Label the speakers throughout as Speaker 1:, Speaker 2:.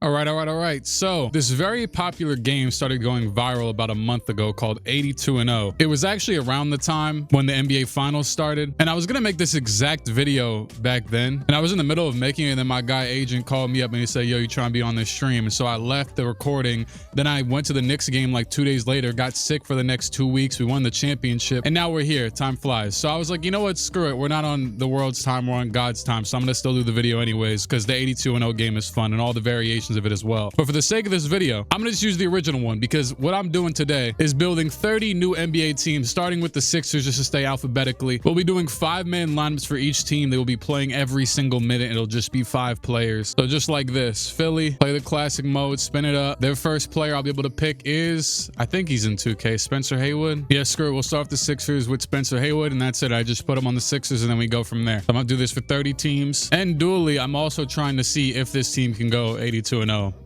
Speaker 1: All right. So this very popular game started going viral about a month ago called 82-0. It was actually around the time when the NBA Finals started. And I was going to make this exact video back then. And I was in the middle of making it. And then my guy agent called me up and he said, yo, you trying to be on this stream? And so I left the recording. Then I went to the Knicks game like 2 days later, got sick for the next 2 weeks. We won the championship. And now we're here. Time flies. So I was like, you know what? Screw it. We're not on the world's time. We're on God's time. So I'm going to still do the video anyways because the 82-0 game is fun and all the variations of it as well. But for the sake of this video, I'm gonna just use the original one because what I'm doing today is building 30 new NBA teams, starting with the Sixers just to stay alphabetically. We'll be doing 5-man lineups for each team. They will be playing every single minute. It'll just be 5 players. So just like this, Philly, play the classic mode, spin it up. Their first player I'll be able to pick is, I think he's in 2K, Spencer Haywood. Yeah, screw it. We'll start off the Sixers with Spencer Haywood, and that's it. I just put him on the Sixers, and then we go from there. I'm gonna do this for 30 teams. And dually, I'm also trying to see if this team can go 82-0.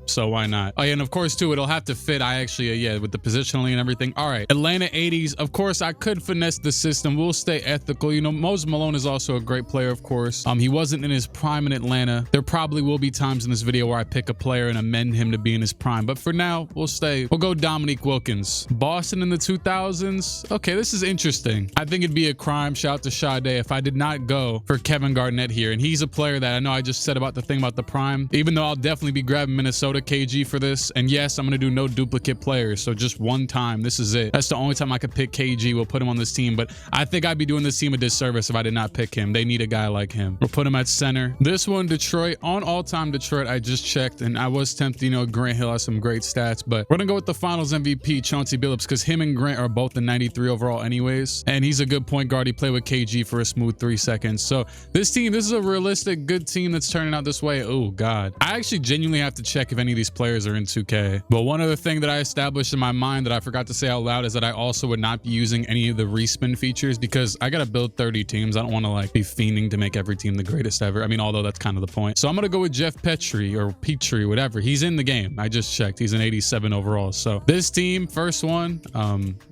Speaker 1: So why not? Oh yeah, and of course too, it'll have to fit. I actually, yeah, with the positionally and everything. All right, Atlanta 80s. Of course, I could finesse the system. We'll stay ethical. You know, Moses Malone is also a great player, of course. He wasn't in his prime in Atlanta. There probably will be times in this video where I pick a player and amend him to be in his prime. But for now, we'll go Dominique Wilkins. Boston in the 2000s. Okay, this is interesting. I think it'd be a crime, shout out to Sade, if I did not go for Kevin Garnett here. And he's a player that I know I just said about the thing about the prime, even though I'll definitely be grabbing Minnesota KG for this. And yes, I'm going to do no duplicate players. So just one time. This is it. That's the only time I could pick KG. We'll put him on this team. But I think I'd be doing this team a disservice if I did not pick him. They need a guy like him. We'll put him at center. This one, Detroit. On all-time Detroit, I just checked. And I was tempted, you know, Grant Hill has some great stats. But we're going to go with the finals MVP, Chauncey Billups, because him and Grant are both the 93 overall anyways. And he's a good point guard. He played with KG for a smooth 3 seconds. So this team, this is a realistic, good team that's turning out this way. Oh, God. I actually genuinely have to check if any of these players are in 2K. But one other thing that I established in my mind that I forgot to say out loud is that I also would not be using any of the respin features because I got to build 30 teams. I don't want to like be fiending to make every team the greatest ever. I mean, although that's kind of the point. So I'm going to go with Jeff Petrie or Petrie, whatever. He's in the game. I just checked. He's an 87 overall. So this team, first one,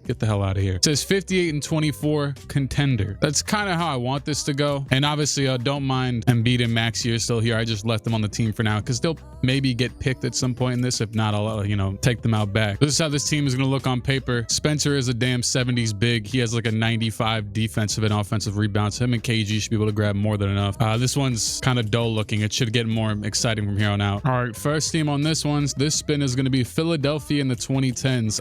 Speaker 1: get the hell out of here. It says 58 and 24 contender. That's kind of how I want this to go. And obviously, don't mind Embiid and Maxey are still here. I just left them on the team for now because they'll maybe get picked at some point in this. If not, I'll, you know, take them out back. This is how this team is going to look on paper. Spencer is a damn 70s big. He has like a 95 defensive and offensive rebounds. Him and KG should be able to grab more than enough. This one's kind of dull looking. It should get more exciting from here on out. All right, first team on this spin is going to be Philadelphia in the 2010s.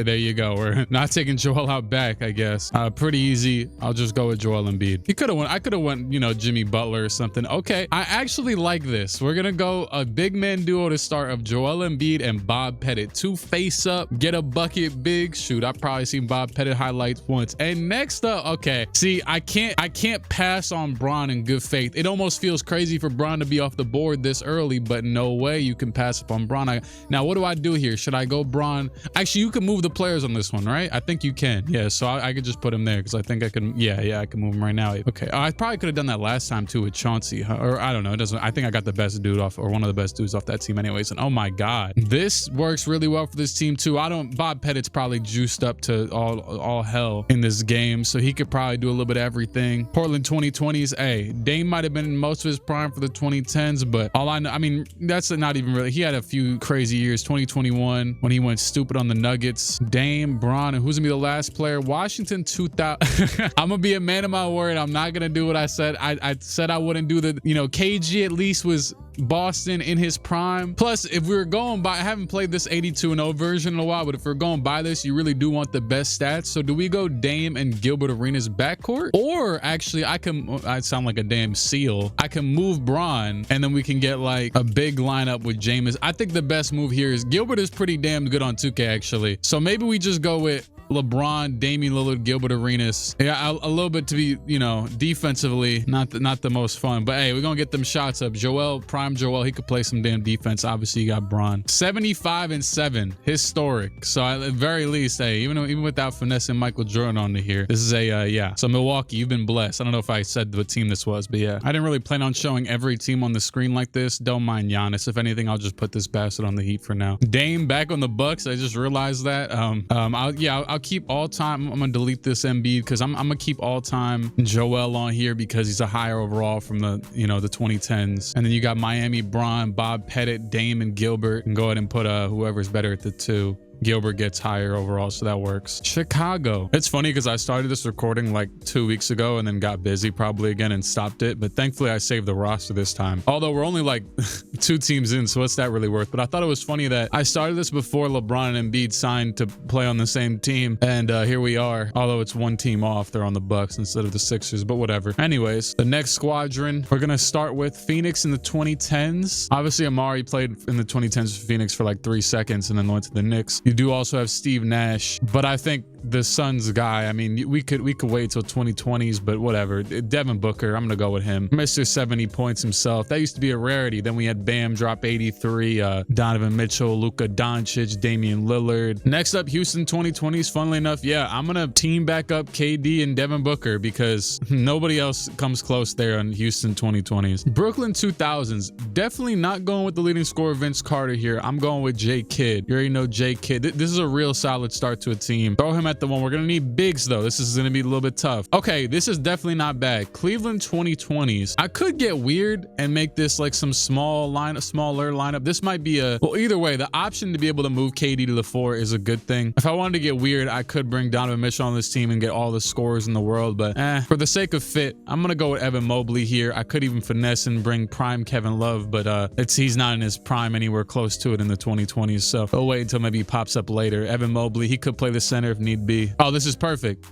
Speaker 1: There you go. We're not taking Joel out back, I guess. Pretty easy. I'll just go with Joel Embiid. He could have went. I could have went, you know, Jimmy Butler or something. Okay, I actually like this. We're gonna go a big man duo to start of Joel Embiid and Bob Pettit. 2 face up, get a bucket big. Shoot, I've probably seen Bob Pettit highlights once. And next up, okay, see, I can't pass on Bron in good faith. It almost feels crazy for Bron to be off the board this early, but no way you can pass up on Bron. Now, what do I do here? Should I go Bron? Actually, you can move the players on this one, right? I think you can. Yeah, so I could just put him there because I think I can. Yeah, I can move him right now. Okay, I probably could have done that last time too with Chauncey, or I don't know. It doesn't. I think I got the best dude off, or one of the best dudes off that team, anyways. And oh my God, this works really well for this team too. Bob Pettit's probably juiced up to all hell in this game, so he could probably do a little bit of everything. Portland 2020s. Hey, Dame might have been in most of his prime for the 2010s, but all I know, I mean, that's not even really. He had a few crazy years. 2021 when he went stupid on the Nuggets. Dame, Bron, and who's gonna be the last player? Washington 2000. I'm gonna be a man of my word. I'm not gonna do what I said. I said I wouldn't do the, you know, KG at least was Boston in his prime. Plus, if we were going by, I haven't played this 82-0 version in a while, but if we're going by this, you really do want the best stats. So do we go Dame and Gilbert Arenas backcourt? Or actually, I sound like a damn seal. I can move Bron and then we can get like a big lineup with Jameis. I think the best move here is Gilbert is pretty damn good on 2K actually. So maybe we just go with LeBron, Damian Lillard, Gilbert Arenas. Yeah, a little bit to be, you know, defensively, not the most fun. But hey, we're gonna get them shots up. Prime Joel, he could play some damn defense. Obviously, you got Bron. 75 and 7, historic. So at the very least, hey, even without finessing Michael Jordan on here, this is a yeah. So Milwaukee, you've been blessed. I don't know if I said what team this was, but yeah, I didn't really plan on showing every team on the screen like this. Don't mind Giannis. If anything, I'll just put this bastard on the Heat for now. Dame back on the Bucks. I just realized that. I'll I'll keep all time. I'm gonna delete this Embiid because I'm gonna keep all time Joel on here because he's a higher overall from the, you know, the 2010s. And then you got Miami, Bron, Bob Pettit, Dame, and Gilbert. And go ahead and put whoever's better at the 2. Gilbert gets higher overall, so that works. Chicago. It's funny because I started this recording like 2 weeks ago and then got busy probably again and stopped it. But thankfully I saved the roster this time. Although we're only like 2 teams in, so what's that really worth? But I thought it was funny that I started this before LeBron and Embiid signed to play on the same team. And here we are. Although it's one team off, they're on the Bucks instead of the Sixers, but whatever. Anyways, the next squadron, we're going to start with Phoenix in the 2010s. Obviously, Amari played in the 2010s for Phoenix for like 3 seconds and then went to the Knicks. You do also have Steve Nash, but I think the Suns guy, I mean, we could wait till 2020s, but whatever. Devin Booker, I'm gonna go with him. Mr. 70 points himself. That used to be a rarity. Then we had Bam drop 83, Donovan Mitchell, Luka Doncic, Damian Lillard. Next up, Houston 2020s. Funnily enough, yeah, I'm gonna team back up KD and Devin Booker because nobody else comes close there on Houston 2020s. Brooklyn 2000s, definitely not going with the leading scorer Vince Carter here. I'm going with J Kidd. You already know J Kidd. This is a real solid start to a team. Throw him at the 1. We're gonna need bigs though. This is gonna be a little bit tough. Okay, this is definitely not bad. Cleveland 2020s. I could get weird and make this like some smaller lineup. This might be well, either way, the option to be able to move KD to the 4 is a good thing. If I wanted to get weird, I could bring Donovan Mitchell on this team and get all the scorers in the world, but for the sake of fit, I'm gonna go with Evan Mobley here. I could even finesse and bring prime Kevin Love, but he's not in his prime anywhere close to it in the 2020s, so I'll wait until maybe he pops up later. Evan Mobley, he could play the center if need be. Oh, this is perfect.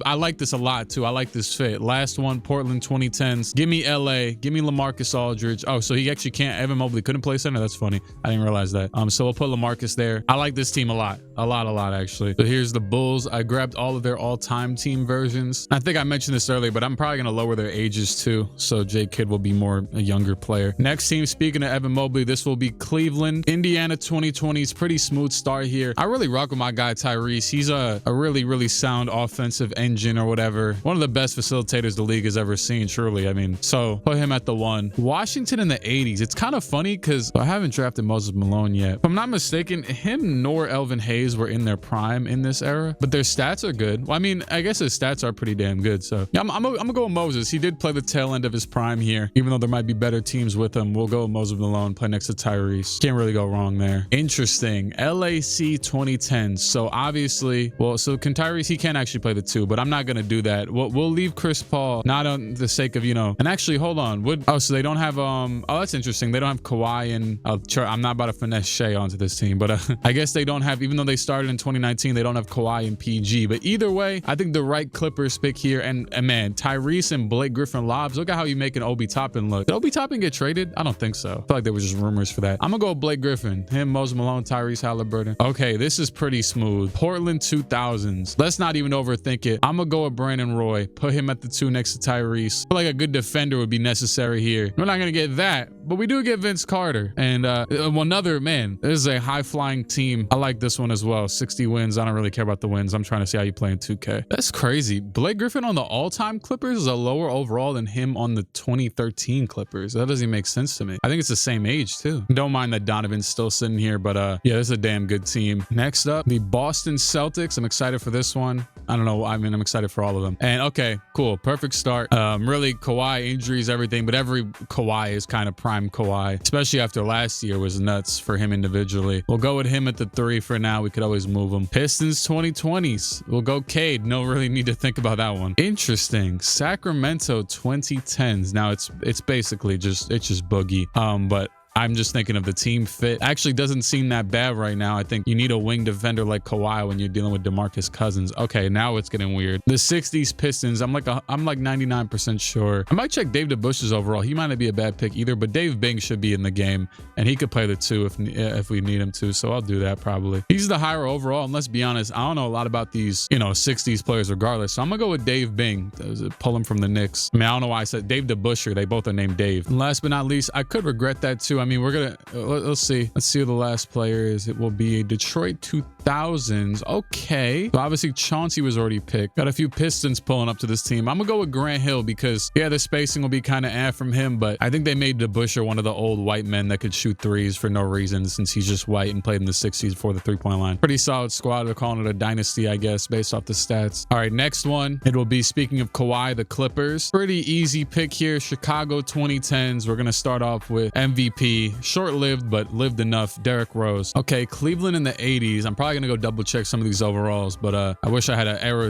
Speaker 1: I like this a lot too. I like this fit. Last one, Portland 2010s. Give me LA. Give me LaMarcus Aldridge. Oh, so he actually can't. Evan Mobley couldn't play center. That's funny. I didn't realize that. So we'll put LaMarcus there. I like this team a lot. A lot actually. So here's the Bulls. I grabbed all of their all-time team versions. I think I mentioned this earlier, but I'm probably gonna lower their ages too. So J Kidd will be more a younger player. Next team, speaking of Evan Mobley, this will be Cleveland. Indiana 2020s. Pretty smooth start here. I really rock with my guy Tyrese. He's a really sound offensive engine or whatever. One of the best facilitators the league has ever seen, surely. I mean, so put him at the 1. Washington in the 80s. It's kind of funny because I haven't drafted Moses Malone yet. If I'm not mistaken, him nor Elvin Hayes were in their prime in this era, but their stats are good. Well, I mean, I guess his stats are pretty damn good. So yeah, I'm gonna go with Moses. He did play the tail end of his prime here, even though there might be better teams with him. We'll go with Moses Malone, play next to Tyrese. Can't really go wrong there. Interesting. LAC 2010s. So obviously, well, so can Tyrese, he can't actually play the 2, but I'm not going to do that. We'll leave Chris Paul, not on the sake of, you know, and actually, hold on. So they don't have, oh, that's interesting. They don't have Kawhi and, I'm not about to finesse Shea onto this team, but I guess they don't have, even though they started in 2019, they don't have Kawhi and PG. But either way, I think the right Clippers pick here, and man, Tyrese and Blake Griffin lobs. Look at how you make an Obi Toppin look. Did Obi Toppin get traded? I don't think so. I feel like there were just rumors for that. I'm gonna go with Blake Griffin. Him, Moses Malone, Tyrese Halliburton. Okay, this is pretty smooth. Portland 2000s. Let's not even overthink it. I'm gonna go with Brandon Roy. Put him at the 2 next to Tyrese. I feel like a good defender would be necessary here. We're not gonna get that, but we do get Vince Carter. And another, man, this is a high-flying team. I like this one as well. 60 wins. I don't really care about the wins. I'm trying to see how you play in 2K. That's crazy. Blake Griffin on the all-time Clippers is a lower overall than him on the 2013 Clippers. That doesn't make sense to me. I think it's the same age too. Don't mind that Donovan's still sitting here, but yeah, this is a damn good team. Next up, the Boston Celtics. I'm excited for this one. I don't know. I mean, I'm excited for all of them. And okay, cool. Perfect start. Really, Kawhi injuries, everything, but every Kawhi is kind of prime Kawhi, especially after last year was nuts for him individually. We'll go with him at the 3 for now. We could always move him. Pistons 2020s. We'll go Cade. No really need to think about that one. Interesting. Sacramento 2010s. Now it's basically just Boogie. But I'm just thinking of the team fit. Actually doesn't seem that bad right now. I think you need a wing defender like Kawhi when you're dealing with DeMarcus Cousins. Okay, now it's getting weird. The 60s Pistons, I'm like 99% sure. I might check Dave DeBusch's overall. He might not be a bad pick either, but Dave Bing should be in the game and he could play the 2 if we need him to. So I'll do that probably. He's the higher overall, and let's be honest, I don't know a lot about these, 60s players regardless. So I'm gonna go with Dave Bing. Pull him from the Knicks. I mean, I don't know why I said Dave DeBuscher. They both are named Dave. And last but not least, I could regret that too. I mean, we're gonna let's see who the last player is. It will be a Detroit 2000s. Okay. So obviously Chauncey was already picked. Got a few Pistons pulling up to this team. I'm gonna go with Grant Hill because, yeah, the spacing will be kind of from him, but I think they made DeBusschere one of the old white men that could shoot threes for no reason since he's just white and played in the 60s before the three-point line. Pretty solid squad. They're calling it a dynasty, I guess, based off the stats. All right, next one. It will be, speaking of Kawhi, the Clippers. Pretty easy pick here. Chicago 2010s. We're going to start off with MVP. Short-lived, but lived enough. Derrick Rose. Okay, Cleveland in the 80s. I'm probably going to go double check some of these overalls, but I wish I had an error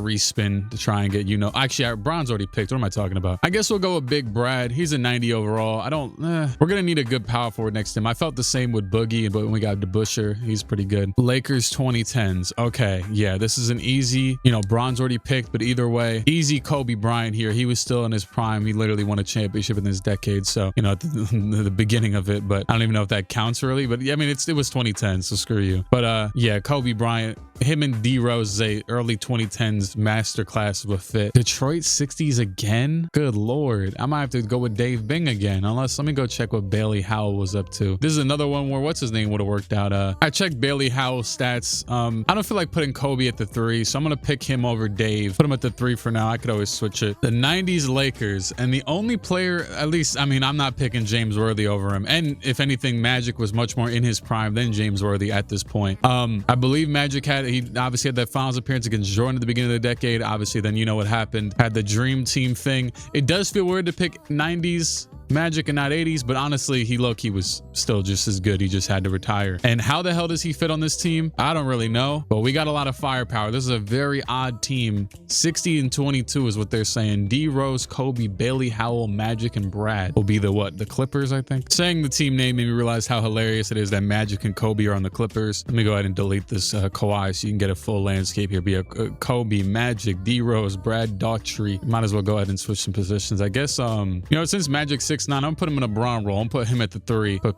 Speaker 1: respin to try and get, actually, Bron's already picked. What am I talking about? I guess we'll go with Big Brad. He's a 90 overall. We're going to need a good power forward next to him. I felt the same with Boogie, but when we got DeBusschere, he's pretty good. Lakers 2010s. Okay, yeah, this is an easy, Bron's already picked, but either way, easy Kobe Bryant here. He was still in his prime. He literally won a championship in this decade. So, at the beginning of it, but I don't even know if that counts really, but yeah, I mean, it was 2010, so screw you. But yeah, Kobe Bryant, him and D Rose, early 2010s masterclass of a fit. Detroit 60s again? Good Lord. I might have to go with Dave Bing again, let me go check what Bailey Howell was up to. This is another one where what's his name would have worked out. I checked Bailey Howell's stats. I don't feel like putting Kobe at the 3, so I'm gonna pick him over Dave. Put him at the 3 for now. I could always switch it. The 90s Lakers, and the only player, at least, I mean, I'm not picking James Worthy over him. And if anything, Magic was much more in his prime than James Worthy at this point. I believe Magic he obviously had that finals appearance against Jordan at the beginning of the decade. Obviously, then you know what happened. Had the dream team thing. It does feel weird to pick 90s Magic and not 80s, but honestly, he was still just as good. He just had to retire. And how the hell does he fit on this team? I don't really know, but we got a lot of firepower. This is a very odd team. 60 and 22 is what they're saying. D Rose, Kobe, Bailey Howell, Magic, and Brad will be the Clippers, I think. Saying the team name made me realize how hilarious it is that Magic and Kobe are on the Clippers. Let me go ahead and delete this Kawhi so you can get a full landscape here. Be a Kobe, Magic, D Rose, Brad Daughtry. Might as well go ahead and switch some positions. I guess, since Magic 6'9", I'm putting him in a Bron role. I'm putting him at the 3, but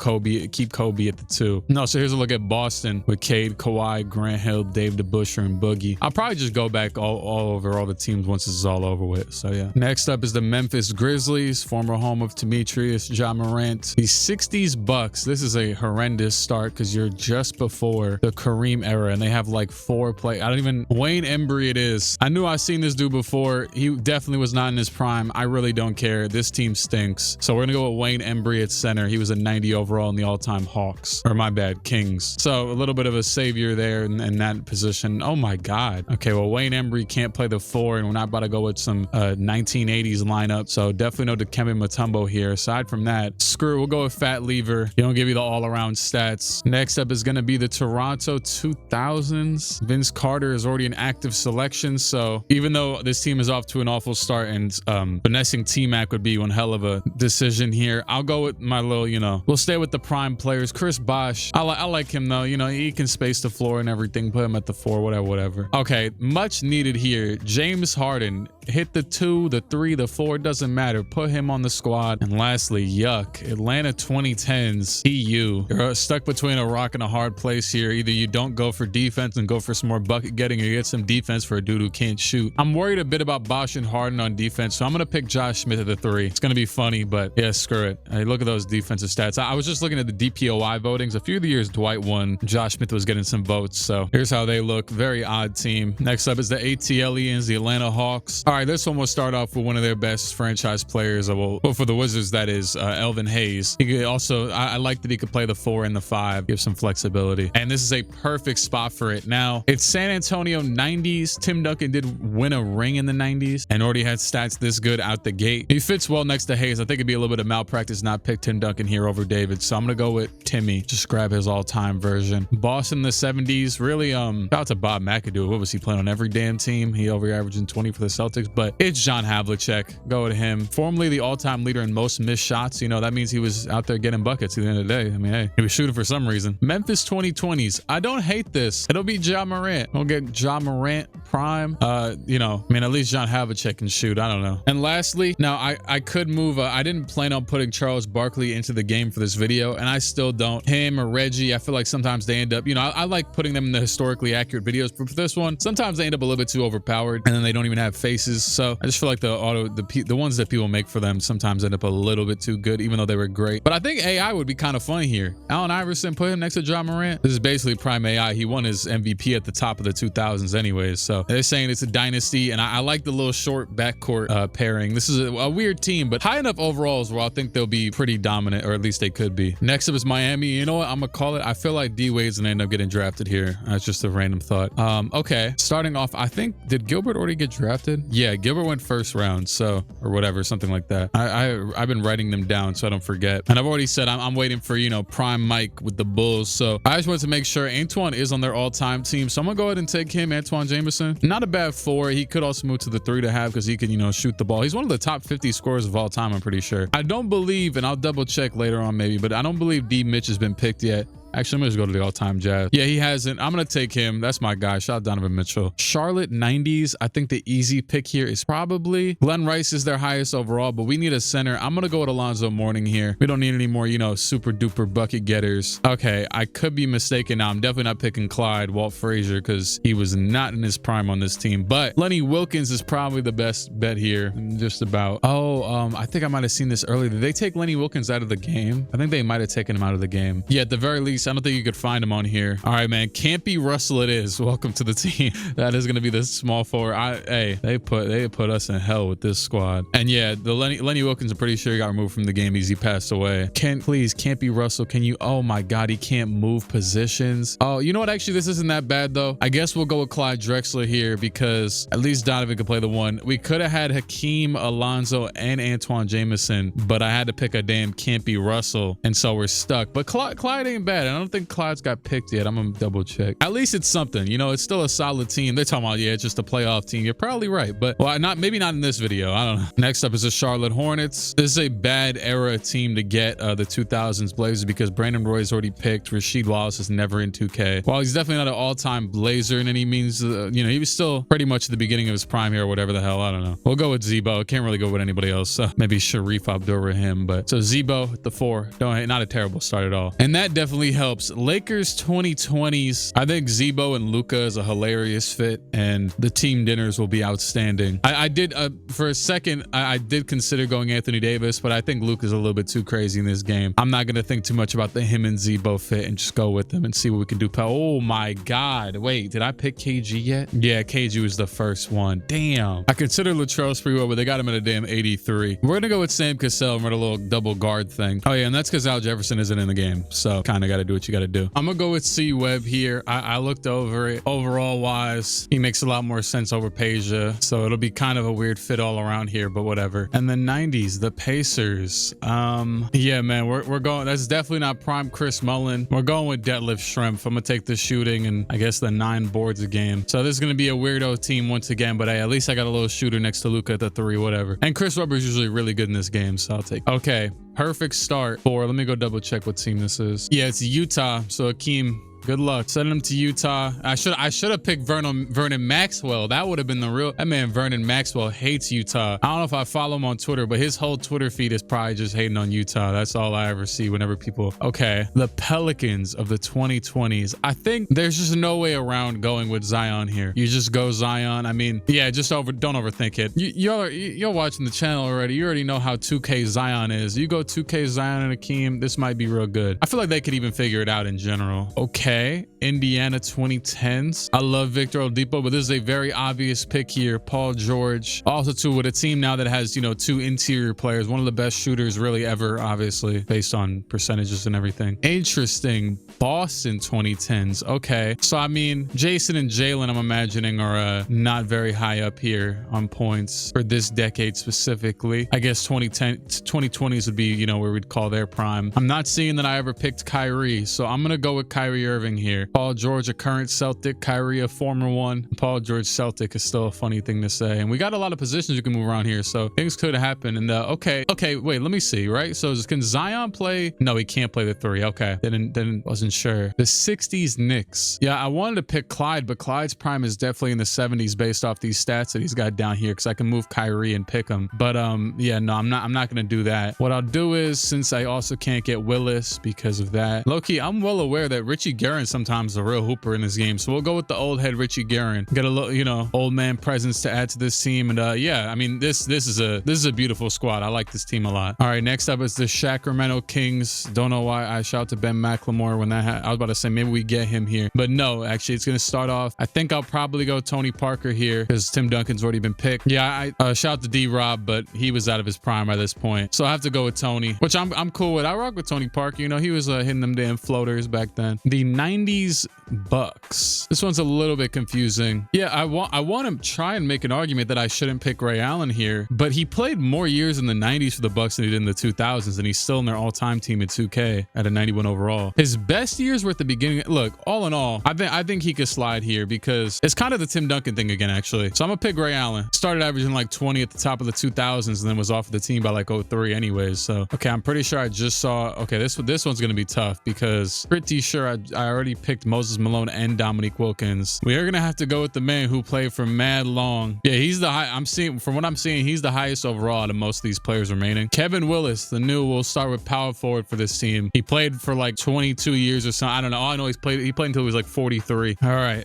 Speaker 1: keep Kobe at the 2. No, so here's a look at Boston with Cade, Kawhi, Grant Hill, Dave DeBusschere, and Boogie. I'll probably just go back all over all the teams once this is all over with. So yeah. Next up is the Memphis Grizzlies, former home of Demetrius, Ja Morant. The 60s Bucks. This is a horrendous start because you're just before the Kareem era, and they have like 4 play. Wayne Embry it is. I knew I seen this dude before. He definitely was not in his prime. I really don't care. This team stinks. So we're gonna go with Wayne Embry at center. He was a 90 overall in the all-time Hawks, or my bad, Kings. So a little bit of a savior there in that position. Oh my God. Okay, well, Wayne Embry can't play the 4, and we're not about to go with some 1980s lineup. So definitely no Dikembe Mutombo here. Aside from that, we'll go with Fat Lever. He don't give you the all-around stats. Next up is gonna be the Toronto 2000s. Vince Carter is already an active selection, so even though this team is off to an awful start and finessing T-Mac would be one hell of a decision here, I'll go with my little, we'll stay with the prime players. Chris Bosh, I like him though. He can space the floor and everything. Put him at the 4, whatever. Okay, much needed here. James Harden, hit the 2, the 3, the 4, doesn't matter. Put him on the squad. And lastly, yuck, Atlanta 2010s. You're stuck between a rock and a hard place here. Either you don't go for defense and go for some more bucket getting, or you get some defense for a dude who can't shoot. I'm worried a bit about Bosh and Harden on defense, so I'm gonna pick Josh Smith at the 3. It's gonna be funny, but yeah, screw it. Hey, look at those defensive stats. I was just looking at the DPOI votings. A few of the years Dwight won, Josh Smith was getting some votes, so here's how they look. Very odd team. Next up is the ATLians, the Atlanta Hawks. All right, this one will start off with one of their best franchise players. Well, for the Wizards, that is Elvin Hayes. He could also, I like that he could play the 4 and the 5, give some flexibility. And this is a perfect spot for it. Now, it's San Antonio 90s. Tim Duncan did win a ring in the 90s and already had stats this good out the gate. He fits well next to Hayes. I think it'd be a little bit of malpractice not pick Tim Duncan here over David. So I'm going to go with Timmy. Just grab his all-time version. Boston in the 70s. Really, shout out to Bob McAdoo. What was he playing on every damn team? He over-averaging 20 for the Celtics, but it's John Havlicek. Go with him. Formerly the all-time leader in most missed shots. That means he was out there getting buckets at the end of the day. I mean, hey, he was shooting for some reason. Memphis 2020s. I don't hate this. It'll be Ja Morant. We'll get Ja Morant prime. At least John Havlicek can shoot. I don't know. And lastly, now I could move. I didn't plan on putting Charles Barkley into the game for this video, and I still don't. Him or Reggie, I feel like sometimes they end up, I like putting them in the historically accurate videos, but for this one, sometimes they end up a little bit too overpowered, and then they don't even have faces. pieces. So I just feel like the ones that people make for them sometimes end up a little bit too good, even though they were great. But I think AI would be kind of funny here. Allen Iverson, put him next to Ja Morant. This is basically prime AI. He won his MVP at the top of the 2000s anyways. So they're saying it's a dynasty, and I like the little short backcourt pairing. This is a weird team, but high enough overalls where I think they'll be pretty dominant, or at least they could be. Next up is Miami. You know what? I'm gonna call it. I feel like D Wade's gonna end up getting drafted here. That's just a random thought. Okay. Starting off, I think, did Gilbert already get drafted? Yeah, Gilbert went first round, so, or whatever, something like that. I've been writing them down so I don't forget. And I've already said I'm waiting for, you know, prime Mike with the Bulls. So I just wanted to make sure Antoine is on their all-time team. So I'm gonna go ahead and take him, Antoine Jameson. Not a bad 4. He could also move to the 3 to have because he can, you know, shoot the ball. He's one of the top 50 scorers of all time, I'm pretty sure. I don't believe, and I'll double check later on maybe, but I don't believe D Mitch has been picked yet. Actually, I'm gonna just go to the all-time Jazz. Yeah, he hasn't. I'm gonna take him. That's my guy. Shout out Donovan Mitchell. Charlotte 90s. I think the easy pick here is probably Glenn Rice is their highest overall, but we need a center. I'm gonna go with Alonzo Mourning here. We don't need any more, you know, super duper bucket getters. Okay, I could be mistaken now. I'm definitely not picking Clyde Walt Frazier because he was not in his prime on this team. But Lenny Wilkins is probably the best bet here. Just about. Oh, I think I might have seen this earlier. Did they take Lenny Wilkins out of the game? I think they might have taken him out of the game. Yeah, at the very least. I don't think you could find him on here. All right, man. Campy Russell it is. Welcome to the team. That is going to be the small forward. Hey, they put us in hell with this squad. And yeah, the Lenny Wilkins, I'm pretty sure he got removed from the game because he passed away. Please, Campy Russell, can you? Oh my God, he can't move positions. Oh, you know what? Actually, this isn't that bad though. I guess we'll go with Clyde Drexler here because at least Donovan could play the 1. We could have had Hakeem, Alonzo, and Antoine Jameson, but I had to pick a damn Campy Russell, and so we're stuck. But Clyde ain't bad. I don't think Clyde's got picked yet. I'm gonna double check. At least it's something, you know. It's still a solid team. They're talking about, yeah, it's just a playoff team. You're probably right, but well, maybe not in this video. I don't know. Next up is the Charlotte Hornets. This is a bad era team to get the 2000s Blazers because Brandon Roy's already picked. Rasheed Wallace is never in 2K. While he's definitely not an all-time Blazer in any means, you know, he was still pretty much at the beginning of his prime here or whatever the hell. I don't know. We'll go with Zebo. Can't really go with anybody else. Maybe Sharif Abdur-Rahim, but so Zebo at the 4. Not a terrible start at all. And that definitely helps. Lakers 2020s. I think Zebo and Luka is a hilarious fit, and the team dinners will be outstanding. I did for a second I did consider going Anthony Davis, but I think Luka's a little bit too crazy in this game. I'm not gonna think too much about the him and Zebo fit and just go with them and see what we can do. Oh my God! Wait, did I pick KG yet? Yeah, KG was the first one. Damn. I consider Latrell Sprewell, but they got him at a damn 83. We're gonna go with Sam Cassell and run a little double guard thing. Oh yeah, and that's because Al Jefferson isn't in the game, so kind of got to do what you got to do. I'm gonna go with C Webb here. I looked over it. Overall wise, he makes a lot more sense over Peja, so it'll be kind of a weird fit all around here, but whatever. And the 90s, the Pacers. Yeah, man, we're going. That's definitely not prime Chris Mullin. We're going with Detlef Schrempf. I'm gonna take the shooting and I guess the 9 boards a game. So this is gonna be a weirdo team once again, but hey, at least I got a little shooter next to Luka at the 3, whatever. And Chris Webber's usually really good in this game, so I'll take. Okay, perfect start for. Let me go double check what team this is. Yeah, it's Utah. So Akeem, good luck. Sending him to Utah. I should have picked Vernon Maxwell. That would have been the real. That man Vernon Maxwell hates Utah. I don't know if I follow him on Twitter, but his whole Twitter feed is probably just hating on Utah. That's all I ever see whenever people. Okay, the Pelicans of the 2020s. I think there's just no way around going with Zion here. You just go Zion. I mean, yeah, just don't overthink it. You're watching the channel already. You already know how 2K Zion is. You go 2K Zion and Akeem. This might be real good. I feel like they could even figure it out in general. Okay. Indiana 2010s. I love Victor Oladipo, but this is a very obvious pick here. Paul George. Also too, with a team now that has, you know, 2 interior players, one of the best shooters really ever, obviously, based on percentages and everything. Interesting. Boston 2010s. Okay. So, I mean, Jason and Jalen, I'm imagining, are not very high up here on points for this decade specifically. I guess 2020s would be, you know, where we'd call their prime. I'm not seeing that I ever picked Kyrie, so I'm going to go with Kyrie Irving here. Paul George, a current Celtic. Kyrie, a former one. Paul George Celtic is still a funny thing to say. And we got a lot of positions you can move around here, so things could happen. And okay, wait, let me see, right? So can Zion play? No, he can't play the 3. Okay, then wasn't sure. The 60s Knicks. Yeah, I wanted to pick Clyde, but Clyde's prime is definitely in the 70s based off these stats that he's got down here, because I can move Kyrie and pick him. But yeah, no, I'm not gonna do that. What I'll do is, since I also can't get Willis because of that, low-key, I'm well aware that Richie Garrett Guerin sometimes a real hooper in this game. So we'll go with the old head Richie Guerin. Get a little, you know, old man presence to add to this team. And yeah, I mean, this is a beautiful squad. I like this team a lot. All right, next up is the Sacramento Kings. Don't know why I shout to Ben McLemore when that I was about to say maybe we get him here, but no, actually it's gonna start off. I think I'll probably go Tony Parker here because Tim Duncan's already been picked. Yeah, I shout to D-Rob, but he was out of his prime by this point, so I have to go with Tony, which I'm cool with. I rock with Tony Parker. You know, he was hitting them damn floaters back then. The 90s Bucks. This one's a little bit confusing. Yeah, I want to try and make an argument that I shouldn't pick Ray Allen here, but he played more years in the 90s for the Bucks than he did in the 2000s, and he's still in their all-time team at 2K at a 91 overall. His best years were at the beginning. Look, all in all, I think he could slide here because it's kind of the Tim Duncan thing again, actually. So I'm gonna pick Ray Allen. Started averaging like 20 at the top of the 2000s and then was off of the team by like 03 anyways. So okay, I'm pretty sure I just saw. Okay, this one's gonna be tough because pretty sure I already picked Moses Malone and Dominique Wilkins. We are gonna have to go with the man who played for mad long. Yeah, he's the high. I'm seeing from what I'm seeing, he's the highest overall out of most of these players remaining. Kevin Willis, the new. We'll start with power forward for this team. He played for like 22 years or something. I don't know. All I know he played until he was like 43. All right.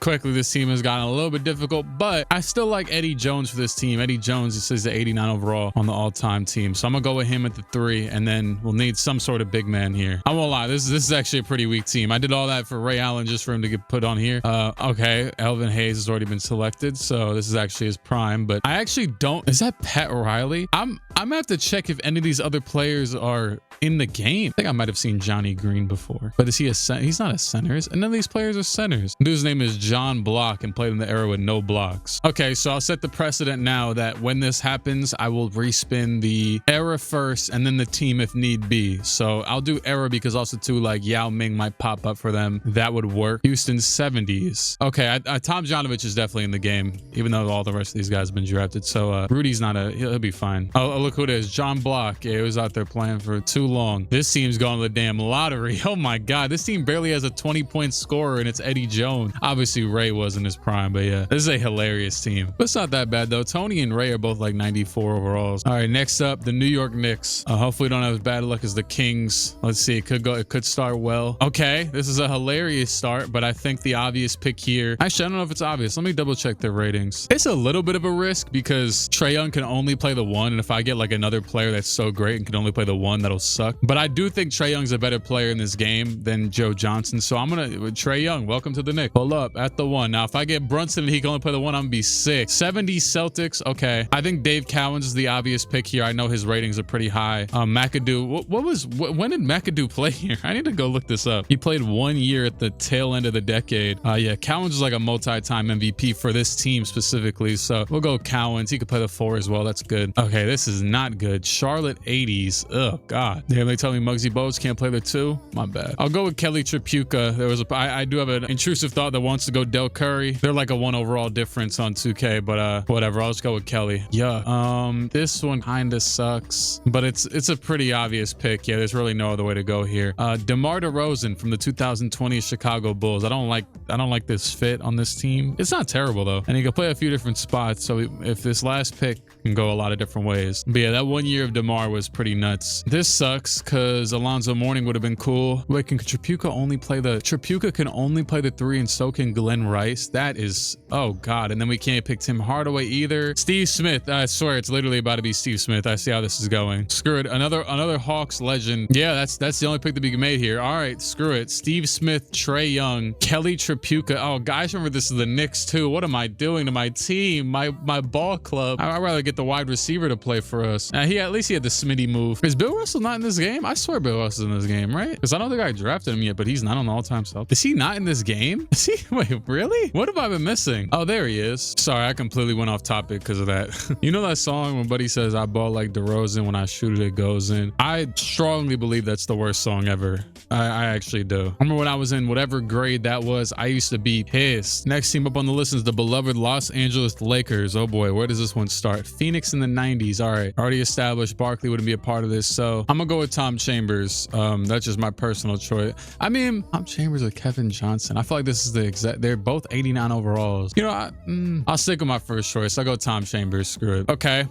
Speaker 1: Quickly, this team has gotten a little bit difficult, but I still like Eddie Jones for this team. Eddie Jones, it says the 89 overall on the all-time team. So I'm gonna go with him at the 3, and then we'll need some sort of big man here. I won't lie. This is actually a pretty weak team. I did all that for Ray Allen just for him to get put on here. Okay. Elvin Hayes has already been selected, so this is actually his prime, but I actually don't. Is that Pat Riley? I'm gonna have to check if any of these other players are in the game. I think I might have seen Johnny Green before, but is he a center? He's not a center. And none of these players are centers. Dude's name is John Block and played in the era with no blocks. Okay, so I'll set the precedent now that when this happens, I will respin the era first and then the team if need be. So I'll do era because also too, like Yao Ming might pop up for them. That would work. Houston 70s. Okay, Tom Janovich is definitely in the game, even though all the rest of these guys have been drafted. So Rudy's not he'll be fine. Oh, look who it is. John Block. Yeah, he was out there playing for too long. This team's going to the damn lottery. Oh my God. This team barely has a 20-point scorer, and it's Eddie Jones. Obviously, Ray was in his prime, but yeah, this is a hilarious team. But it's not that bad, though. Tony and Ray are both like 94 overalls. All right, next up, the New York Knicks. Hopefully, we don't have as bad luck as the Kings. Let's see. It could start well. Okay, this is a hilarious start, but I think the obvious pick here. Actually, I don't know if it's obvious. Let me double check their ratings. It's a little bit of a risk because Trae Young can only play the 1, and if I get like another player that's so great and can only play the 1, that'll suck. But I do think Trae Young's a better player in this game than Joe Johnson, so I'm gonna Trae Young. Welcome to the Knicks. Pull up at the 1. Now, if I get Brunson and he can only play the 1, I'm gonna be sick. 70 Celtics. Okay, I think Dave Cowens is the obvious pick here. I know his ratings are pretty high. McAdoo. When did McAdoo play here? I need to go look this up. He played 1 year at the tail end of the decade. Yeah, Cowens is like a multi-time MVP for this team specifically, so we'll go Cowens. He could play the 4 as well. That's good. Okay, this is not good. Charlotte 80s. Oh God. Damn, they tell me Muggsy Bogues can't play the 2. My bad. I'll go with Kelly Tripucka. I do have an intrusive thought that wants to go Del Curry. They're like a 1 overall difference on 2K, but whatever. I'll just go with Kelly. Yeah. This one kind of sucks, but it's a pretty obvious pick. Yeah, there's really no other way to go here. DeMar DeRozan from the 2020 Chicago Bulls. I don't like this fit on this team. It's not terrible though, and he can play a few different spots. So if this last pick can go a lot of different ways. But yeah, that 1 year of DeMar was pretty nuts. This sucks because Alonzo Mourning would have been cool. Wait, can Tripucka only play the... Tripucka can only play the 3 and so can Glenn Rice. That is... Oh God. And then we can't pick Tim Hardaway either. Steve Smith. I swear it's literally about to be Steve Smith. I see how this is going. Screw it. Another Hawks legend. Yeah, that's the only pick to be made here. All right, screw it. Steve Smith, Trae Young, Kelly Tripucka. Oh, guys, remember this is the Knicks too. What am I doing to my team? My ball club. I'd rather get the wide receiver to play for us. At least he had the Smitty move. Is Bill Russell not in this game? I swear Bill Russell's in this game, right? Because I don't think I drafted him yet, but he's not on the all-time Celtics. Is he not in this game? Is he? Wait, really? What have I been missing? Oh, there he is. Sorry, I completely went off topic because of that. You know that song when Buddy says, I ball like DeRozan, when I shoot it, it goes in? I strongly believe that's the worst song ever. I actually do. I remember when I was in whatever grade that was, I used to be pissed. Next team up on the list is the beloved Los Angeles Lakers. Oh boy, where does this one start? Phoenix in the 90s. All right, already established. Barkley wouldn't be a part of this, so I'm gonna go with Tom Chambers. That's just my personal choice. I mean, Tom Chambers or Kevin Johnson. I feel like this is the exact. They're both 89 overalls. You know, I'll stick with my first choice. I'll go Tom Chambers. Screw it. Okay.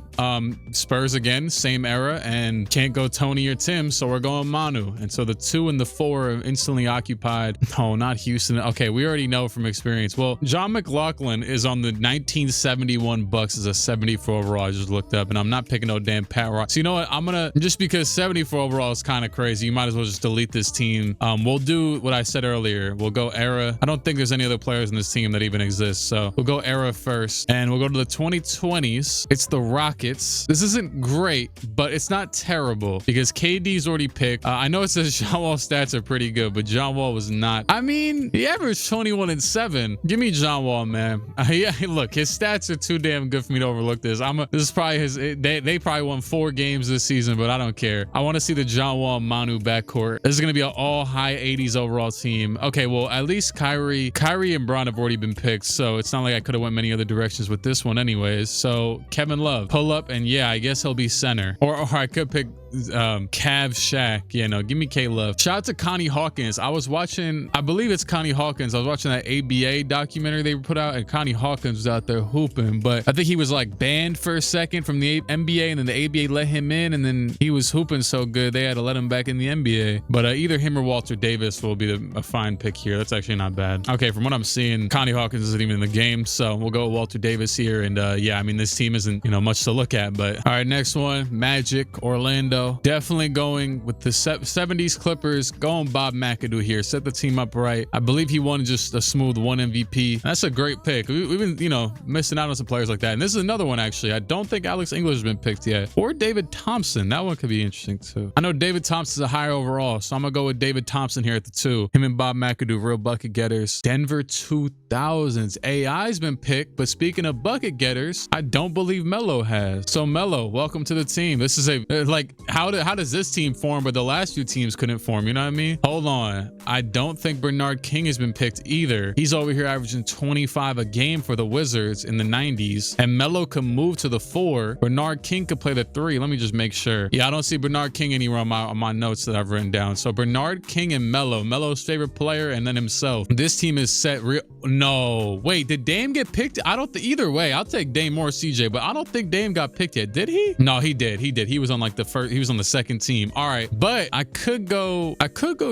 Speaker 1: Spurs again, same era, and can't go Tony or Tim, so we're going Manu. And so the 2 and the 4 instantly recently occupied. No, not Houston. Okay, we already know from experience. Well, John McLaughlin is on the 1971 Bucks as a 74 overall. I just looked up, and I'm not picking no damn Pat Rock. So you know what? I'm gonna, just because 74 overall is kind of crazy, you might as well just delete this team. We'll do what I said earlier. We'll go era. I don't think there's any other players in this team that even exist. So we'll go era first, and we'll go to the 2020s. It's the Rockets. This isn't great, but it's not terrible because KD's already picked. I know it says John Wall stats are pretty good, but John Wall was not. I mean, he averaged 21 and 7. Give me John Wall, man. Yeah, look, his stats are too damn good for me to overlook this. This is probably his. They probably won 4 games this season, but I don't care. I want to see the John Wall Manu backcourt. This is gonna be an all high 80s overall team. Okay, well at least Kyrie and Bron have already been picked, so it's not like I could have went many other directions with this one, anyways. So Kevin Love, pull up, and yeah, I guess he'll be center, or I could pick Cav Shaq. Yeah, no, give me K Love. Shout out to Connie Hawkins. I was watching, I believe it's Connie Hawkins. I was watching that ABA documentary they put out, and Connie Hawkins was out there hooping, but I think he was like banned for a second from the NBA, and then the ABA let him in, and then he was hooping so good they had to let him back in the NBA. But either him or Walter Davis will be a fine pick here. That's actually not bad. Okay, from what I'm seeing, Connie Hawkins isn't even in the game, so we'll go with Walter Davis here. And yeah, I mean, this team isn't, you know, much to look at. But all right, next one, Magic, Orlando. Definitely going with the 70s Clippers. Going Bob McAdoo here. Set the team up right. I believe he won just a smooth 1 MVP. That's a great pick. We've been, you know, missing out on some players like that. And this is another one, actually. I don't think Alex English has been picked yet. Or David Thompson. That one could be interesting, too. I know David Thompson's a higher overall, so I'm going to go with David Thompson here at the 2. Him and Bob McAdoo, real bucket getters. Denver 2000s. AI's been picked, but speaking of bucket getters, I don't believe Melo has. So Melo, welcome to the team. This is a, like, how does this team form, but the last few teams couldn't form? You know what I mean? Hold on. I don't think Bernard King has been picked either. He's over here averaging 25 a game for the Wizards in the 90s, and Melo can move to the 4. Bernard King could play the 3. Let me just make sure. Yeah, I don't see Bernard King anywhere on my notes that I've written down. So Bernard King and Melo. Melo's favorite player, and then himself. This team is set real. No, wait, did Dame get picked? I don't. Either way, I'll take Dame or CJ, but I don't think Dame got picked yet. Did he? No, he did. He did. He was on like the first. He was on the second team. All right, but I could go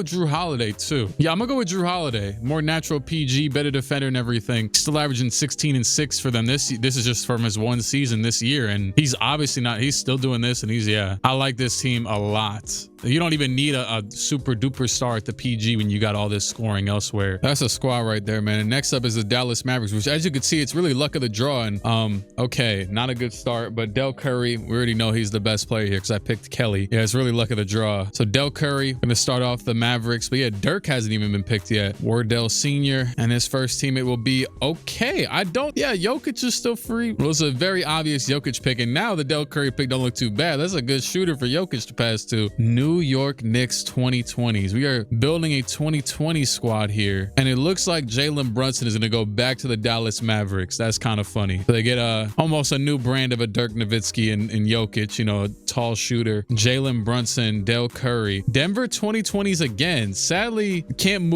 Speaker 1: Drew Holiday too. Yeah, I'm gonna go with Drew Holiday. More natural PG, better defender and everything. Still averaging 16 and 6 for them. This is just from his 1 season this year, and he's obviously not. He's still doing this, and yeah. I like this team a lot. You don't even need a super duper star at the PG when you got all this scoring elsewhere. That's a squad right there, man. And next up is the Dallas Mavericks, which, as you can see, it's really luck of the draw. And okay, not a good start, but Del Curry, we already know he's the best player here because I picked Kelly. Yeah, it's really luck of the draw. So Del Curry gonna start off the Mavericks, but yeah, Dirk hasn't even been picked yet. Wardell Sr. and his first teammate will be okay. Jokic is still free. It was a very obvious Jokic pick, and now the Del Curry pick don't look too bad. That's a good shooter for Jokic to pass to. New York Knicks 2020s. We are building a 2020 squad here, and it looks like Jalen Brunson is going to go back to the Dallas Mavericks. That's kind of funny. So they get almost a new brand of a Dirk Nowitzki and Jokic, you know, a tall shooter. Jalen Brunson, Del Curry. Denver 2020s again. Sadly, can't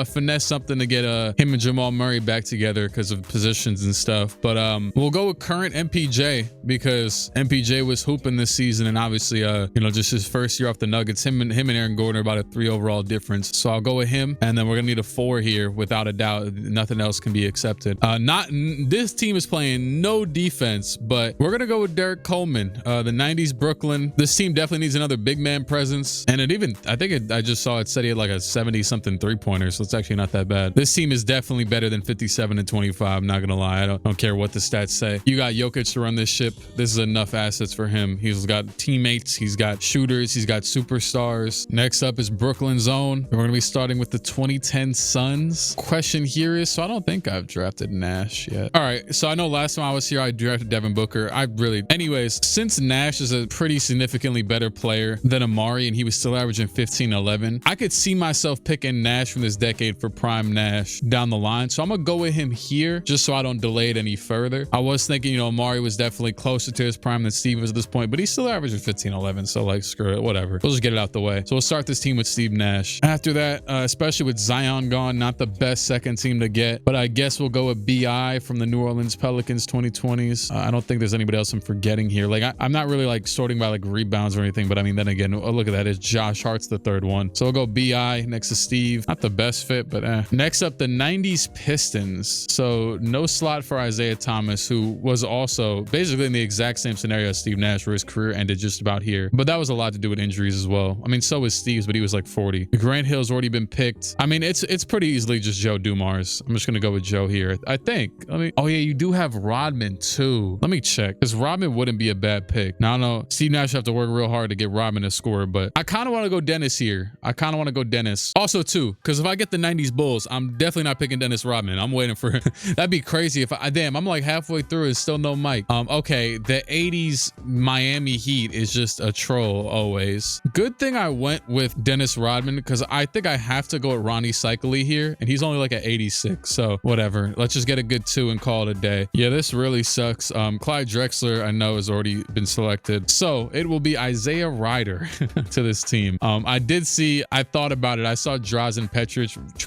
Speaker 1: finesse something to get him and Jamal Murray back together because of positions and stuff. But we'll go with current MPJ because MPJ was hooping this season, and obviously, you know, just his first year off the Nuggets. Him and Aaron Gordon are about a 3 overall difference. So I'll go with him, and then we're gonna need a 4 here without a doubt. Nothing else can be accepted. This team is playing no defense, but we're gonna go with Derek Coleman, the 90s Brooklyn. This team definitely needs another big man presence, and I just saw it said he had like a 70 something 3-pointer, so it's actually not that bad. This team is definitely better than 57 and 25. I'm not gonna lie. I don't care what the stats say. You got Jokic to run this ship. This is enough assets for him. He's got teammates, he's got shooters, he's got superstars. Next up is Brooklyn Zone. We're gonna be starting with the 2010 Suns. Question here is, so I don't think I've drafted Nash yet. All right, so I know last time I was here, I drafted Devin Booker. Anyways, since Nash is a pretty significantly better player than Amari, and he was still averaging 15-11, I could see myself picking Nash from this decade for prime Nash down the line. So I'm gonna go with him here just so I don't delay it any further. I was thinking, you know, Amari was definitely closer to his prime than Steve was at this point, but he's still averaging 15-11. So like, screw it, whatever. We'll just get it out the way. So we'll start this team with Steve Nash. After that, especially with Zion gone, not the best second team to get, but I guess we'll go with BI from the New Orleans Pelicans 2020s. I don't think there's anybody else I'm forgetting here. Like, I'm not really like sorting by like rebounds or anything, but I mean, then again, oh, look at that. It's Josh Hart's the third one. So we'll go BI next to Steve. Not the best fit, but Next up, the 90s Pistons. So no slot for Isaiah Thomas, who was also basically in the exact same scenario as Steve Nash, where his career ended just about here. But that was a lot to do with injuries as well. I mean, so was Steve's, but he was like 40. Grant Hill's already been picked. I mean, it's pretty easily just Joe Dumars. I'm just gonna go with Joe here. I think. Oh yeah, you do have Rodman too. Let me check, because Rodman wouldn't be a bad pick. Now I know Steve Nash have to work real hard to get Rodman to score, but I kind of want to go Dennis here. I kind of want to go Dennis. Also too, because if I get the 90s Bulls, I'm definitely not picking Dennis Rodman. I'm waiting for that'd be crazy if damn, I'm like halfway through and still no Mike. Okay, the 80s Miami Heat is just a troll always. Good thing I went with Dennis Rodman, because I think I have to go with Ronnie Cycli here, and he's only like at 86, so whatever. Let's just get a good 2 and call it a day. Yeah, this really sucks. Clyde Drexler I know has already been selected, so it will be Isaiah Ryder to this team. I thought about it. I saw Drazen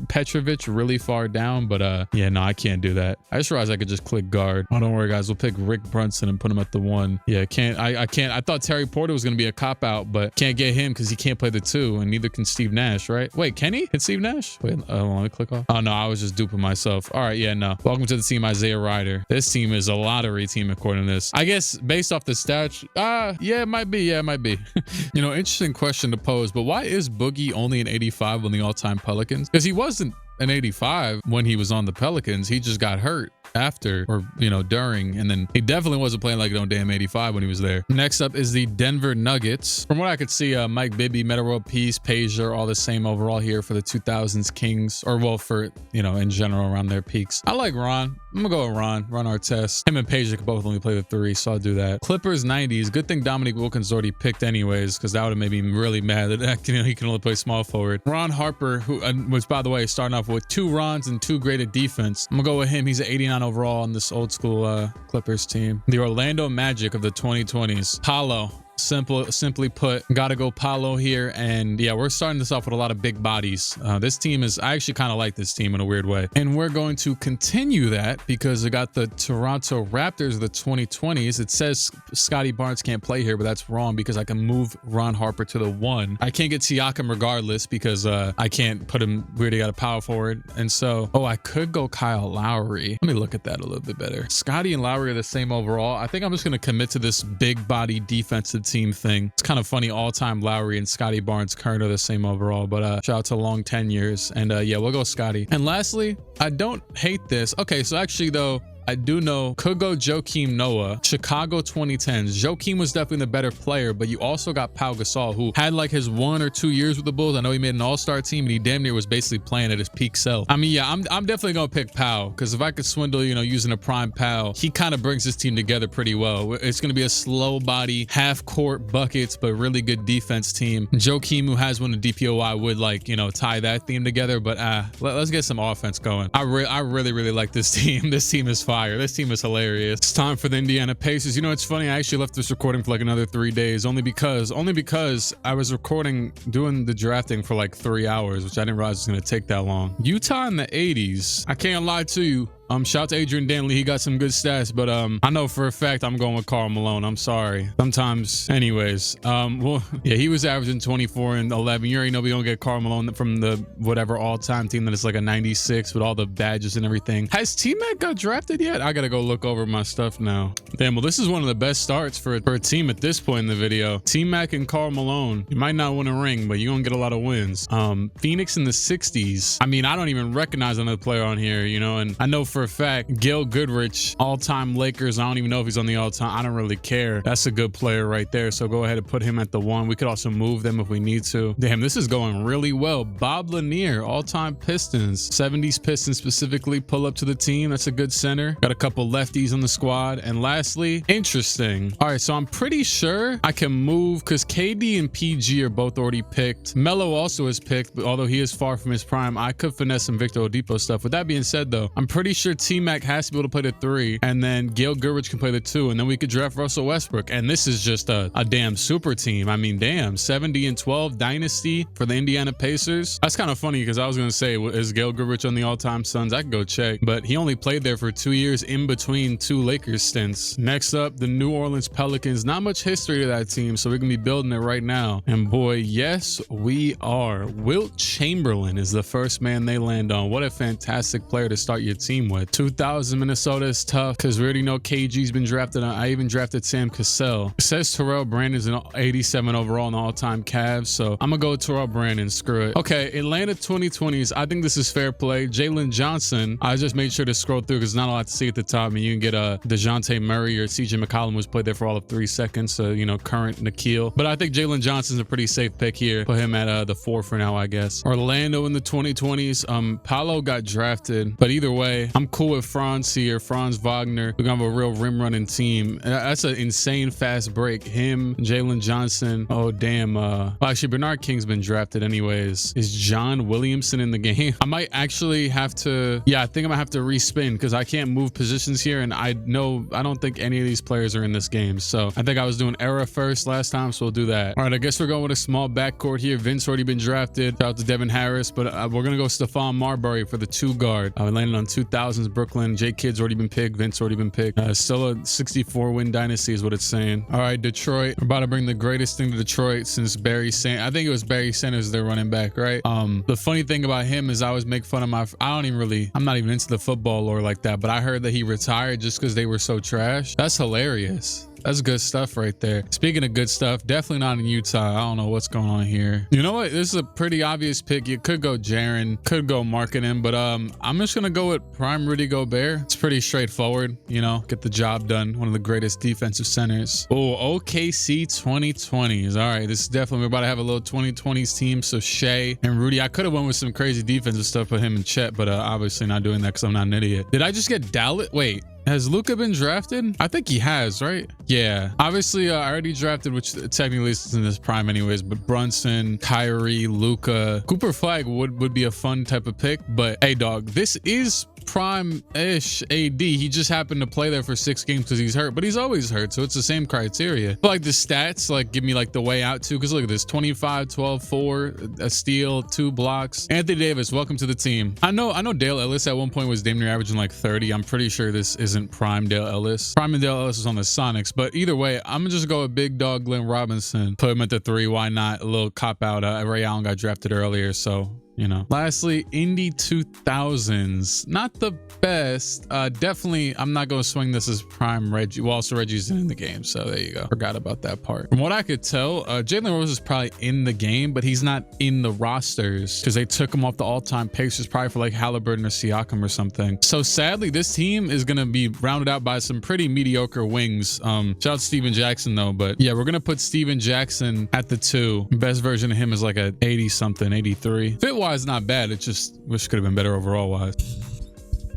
Speaker 1: Petrovic really far down, but yeah, no, I can't do that. I just realized I could just click guard. Oh, don't worry guys, we'll pick Rick Brunson and put him at the 1. Yeah, I can't. I thought Terry Porter was gonna be a cop out, but can't get him because he can't play the 2, and neither can Steve Nash, right? Wait, can he? Can Steve Nash? Wait, let me click off. Oh no, I was just duping myself. All right, yeah, no. Welcome to the team, Isaiah Ryder. This team is a lottery team according to this. I guess based off the stats, yeah, it might be. Yeah, it might be. You know, interesting question to pose, but why is Boogie only an 85 on the all-time Pelicans? Because he wasn't an 85 when he was on the Pelicans. He just got hurt after, or you know, during, and then he definitely wasn't playing like no damn 85 when he was there. Next up is the Denver Nuggets. From what I could see, Mike Bibby, Meta World Peace, Pager, all the same overall here for the 2000s Kings, or well, for, you know, in general around their peaks. I like Ron. I'm gonna go with Ron Artest. Him and Pager could both only play the 3, so I'll do that. Clippers 90s. Good thing Dominique Wilkins already picked anyways, because that would have made me really mad that, you know, he can only play small forward. Ron Harper, who was, by the way, starting off with 2 Rons and 2 graded defense. I'm gonna go with him. He's an 89 overall on this old school Clippers team. The Orlando Magic of the 2020s. Paolo. Simply put, gotta go Paolo here. And yeah, we're starting this off with a lot of big bodies. This team is, I actually kind of like this team in a weird way, and we're going to continue that because I got the Toronto Raptors of the 2020s. It says Scotty Barnes can't play here, but that's wrong because I can move Ron Harper to the 1. I can't get Siakam regardless because I can't put him, we already got a power forward. And so, oh, I could go Kyle Lowry. Let me look at that a little bit better. Scotty and Lowry are the same overall. I think I'm just going to commit to this big body defensive team thing. It's kind of funny, all-time Lowry and Scotty Barnes current are the same overall, but shout out to long 10 years. And yeah, we'll go Scotty. And lastly, I don't hate this. Okay, so actually though, I do know could go Joakim Noah, Chicago 2010s. Joakim was definitely the better player, but you also got Pau Gasol, who had like his 1 or 2 years with the Bulls. I know he made an all-star team and he damn near was basically playing at his peak self. I mean, yeah, I'm definitely gonna pick Pau, because if I could swindle, you know, using a prime Pau, he kind of brings his team together pretty well. It's gonna be a slow body, half-court buckets, but really good defense team. Joakim, who has won the DPOI, would like, you know, tie that theme together, but let's get some offense going. I really like this team. This team is fire. This team is hilarious. It's time for the Indiana Pacers. You know, it's funny, I actually left this recording for like another 3 days only because I was recording, doing the drafting for like 3 hours, which I didn't realize was going to take that long. Utah in the 80s. I can't lie to you. Shout out to Adrian Dantley. He got some good stats, but I know for a fact I'm going with Karl Malone. I'm sorry. Sometimes, anyways. Well, yeah, he was averaging 24 and 11. You already know we don't get Karl Malone from the whatever all-time team that is like a 96 with all the badges and everything. Has T-Mac got drafted yet? I gotta go look over my stuff now. Damn, well, this is one of the best starts for a team at this point in the video. T-Mac and Karl Malone. You might not win a ring, but you're gonna get a lot of wins. Phoenix in the 60s. I mean, I don't even recognize another player on here, you know, and I know for a fact, Gail Goodrich, all-time Lakers. I don't even know if he's on the all-time. I don't really care. That's a good player right there. So go ahead and put him at the 1. We could also move them if we need to. Damn, this is going really well. Bob Lanier, all-time Pistons, 70s Pistons specifically, pull up to the team. That's a good center. Got a couple lefties on the squad. And lastly, interesting. All right, so I'm pretty sure I can move because KD and PG are both already picked. Melo also is picked, but although he is far from his prime, I could finesse some Victor Oladipo stuff. With that being said, though, I'm pretty sure sure T-Mac has to be able to play the 3, and then Gail Goodrich can play the 2, and then we could draft Russell Westbrook. And this is just a damn super team. I mean, damn, 70-12 dynasty for the Indiana Pacers. That's kind of funny because I was going to say, is Gail Goodrich on the all-time Suns? I could go check, but he only played there for 2 years in between 2 Lakers stints. Next up, the New Orleans Pelicans. Not much history to that team, so we can be building it right now. And boy, yes, we are. Wilt Chamberlain is the first man they land on. What a fantastic player to start your team with. 2000 Minnesota is tough because we already know KG's been drafted. I even drafted Sam Cassell. It says Terrell Brandon's an 87 overall in the all-time Cavs, so I'm gonna go with Terrell Brandon. Screw it. Okay, Atlanta 2020s. I think this is fair play. Jalen Johnson. I just made sure to scroll through because not a lot to see at the top. I mean, you can get DeJounte Murray or CJ McCollum, who's played there for all of 3 seconds. So, you know, current Nikhil. But I think Jalen Johnson's a pretty safe pick here. Put him at the 4 for now, I guess. Orlando in the 2020s. Paolo got drafted, but either way, I'm cool with Franz here. Franz Wagner. We're gonna have a real rim running team. That's an insane fast break. Him, Jalen Johnson. Oh damn. Well, actually, Bernard King's been drafted anyways. Is John Williamson in the game? I might actually have to. Yeah, I think I'm gonna have to respin because I can't move positions here, and I don't think any of these players are in this game. So I think I was doing era first last time, so we'll do that. All right, I guess we're going with a small backcourt here. Vince already been drafted. Shout out to Devin Harris, but we're gonna go Stephon Marbury for the 2 guard. I landed on 2000s Brooklyn. J Kid's already been picked. Vince already been picked. Still a 64 win dynasty is what it's saying. All right, Detroit. We're about to bring the greatest thing to Detroit since Barry Sanders. I think it was Barry Sanders, their running back, right? The funny thing about him is I always make fun of I'm not even into the football lore like that, but I heard that he retired just because they were so trash. That's hilarious. That's good stuff right there. Speaking of good stuff, definitely not in Utah. I don't know what's going on here. You know what? This is a pretty obvious pick. You could go Jaren, could go Markkanen, but I'm just gonna go with prime Rudy Gobert. It's pretty straightforward, you know, get the job done. One of the greatest defensive centers. Oh, OKC 2020s. All right, this is definitely, we're about to have a little 2020s team. So Shea and Rudy. I could have went with some crazy defensive stuff with him and Chet, but obviously not doing that because I'm not an idiot. Did I just get Dallas? Wait. Has Luka been drafted? I think he has, right? Yeah. Obviously, I already drafted, which technically is in his prime anyways, but Brunson, Kyrie, Luka. Cooper Flag would be a fun type of pick, but hey, dog, this is prime-ish AD. He just happened to play there for 6 games because he's hurt, but he's always hurt, so it's the same criteria. But like the stats, like give me like the way out too, because look at this: 25, 12, 4, a steal, 2 blocks. Anthony Davis, welcome to the team. I know Dale Ellis at one point was damn near averaging like 30. I'm pretty sure this isn't prime Dale Ellis. Prime and Dale Ellis is on the Sonics, but either way, I'm gonna just go with big dog Glenn Robinson. Put him at the 3. Why not? A little cop out. Ray Allen got drafted earlier, so you know. Lastly, Indy 2000s. Not the best. Definitely, I'm not going to swing this as prime Reggie. Well, also Reggie's in the game, so there you go. Forgot about that part. From what I could tell, Jalen Rose is probably in the game, but he's not in the rosters because they took him off the all-time Pacers probably for like Halliburton or Siakam or something. So sadly, this team is going to be rounded out by some pretty mediocre wings. Shout out to Steven Jackson though, but yeah, we're going to put Steven Jackson at the 2. Best version of him is like a 80 something, 83. Fit wise, not bad. It just wish could have been better overall wise.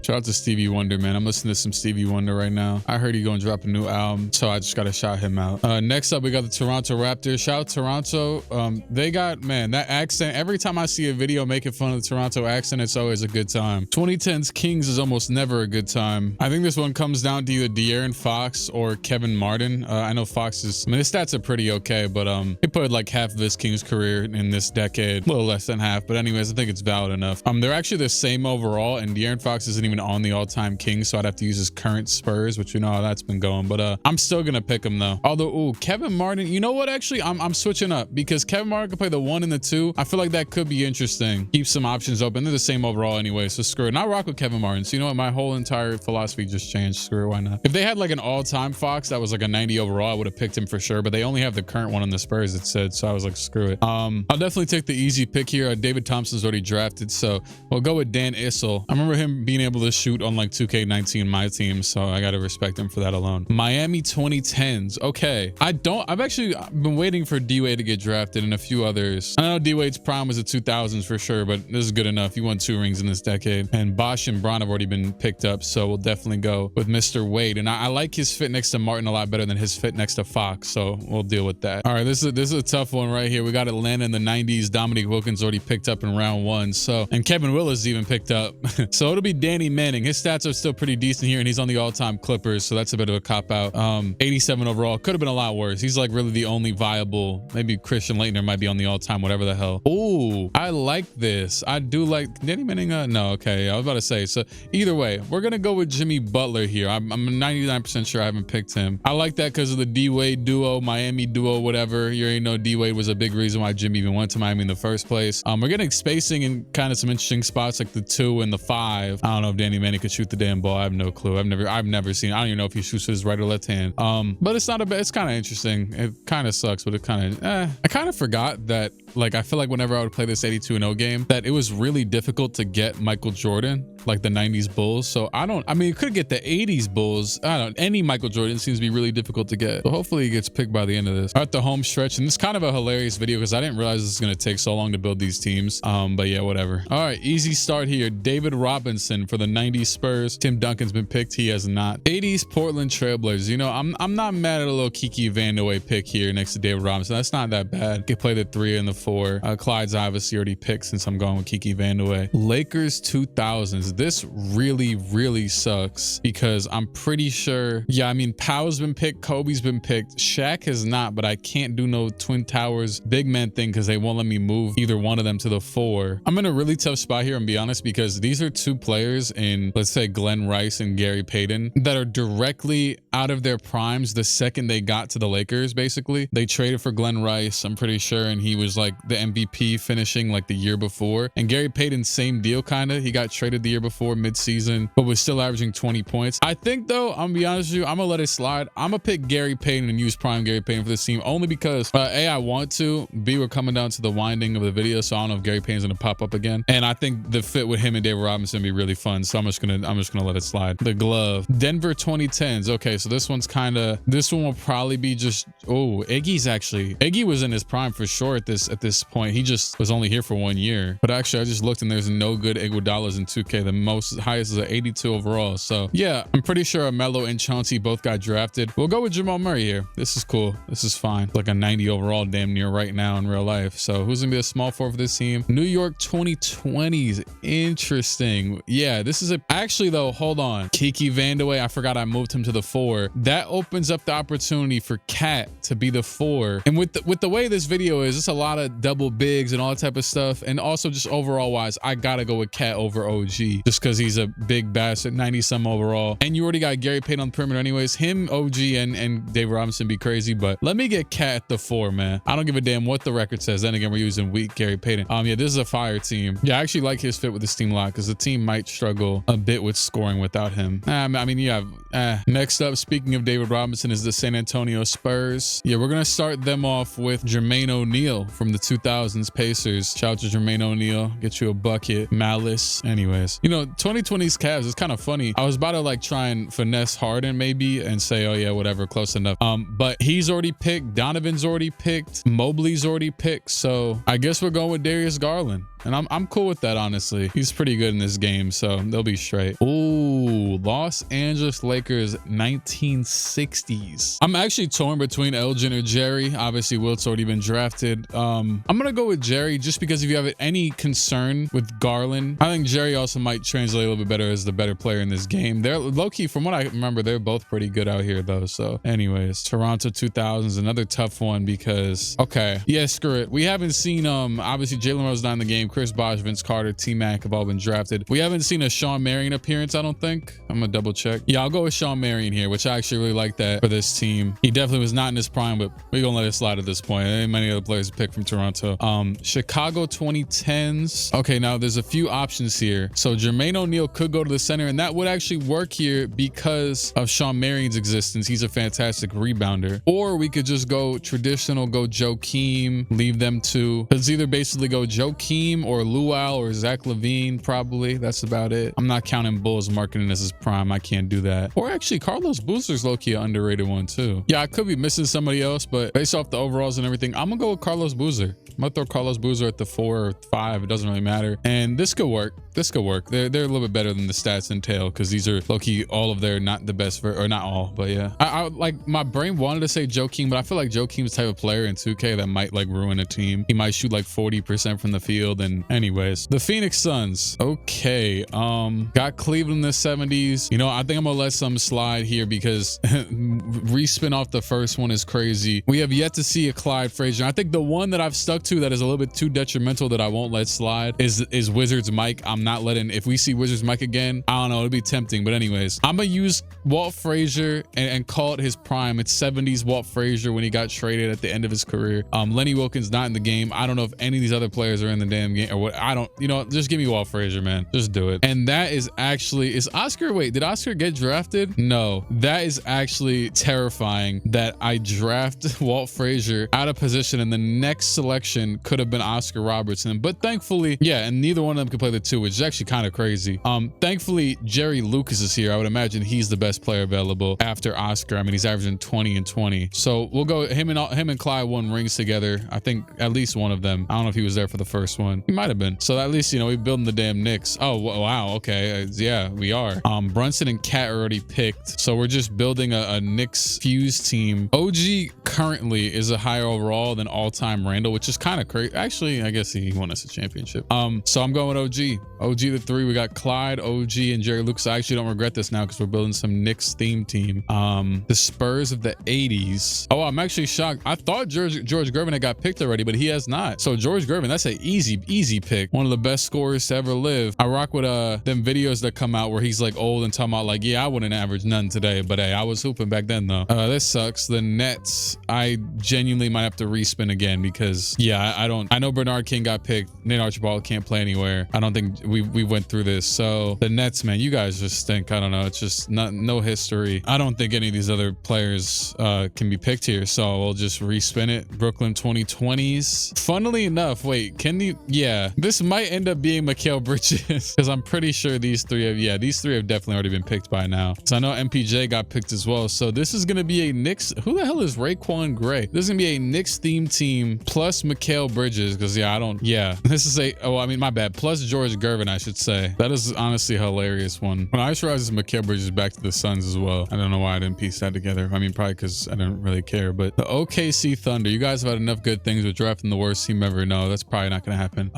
Speaker 1: Shout out to Stevie Wonder, man. I'm listening to some Stevie Wonder right now. I heard he gonna drop a new album, so I just gotta shout him out. Next up, we got the Toronto Raptors. Shout out Toronto. They got, man, that accent. Every time I see a video making fun of the Toronto accent, it's always a good time. 2010s Kings is almost never a good time. I think this one comes down to either De'Aaron Fox or Kevin Martin. I know Fox is, I mean, his stats are pretty okay, but he put like half of his Kings career in this decade, a little less than half. But anyways, I think it's valid enough. They're actually the same overall, and De'Aaron Fox isn't even on the all-time Kings, so I'd have to use his current Spurs, which you know how that's been going. But I'm still gonna pick him though. Although, ooh, Kevin Martin, you know what? Actually, I'm switching up because Kevin Martin can play the 1 and the 2. I feel like that could be interesting. Keep some options open. They're the same overall anyway, so screw it. And I rock with Kevin Martin. So you know what? My whole entire philosophy just changed. Screw it. Why not? If they had like an all-time Fox that was like a 90 overall, I would have picked him for sure. But they only have the current one on the Spurs, it said. So I was like, screw it. I'll definitely take the easy pick here. David Thompson's already drafted, so we'll go with Dan Issel. I remember him being able to shoot on like 2K19 my team, so I gotta respect him for that alone. Miami 2010s. Okay, I've actually been waiting for D-Wade to get drafted and a few others. I know D-Wade's prime was the 2000s for sure, but this is good enough. He won 2 rings in this decade, and Bosch and Braun have already been picked up, so we'll definitely go with Mr. Wade. And I like his fit next to Martin a lot better than his fit next to Fox, so we'll deal with that. All right, this is a tough one right here. We got Atlanta in the 90s. Dominique Wilkins already picked up in round 1, so, and Kevin Willis even picked up. So it'll be Danny Manning, his stats are still pretty decent here, and he's on the all-time Clippers, so that's a bit of a cop-out. 87 overall. Could have been a lot worse. He's like really the only viable. Maybe Christian Laettner might be on the all-time, whatever the hell. Oh, I like this. I do like Danny Manning. No, okay. I was about to say. So either way, we're gonna go with Jimmy Butler here. I'm 99% sure I haven't picked him. I like that because of the D-Wade duo, Miami duo, whatever. You already know D-Wade was a big reason why Jimmy even went to Miami in the first place. We're getting spacing in kind of some interesting spots like the 2 and the 5. I don't know if Danny Manning could shoot the damn ball. I have no clue. I've never seen. I don't even know if he shoots with his right or left hand. But it's not a bad. It's kind of interesting. It kind of sucks, but it kind of. I kind of forgot that. Like, I feel like whenever I would play this 82-0 game, that it was really difficult to get Michael Jordan, like the 90s Bulls. So I mean, you could get the 80s Bulls. I don't know. Any Michael Jordan seems to be really difficult to get. So hopefully he gets picked by the end of this. We're at the home stretch, and it's kind of a hilarious video because I didn't realize this is going to take so long to build these teams. But yeah, whatever. All right, easy start here. David Robinson for the 90s Spurs. Tim Duncan's been picked. He has not. 80s Portland Trailblazers. You know, I'm not mad at a little Kiki Vandeweghe pick here next to David Robinson. That's not that bad. He could play the 3 and the 4. Clyde's obviously already picked since I'm going with Kiki Vandeweghe. Lakers 2000s. This really sucks because I'm pretty sure. Yeah, I mean, Powell's been picked. Kobe's been picked. Shaq has not, but I can't do no Twin Towers big man thing because they won't let me move either one of them to the 4. I'm in a really tough spot here, and be honest, because these are 2 players in, let's say, Glenn Rice and Gary Payton that are directly out of their primes the second they got to the Lakers. Basically, they traded for Glenn Rice, I'm pretty sure, and he was like the MVP finishing like the year before. And Gary Payton, same deal, kind of. He got traded the year before mid-season, but was still averaging 20 points. I think, though, I'm gonna be honest with you, I'm gonna let it slide. I'm gonna pick Gary Payton and use prime Gary Payton for this team only because A, I want to. B, we're coming down to the winding of the video, so I don't know if Gary Payton's gonna pop up again. And I think the fit with him and David Robinson would be really fun. So I'm just gonna let it slide. The glove. Denver 2010s. Okay, so this one will probably be just, oh, Iggy was in his prime for sure at this point. He just was only here for 1 year. But actually, I just looked and there's no good Iguodala's in 2K. The highest is an 82 overall. So yeah, I'm pretty sure Melo and Chauncey both got drafted. We'll go with Jamal Murray here. This is cool. This is fine. Like a 90 overall damn near right now in real life. So who's gonna be a small 4 for this team? New York 2020s. Interesting. Yeah, this is actually though, hold on. Kiki Vandeweghe, I forgot I moved him to the 4. That opens up the opportunity for Cat to be the 4. And with the way this video is, it's a lot of double bigs and all that type of stuff. And also just overall wise, I gotta go with Cat over OG just because he's a big bastard, 90 some overall. And you already got Gary Payton on the perimeter anyways. Him, OG, and Dave Robinson be crazy, but let me get Cat at the 4, man. I don't give a damn what the record says. Then again, we're using weak Gary Payton. Yeah, this is a fire team. Yeah, I actually like his fit with this team a lot because the team might struggle a bit with scoring without him. I mean, you have next up, speaking of David Robinson, is the San Antonio Spurs. Yeah, we're gonna start them off with Jermaine O'Neal from the 2000s Pacers. Shout out to Jermaine O'Neal. Get you a bucket. Malice. Anyways, you know, 2020's Cavs is kind of funny. I was about to like try and finesse Harden maybe and say, oh yeah, whatever, close enough. But he's already picked. Donovan's already picked. Mobley's already picked. So I guess we're going with Darius Garland. And I'm cool with that, honestly. He's pretty good in this game, so they'll be straight. Ooh, Los Angeles Lakers 1960s. I'm actually torn between Elgin or Jerry. Obviously, Wilt's already been drafted. I'm gonna go with Jerry just because if you have any concern with Garland, I think Jerry also might translate a little bit better as the better player in this game. They're low-key, from what I remember, they're both pretty good out here though. So anyways, Toronto 2000s, another tough one because, okay, yeah, screw it. We haven't seen, obviously Jalen Rose not in the game. Chris Bosh, Vince Carter, T-Mac have all been drafted. We haven't seen a Shawn Marion appearance, I don't think. I'm gonna double check. Yeah, I'll go with Shawn Marion here, which I actually really like that for this team. He definitely was not in his prime, but we're gonna let it slide at this point. There ain't many other players to pick from Toronto. Chicago 2010s. Okay, now there's a few options here. So Jermaine O'Neal could go to the center, and that would actually work here because of Shawn Marion's existence. He's a fantastic rebounder. Or we could just go traditional, go Joakim, leave them two. It's either basically go Joakim or Luau or Zach LaVine, probably. That's about it. I'm not counting Bulls marketing as his prime. I can't do that. Or actually, Carlos Boozer's low-key an underrated one too. Yeah, I could be missing somebody else, but based off the overalls and everything, I'm gonna go with Carlos Boozer. I'm gonna throw Carlos Boozer at the 4 or 5. It doesn't really matter. And this could work. This could work. They're a little bit better than the stats entail because these are low-key all of their not the best or not all, but yeah. I like my brain wanted to say Joakim, but I feel like Joakim's the type of player in 2K that might like ruin a team. He might shoot like 40% from the field. And anyways, the Phoenix Suns. Okay, got Cleveland in the 70s. You know, I think I'm gonna let some slide here because respin off the first one is crazy. We have yet to see a Clyde Frazier. I think the one that I've stuck to that is a little bit too detrimental that I won't let slide is Wizards Mike. I'm not letting, if we see Wizards Mike again, I don't know, it'll be tempting. But anyways, I'm gonna use Walt Frazier and call it his prime. It's 70s Walt Frazier when he got traded at the end of his career. Lenny Wilkins not in the game. I don't know if any of these other players are in the damn game or what. I don't, you know, just give me Walt Frazier, man. Just do it. And that is actually, is Oscar, wait, did Oscar get drafted? No, that is actually terrifying that I draft Walt Frazier out of position and the next selection could have been Oscar Robertson. But thankfully, yeah, and neither one of them could play the two, which is actually kind of crazy. Thankfully, Jerry Lucas is here. I would imagine he's the best player available after Oscar. I mean, he's averaging 20 and 20. So we'll go, him and Clyde won rings together. I think at least one of them. I don't know if he was there for the first one. He might have been. So at least, you know, we're building the damn Knicks. Oh, wow. Okay. Yeah, we are. Brunson and Cat are already picked. So we're just building a Knicks fuse team. OG currently is a higher overall than all-time Randall, which is kind of crazy. Actually, I guess he won us a championship. So I'm going with OG. OG the 3. We got Clyde, OG, and Jerry Lucas. I actually don't regret this now because we're building some Knicks theme team. The Spurs of the 80s. Oh, I'm actually shocked. I thought George Gervin had got picked already, but he has not. So George Gervin, that's an easy pick. One of the best scorers to ever live. I rock with them videos that come out where he's like old and talking about like, yeah, I wouldn't average none today, but hey, I was hooping back then though. This sucks. The Nets, I genuinely might have to respin again because yeah, I know Bernard King got picked. Nate Archibald can't play anywhere. I don't think we went through this. So the Nets, man, you guys just stink. I don't know. It's just no history. I don't think any of these other players can be picked here. So we'll just respin it. Brooklyn 2020s. Funnily enough, wait, can you? Yeah, this might end up being Mikal Bridges because I'm pretty sure these three have definitely already been picked by now. So I know MPJ got picked as well. So this is gonna be a Knicks. Who the hell is Raekwon Gray? This is gonna be a Knicks theme team plus Mikal Bridges because this is I mean my bad, plus George Gervin, I should say. That is honestly a hilarious one. When I just realized Mikal Bridges back to the Suns as well. I don't know why I didn't piece that together. I mean, probably because I didn't really care. But the OKC Thunder, you guys have had enough good things with drafting the worst team ever. No, that's probably not gonna happen.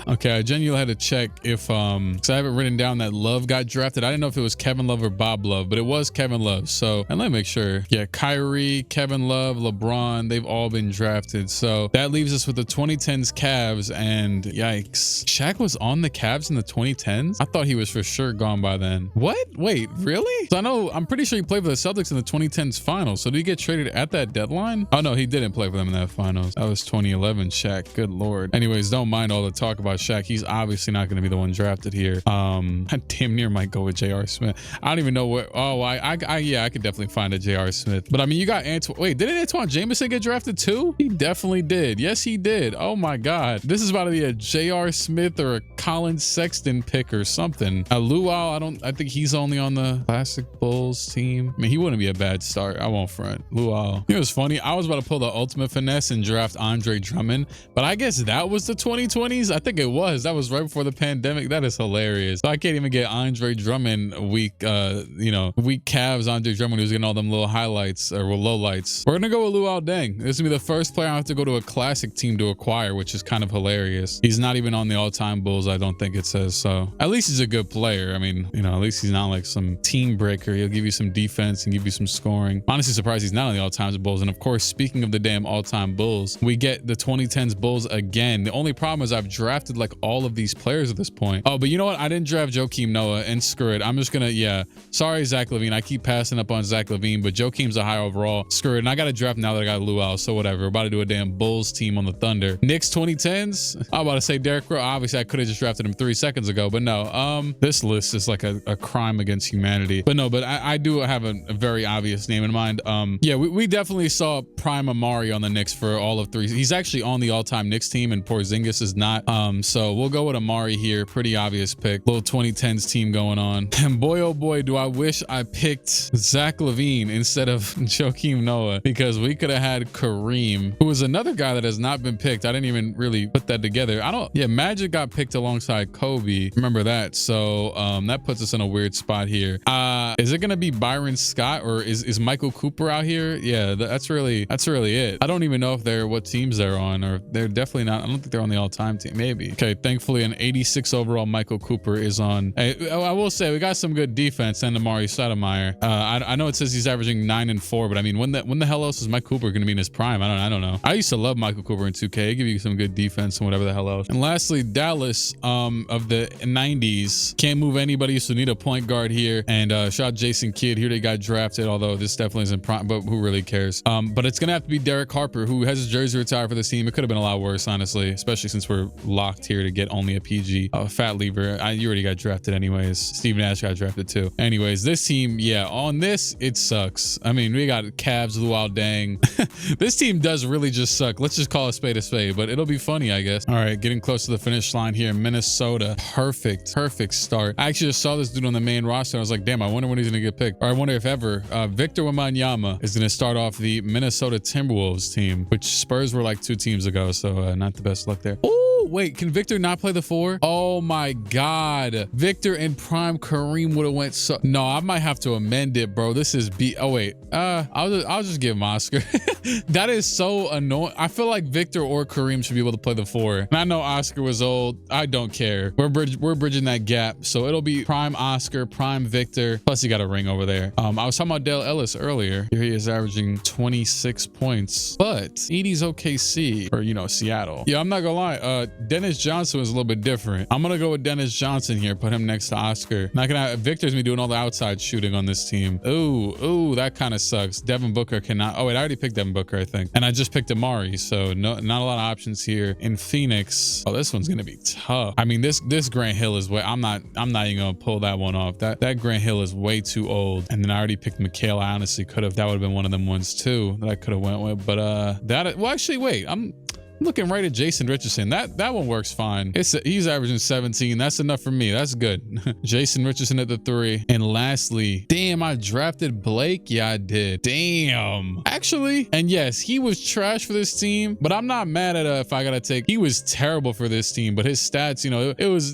Speaker 1: Okay, I genuinely had to check if because I have it written down that Love got drafted. I didn't know if it was Kevin Love or Bob Love, but it was Kevin Love. So, and let me make sure. Yeah, Kyrie, Kevin Love, LeBron, they've all been drafted. So that leaves us with the 2010s Cavs, and yikes. Shaq was on the Cavs in the 2010s? I thought he was for sure gone by then. What? Wait, really? So I'm pretty sure he played for the Celtics in the 2010s finals. So did he get traded at that deadline? Oh no, he didn't play for them in that finals. That was 2011 Shaq. Good Lord. Anyways, don't mind all the talk about Shaq. He's obviously not going to be the one drafted here. I damn near might go with J.R. Smith. I don't even know where. Oh, yeah, I could definitely find a J.R. Smith. But I mean, you got Antoine. Wait, didn't Antoine Jameson get drafted too? He definitely did. Yes, he did. Oh my God. This is about to be a J.R. Smith or a Colin Sexton pick or something. Luau, I think he's only on the Classic Bulls team. I mean, he wouldn't be a bad start. I won't front. Luau. It was funny. I was about to pull the ultimate finesse and draft Andre Drummond, but I guess that was the 2020s. I think it was. That was right before the pandemic. That is hilarious. So I can't even get Andre Drummond weak Cavs Andre Drummond who's getting all them little highlights or low lights. We're gonna go with Luau Deng. This is gonna be the first player I have to go to a classic team to acquire, which is kind of hilarious. He's not even on the all-time Bulls, I don't think it says. So at least he's a good player. I mean, at least he's not like some team breaker. He'll give you some defense and give you some scoring. Honestly surprised he's not on the all-time Bulls. And of course, speaking of the damn all-time Bulls, we get the 2010s Bulls again. The only problem is I've drafted like all of these players at this point. Oh, but you know what? I didn't draft Joakim Noah, and screw it. I'm just gonna, sorry, Zach LaVine. I keep passing up on Zach LaVine, but Joakim's a high overall. Screw it. And I got to draft now that I got Luau, so whatever. We're about to do a damn Bulls team on the Thunder. Knicks 2010s. I'm about to say Derrick Rose. Obviously, I could have just drafted him 3 seconds ago, but no. This list is like a crime against humanity. But no, but I do have a very obvious name in mind. We definitely saw Prime Amari on the Knicks for all of 3. He's actually on the all-time Knicks team, and Porzingis is not. So we'll go with Amari here. Pretty obvious pick. Little 2010s team going on. And boy, oh boy, do I wish I picked Zach LaVine instead of Joakim Noah, because we could have had Kareem, who is another guy that has not been picked. I didn't even really put that together. Yeah, Magic got picked alongside Kobe. Remember that. So that puts us in a weird spot here. Is it gonna be Byron Scott, or is Michael Cooper out here? Yeah, that's really it. I don't even know if they're what teams they're on, or they're definitely not. I don't think they're on the all-time team. Maybe. Okay, thankfully an 86 overall Michael Cooper is on. I will say we got some good defense and Amari Stoudemire. I know it says he's averaging 9 and 4, but I mean, when the hell else is Mike Cooper gonna be in his prime? I don't know. I used to love Michael Cooper in 2K. Give you some good defense and whatever the hell else. And lastly, Dallas of the 90s can't move anybody, so need a point guard here. And shout out Jason Kidd. Here they got drafted, although this definitely isn't prime, but who really cares? But it's gonna have to be Derek Harper, who has his jersey retired for this team. It could have been a lot worse, honestly, especially since we're locked here to get only a PG. Fat lever. You already got drafted anyways. Steve Nash got drafted too. Anyways, this team, yeah, on this, it sucks. I mean, we got Cavs, Luol Deng. This team does really just suck. Let's just call a spade, but it'll be funny, I guess. All right, getting close to the finish line here in Minnesota. Perfect start. I actually just saw this dude on the main roster. I was like, damn, I wonder when he's gonna get picked. Or I wonder if ever. Victor Wembanyama is gonna start off the Minnesota Timberwolves team, which Spurs were like 2 teams ago, so not the best luck there. Ooh. Wait, can Victor not play the 4? Oh my God. Victor and prime Kareem would have went so. No, I might have to amend it, bro. This is Oh wait. I'll just give him Oscar. That is so annoying. I feel like Victor or Kareem should be able to play the 4. And I know Oscar was old. I don't care. We're bridging that gap. So it'll be prime Oscar, prime Victor. Plus he got a ring over there. I was talking about Dale Ellis earlier. Here he is averaging 26 points. But Edie's OKC, or Seattle. Yeah, I'm not gonna lie. Dennis Johnson was a little bit different. I'm gonna go with Dennis Johnson here. Put him next to Oscar. Not gonna. Victor's gonna be doing all the outside shooting on this team. Ooh, that kind of sucks. Devin Booker cannot. Oh wait, I already picked Devin Booker, I think, and I just picked Amari. So not a lot of options here in Phoenix. Oh, this one's gonna be tough. I mean, this Grant Hill is way. I'm not even gonna pull that one off. That Grant Hill is way too old. And then I already picked Mikhail. I honestly could have. That would have been one of them ones too that I could have went with. But well, actually, wait. I'm looking right at Jason Richardson. That one works fine. He's averaging 17. That's enough for me. That's good. Jason Richardson at the 3. And lastly, damn, I drafted Blake. Yeah, I did. Damn. Actually, and yes, he was trash for this team, but I'm not mad at if I gotta take. He was terrible for this team, but his stats,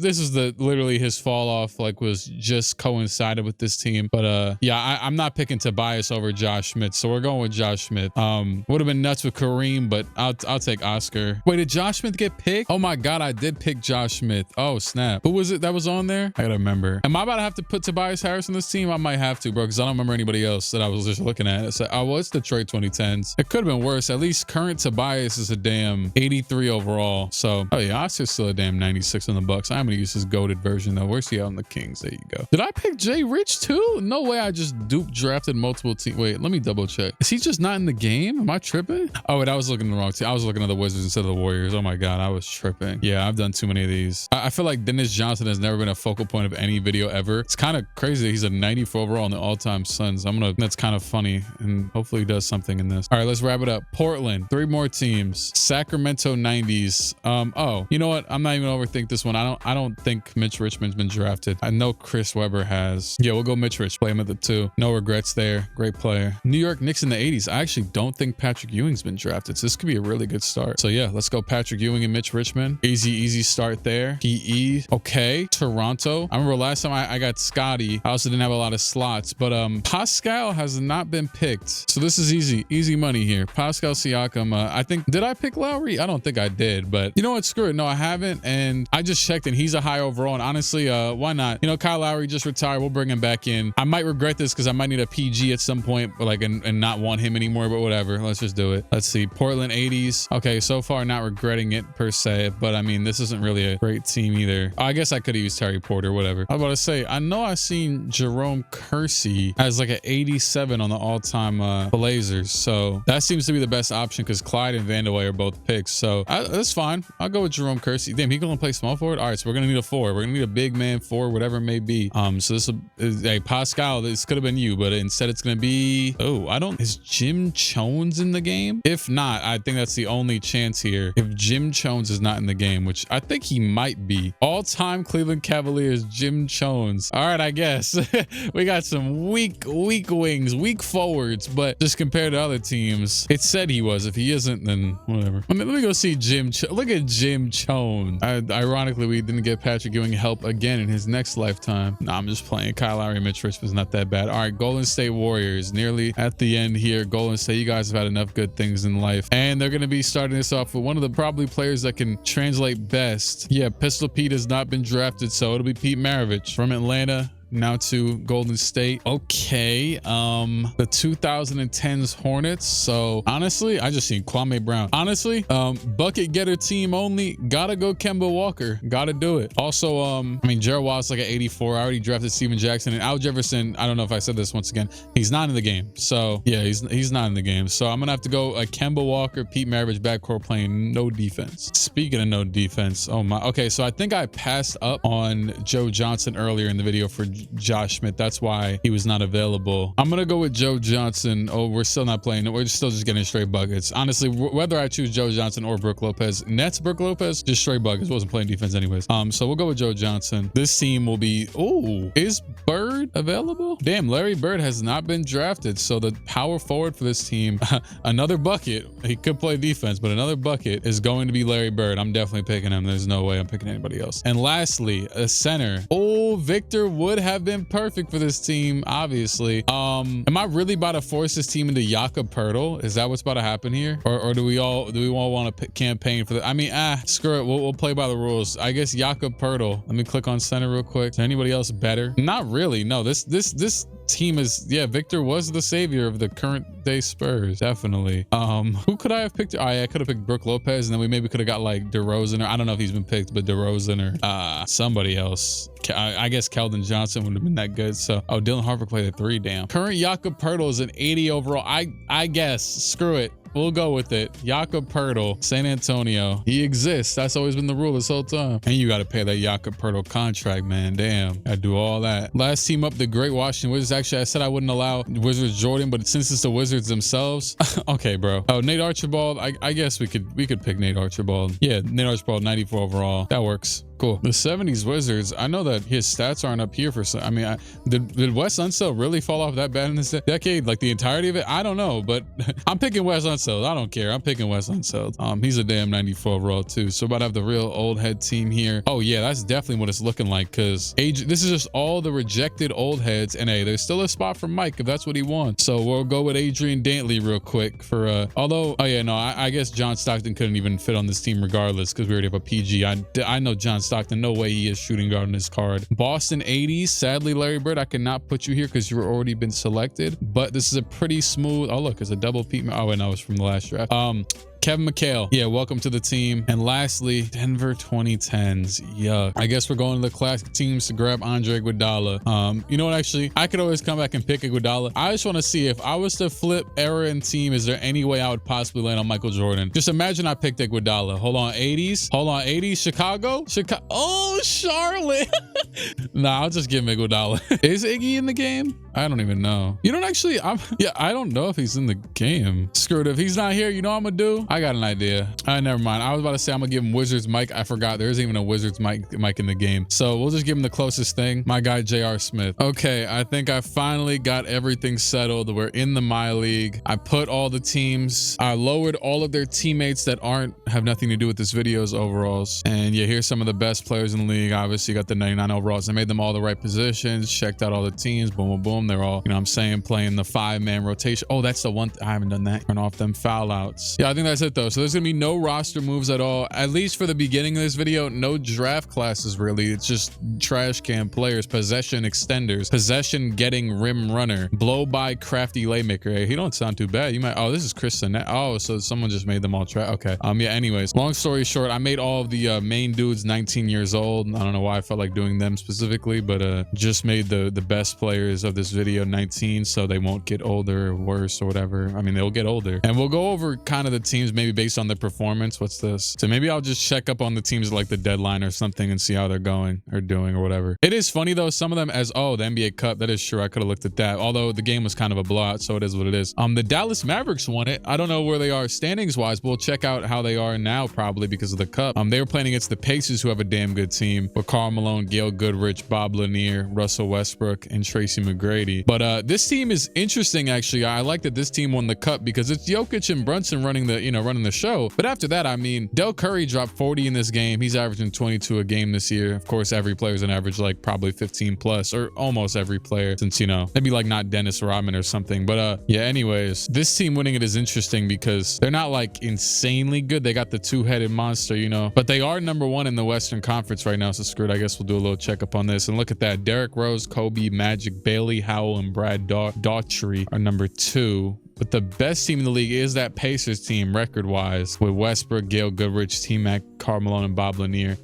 Speaker 1: this is literally his fall off, like, was just coincided with this team. But yeah, I'm not picking Tobias over Josh Smith, so we're going with Josh Smith. Would have been nuts with Kareem, but I'll take Oscar. Wait, did Josh Smith get picked? Oh my God, I did pick Josh Smith. Oh snap. Who was it that was on there? I gotta remember. Am I about to have to put Tobias Harris on this team? I might have to, bro, because I don't remember anybody else that I was just looking at. It's like, oh, well, it's Detroit 2010s. It could have been worse. At least current Tobias is a damn 83 overall. So, oh yeah, Oscar's still a damn 96 on the Bucks. I'm gonna use his goated version though. Where's he out on the Kings? There you go. Did I pick Jay Rich too? No way. I just drafted multiple teams. Wait, let me double check. Is he just not in the game? Am I tripping? Oh wait, I was looking at the wrong team. I was looking at the Wizards instead of the Warriors. Oh my God, I was tripping. Yeah, I've done too many of these. I feel like Dennis Johnson has never been a focal point of any video ever. It's kind of crazy that he's a 94 overall in the all-time Suns. That's kind of funny, and hopefully he does something in this. All right, let's wrap it up. Portland, 3 more teams. Sacramento 90s. Oh, you know what? I'm not even gonna overthink this one. I don't think Mitch Richmond's been drafted. I know Chris Webber has. Yeah, we'll go Mitch Rich. Play him at the 2. No regrets there. Great player. New York Knicks in the 80s. I actually don't think Patrick Ewing's been drafted, so this could be a really good start. So yeah, let's go Patrick Ewing and Mitch Richmond. Easy start there. PE. Okay. Toronto. I remember last time I got Scotty. I also didn't have a lot of slots, but Pascal has not been picked. So this is easy money here. Pascal Siakam. I think, did I pick Lowry? I don't think I did, but you know what? Screw it. No, I haven't. And I just checked and he's a high overall. And honestly, why not? Kyle Lowry just retired. We'll bring him back in. I might regret this because I might need a PG at some point, but and not want him anymore, but whatever. Let's just do it. Let's see. Portland 80s. Okay. So far, not regretting it per se, but I mean, this isn't really a great team either. I guess I could have used Terry Porter, whatever. I was about to say, I know I've seen Jerome Kersey as like an 87 on the all-time Blazers, so that seems to be the best option because Clyde and Vandeweghe are both picks, so that's fine. I'll go with Jerome Kersey. Damn, he gonna play small forward? All right, so we're gonna need a 4. We're gonna need a big man 4, whatever it may be. So this is, hey, Pascal, this could have been you, but instead it's gonna be, is Jim Jones in the game? If not, I think that's the only chance chance here if Jim Jones is not in the game, which I think he might be. All-time Cleveland Cavaliers, Jim Jones. All right, I guess. We got some weak wings, weak forwards, but just compared to other teams, it said he was. If he isn't, then whatever. Let me go see Jim. Look at Jim Jones. Ironically, we didn't get Patrick Ewing help again in his next lifetime. Nah, I'm just playing. Kyle Lowry, Mitch Richmond's not that bad. All right, Golden State Warriors, nearly at the end here. Golden State, you guys have had enough good things in life, and they're going to be starting this off with one of the probably players that can translate best. Yeah, Pistol Pete has not been drafted, so it'll be Pete Maravich from Atlanta. Now to Golden State. Okay, the 2010s Hornets. So honestly, I just seen Kwame Brown. Honestly, bucket getter team only. Gotta go Kemba Walker. Gotta do it. Also, I mean, Gerald Watt's like an 84. I already drafted Steven Jackson, and Al Jefferson. I don't know if I said this once again. He's not in the game. So yeah, he's not in the game. So I'm gonna have to go a Kemba Walker, Pete Maravich backcourt playing no defense. Speaking of no defense, oh my. Okay, so I think I passed up on Joe Johnson earlier in the video for Josh Smith. That's why he was not available. I'm gonna go with Joe Johnson. Oh, we're still not playing it. We're still just getting straight buckets. Honestly, whether I choose Joe Johnson or Brook Lopez, Nets Brook Lopez, just straight buckets. Wasn't playing defense anyways. So we'll go with Joe Johnson. This team will be, oh, is Bird available? Damn, Larry Bird has not been drafted. So the power forward for this team, another bucket. He could play defense, but another bucket is going to be Larry Bird. I'm definitely picking him. There's no way I'm picking anybody else. And lastly, a center. Oh, Victor would have been perfect for this team, obviously. Am I really about to force this team into Jakob Poeltl? Is that what's about to happen here? Or do we all want to campaign for that? I mean, screw it. We'll play by the rules. I guess Jakob Poeltl. Let me click on center real quick. Is there anybody else better? Not really. No, this team is, yeah, Victor was the savior of the current day Spurs, definitely. Who could I have picked? Oh yeah, I could have picked Brook Lopez, and then we maybe could have got like DeRozan, or I don't know if he's been picked, but DeRozan or somebody else. I guess Keldon Johnson would have been that good. So, oh, Dylan Harper played a 3. Damn. Current Jakob Poeltl is an 80 overall. I guess. Screw it. We'll go with it. Jakob Poeltl, San Antonio. He exists. That's always been the rule this whole time. And you got to pay that Jakob Poeltl contract, man. Damn. I do all that. Last team up, the Great Washington Wizards. Actually, I said I wouldn't allow Wizards Jordan, but since it's the Wizards themselves, okay, bro. Oh, Nate Archibald. I guess we could pick Nate Archibald. Yeah, Nate Archibald, 94 overall. That works. Cool. The 70s Wizards, I know that his stats aren't up here for some. I mean, did Wes Unseld really fall off that bad in this decade? Like the entirety of it? I don't know, but I'm picking Wes Unseld. I don't care. I'm picking Wes Unseld. He's a damn 94 overall too. So about to have the real old head team here. Oh yeah, that's definitely what it's looking like, because this is just all the rejected old heads. And hey, there's still a spot for Mike if that's what he wants. So we'll go with Adrian Dantley real quick for although, oh yeah, no, I guess John Stockton couldn't even fit on this team regardless, because we already have a PG. I know John Stockton, no way he is shooting guard on this card. Boston 80s, sadly Larry Bird, I cannot put you here because you've already been selected, but this is a pretty smooth, oh look, it's a double Pete. Oh wait, no, it's from the last draft. Kevin McHale, yeah, welcome to the team. And lastly, Denver 2010s. Yuck. I guess we're going to the classic teams to grab Andre Iguodala. You know what, actually, I could always come back and pick Iguodala. I just want to see, if I was to flip era and team, is there any way I would possibly land on Michael Jordan? Just imagine I picked Iguodala. Hold on, 80s, Chicago. Oh, Charlotte. Nah, I'll just give him Iguodala. Is Iggy in the game? I don't even know. You don't actually, I don't know if he's in the game. Screw it, if he's not here, you know what I'm gonna do? I got an idea. Never mind. I was about to say I'm gonna give him Wizards Mike. I forgot there isn't even a Wizards Mike in the game. So we'll just give him the closest thing. My guy, J.R. Smith. Okay, I think I finally got everything settled. We're in the My League. I put all the teams. I lowered all of their teammates that have nothing to do with this video's overalls. And yeah, here's some of the best players in the league. Obviously, you got the 99 overalls. I made them all the right positions. Checked out all the teams. Boom, boom, boom. They're all, you know what I'm saying, playing the 5-man rotation. Oh, that's the one. I haven't done that. Turn off them foul outs. Yeah, I think that's it though. So there's gonna be no roster moves at all, at least for the beginning of this video. No draft classes really. It's just trash can players, possession extenders, possession getting rim runner, blow by crafty laymaker. Hey, he don't sound too bad. You might, oh, this is Chris Sinet. Oh, so someone just made them all trash. Okay. Yeah, anyways, long story short, I made all of the main dudes 19 years old. I don't know why I felt like doing them specifically, but just made the best players of this video 19, so they won't get older or worse or whatever. I mean, they'll get older. And we'll go over kind of the teams teams maybe based on their performance. What's this? So maybe I'll just check up on the teams like the deadline or something and see how they're going or doing or whatever. It is funny though, some of them as, oh, the NBA Cup, that is true. I could have looked at that. Although the game was kind of a blowout, so it is what it is. The Dallas Mavericks won it. I don't know where they are standings wise, but we'll check out how they are now probably because of the Cup. They were playing against the Pacers, who have a damn good team with Karl Malone, Gail Goodrich, Bob Lanier, Russell Westbrook, and Tracy McGrady. But this team is interesting actually. I like that this team won the Cup because it's Jokic and Brunson running the show. But after that, I mean, Del Curry dropped 40 in this game. He's averaging 22 a game this year. Of course, every player's an average like probably 15 plus, or almost every player, since, you know, maybe like not Dennis Rodman or something. But yeah, anyways, this team winning it is interesting because they're not like insanely good. They got the two-headed monster, you know, but they are number one in the Western Conference right now. So screwed. I guess we'll do a little checkup on this. And look at that. Derrick Rose, Kobe, Magic, Bailey, Howell, and Brad Daughtry are number 2. But the best team in the league is that Pacers team record-wise with Westbrook, Gail Goodrich, T-Mac, Karl Malone, and Bob Lanier.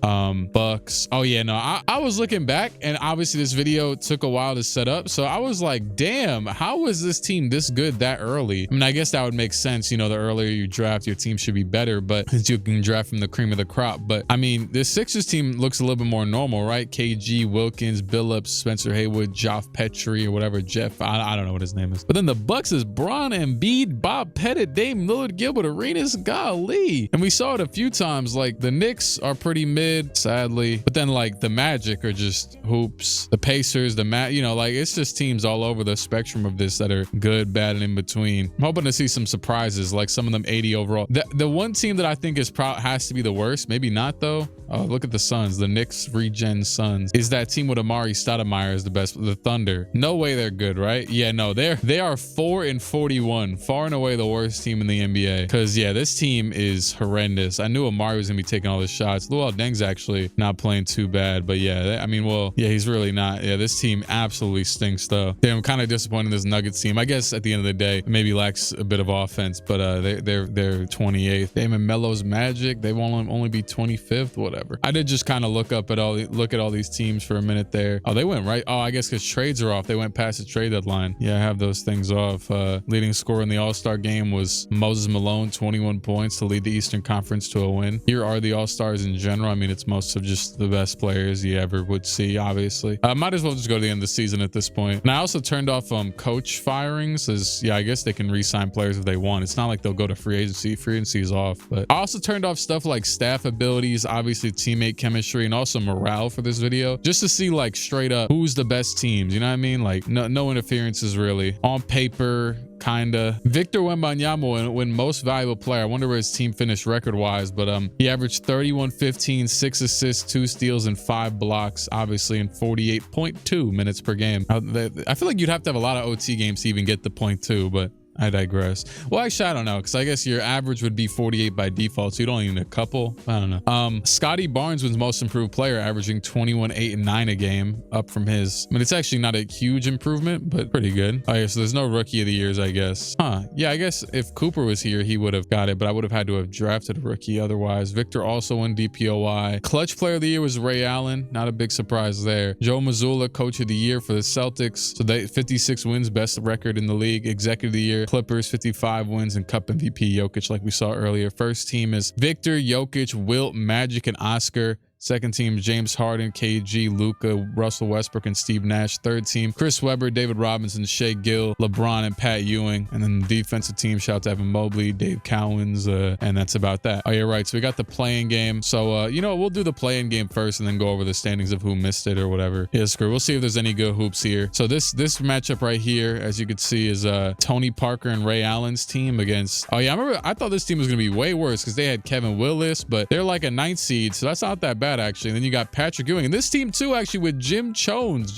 Speaker 1: Bucks. Oh yeah, no, I was looking back, and obviously this video took a while to set up. So I was like, damn, how is this team this good that early? I mean, I guess that would make sense. You know, the earlier you draft, your team should be better, but you can draft from the cream of the crop. But I mean, this Sixers team looks a little bit more normal, right? KG, Wilkins, Billups, Spencer Haywood, Joff Petrie, or whatever, Jeff. I don't know what his name is. But then the Bucks is Bron and Embiid, Bob Pettit, Dame Lillard, Gilbert Arenas, golly. And we saw it a few times, like the Knicks are pretty mid, sadly, but then like the Magic are just hoops. The Pacers, you know, like it's just teams all over the spectrum of this that are good, bad, and in between. I'm hoping to see some surprises, like some of them 80 overall. The one team that I think has to be the worst, maybe not though. Oh, look at the Suns, the Knicks regen Suns. Is that team with Amari Stoudemire is the best. The Thunder. No way they're good, right? Yeah, no, they are 4-41, far and away the worst team in the NBA. Because yeah, this team is horrendous. I knew Amari was gonna be taking all the shots. Luol Deng's actually not playing too bad, but yeah, I mean, well, yeah, he's really not. Yeah, this team absolutely stinks though. Damn, I'm kind of disappointed in this Nuggets team. I guess at the end of the day, maybe lacks a bit of offense, but they're 28th. Damon Melo's Magic, they won't only be 25th. Whatever. I did just kind of look at all these teams for a minute there. Oh, they went right. Oh, I guess because trades are off, they went past the trade deadline. Yeah, I have those things off. Leading scorer in the All-Star game was Moses Malone, 21 points to lead the Eastern Conference to a win. Here are the All-Stars in general. I mean, it's most of just the best players you ever would see, obviously. Might as well just go to the end of the season at this point. And I also turned off coach firings, as yeah, I guess they can re-sign players if they want. It's not like they'll go to free agency. Free agency is off. But I also turned off stuff like staff abilities, obviously teammate chemistry, and also morale for this video, just to see like straight up who's the best teams. You know what I mean? Like no interferences really. On paper, kinda. Victor Wembanyama win most valuable player. I wonder where his team finished record wise, but he averaged 31, 15, 6 assists, 2 steals, and 5 blocks, obviously in 48.2 minutes per game. I feel like you'd have to have a lot of OT games to even get the 0.2, but I digress. Well, actually, I don't know, because I guess your average would be 48 by default, so you don't need a couple. I don't know. Scotty Barnes was most improved player, averaging 21, 8, and 9 a game, up from his. I mean, it's actually not a huge improvement, but pretty good. Oh, yeah, so there's no rookie of the years, I guess. Huh. Yeah, I guess if Cooper was here, he would have got it, but I would have had to have drafted a rookie otherwise. Victor also won DPOY. Clutch player of the year was Ray Allen. Not a big surprise there. Joe Mazzulla, coach of the year for the Celtics. So they 56 wins, best record in the league. Executive of the year, Clippers, 55 wins, and Cup MVP Jokic, like we saw earlier. First team is Victor, Jokic, Wilt, Magic, and Oscar. Second team, James Harden, KG, Luka, Russell Westbrook, and Steve Nash. Third team, Chris Webber, David Robinson, Shea Gill, LeBron, and Pat Ewing. And then the defensive team, shout out to Evan Mobley, Dave Cowens, and that's about that. Oh, you're right. So we got the play-in game. So, you know, we'll do the play-in game first and then go over the standings of who missed it or whatever. Yeah, screw. We'll see if there's any good hoops here. So this matchup right here, as you can see, is Tony Parker and Ray Allen's team against... Oh, yeah, I thought this team was going to be way worse because they had Kevin Willis, but they're like a 9th seed, so that's not that bad, actually. And then you got Patrick Ewing, and this team too, actually, with Jim Chones,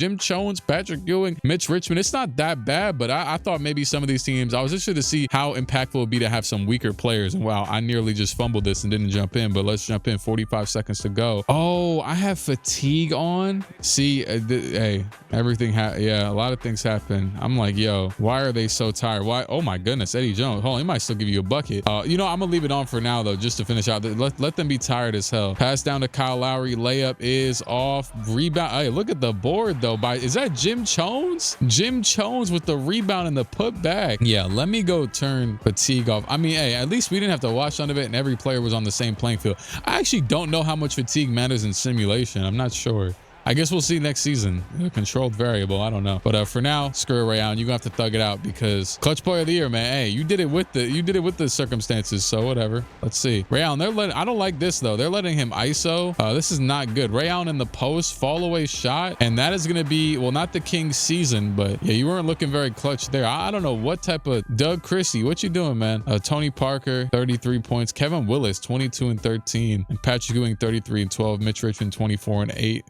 Speaker 1: Patrick Ewing, Mitch Richmond. It's not that bad, but I thought maybe some of these teams, I was interested to see how impactful it would be to have some weaker players. And wow, I nearly just fumbled this and didn't jump in, but let's jump in. 45 seconds to go. Oh, I have fatigue on. See, hey, everything yeah, a lot of things happen. I'm like, yo, why are they so tired? Why? Oh my goodness, Eddie Jones. Hold on, he might still give you a bucket. You know, I'm gonna leave it on for now though, just to finish out. Let them be tired as hell. Pass down to Kyle Kyle Lowry layup is off. Rebound. Hey, look at the board though. Is that Jim Jones? Jim Jones with the rebound and the putback. Yeah, let me go turn fatigue off. I mean, hey, at least we didn't have to watch none of it and every player was on the same playing field. I actually don't know how much fatigue matters in simulation. I'm not sure. I guess we'll see next season. A controlled variable. I don't know. But for now, screw it, Ray Allen. You're gonna have to thug it out because clutch player of the year, man. Hey, you did it with the circumstances. So whatever. Let's see. Ray Allen, I don't like this though. They're letting him ISO. This is not good. Ray Allen in the post, fall away shot. And that is gonna be, well, not the Kings season, but yeah, you weren't looking very clutch there. I don't know what type of Doug Christie. What you doing, man? Tony Parker, 33 points. Kevin Willis, 22 and 13. And Patrick Ewing, 33 and 12. Mitch Richmond, 24 and 8.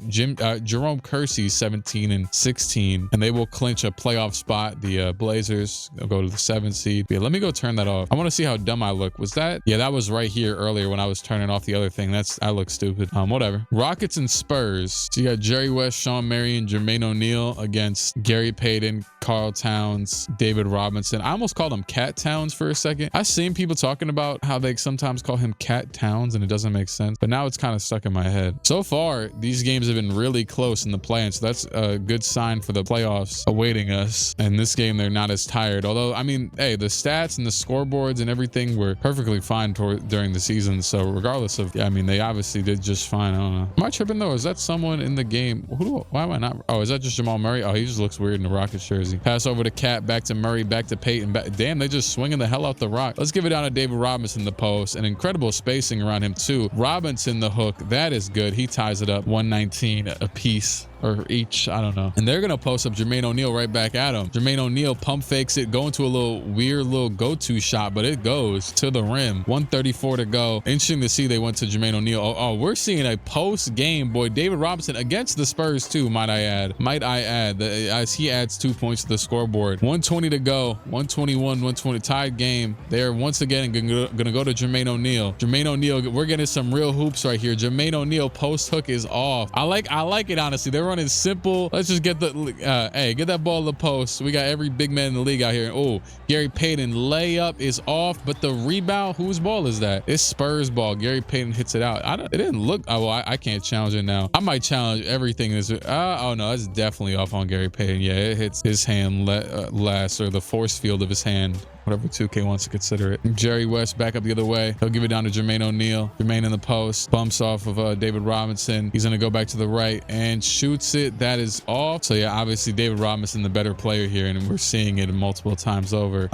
Speaker 1: Jerome Kersey 17 and 16, and they will clinch a playoff spot. The Blazers will go to the 7th seed. Yeah, let me go turn that off. I want to see how dumb I look. Was that? Yeah, that was right here earlier when I was turning off the other thing. I look stupid. Whatever. Rockets and Spurs. So you got Jerry West, Sean Marion, Jermaine O'Neal against Gary Payton, Karl Towns, David Robinson. I almost called him Cat Towns for a second. I've seen people talking about how they sometimes call him Cat Towns and it doesn't make sense, but now it's kind of stuck in my head. So far, these games have been really close in the play-in, so that's a good sign for the playoffs awaiting us. And this game, they're not as tired. Although, I mean, hey, the stats and the scoreboards and everything were perfectly fine during the season. So regardless of, yeah, I mean, they obviously did just fine. I don't know. Am I tripping though? Is that someone in the game? Why am I not? Oh, is that just Jamal Murray? Oh, he just looks weird in the Rockets jersey. Pass over to Cat, back to Murray, back to Peyton. Damn, they just swinging the hell out the rock. Let's give it down to David Robinson, the post, and incredible spacing around him too. Robinson, the hook. That is good. He ties it up 119 apiece. Or each, I don't know. And they're gonna post up Jermaine O'Neal right back at him. Jermaine O'Neal pump fakes it, go into a little weird little go-to shot, but it goes to the rim. 134 to go. Interesting to see they went to Jermaine O'Neal. Oh, we're seeing a post-game, boy, David Robinson against the Spurs too, might I add, as he adds 2 points to the scoreboard. 120 to go. 121, 120, tied game. They're once again gonna go to Jermaine O'Neal. Jermaine O'Neal, we're getting some real hoops right here. Jermaine O'Neal post hook is off. I like it, honestly. They're running simple. Let's just get hey, get that ball to the post. We got every big man in the league out here. Oh, Gary Payton layup is off, but the rebound, whose ball is that? It's Spurs ball. Gary Payton hits it out. It didn't look, oh, well, I can't challenge it now. I might challenge everything. Oh no, that's definitely off on Gary Payton. Yeah, it hits his hand last, or the force field of his hand, whatever 2K wants to consider it. Jerry West back up the other way. He'll give it down to Jermaine O'Neal. Jermaine in the post, bumps off of David Robinson. He's gonna go back to the right and shoots it. That is off. So yeah, obviously David Robinson, the better player here, and we're seeing it multiple times over.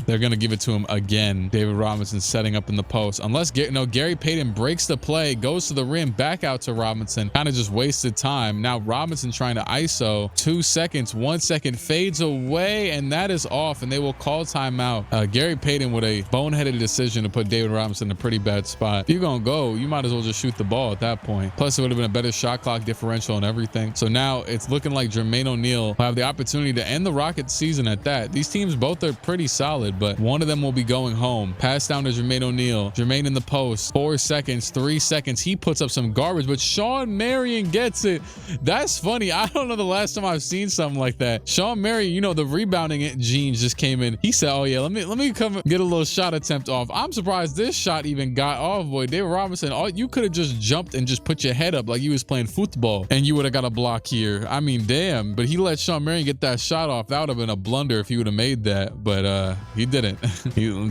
Speaker 1: They're gonna give it to him again. David Robinson setting up in the post. Unless Gary Payton breaks the play, goes to the rim, back out to Robinson. Kind of just wasted time. Now Robinson trying to ISO. 2 seconds, 1 second, fades away, and that is off, and they will call timeout. Gary Payton with a boneheaded decision to put David Robinson in a pretty bad spot. If you're gonna go, you might as well just shoot the ball at that point. Plus, it would have been a better shot clock differential and everything. So now it's looking like Jermaine O'Neal will have the opportunity to end the Rockets season at that. These teams both are pretty solid, but one of them will be going home. Pass down to Jermaine O'Neal. Jermaine in the post. 4 seconds, 3 seconds. He puts up some garbage, but Sean Marion gets it. That's funny. I don't know the last time I've seen something like that. Sean Marion, you know, the rebounding genes just came in. He said, oh yeah, let me come get a little shot attempt off. I'm surprised this shot even got off, boy. David Robinson, you could have just jumped and just put your head up like you was playing football and you would have got a block here. I mean, damn, but he let Sean Marion get that shot off. That would have been a blunder if he would have made that, but he didn't.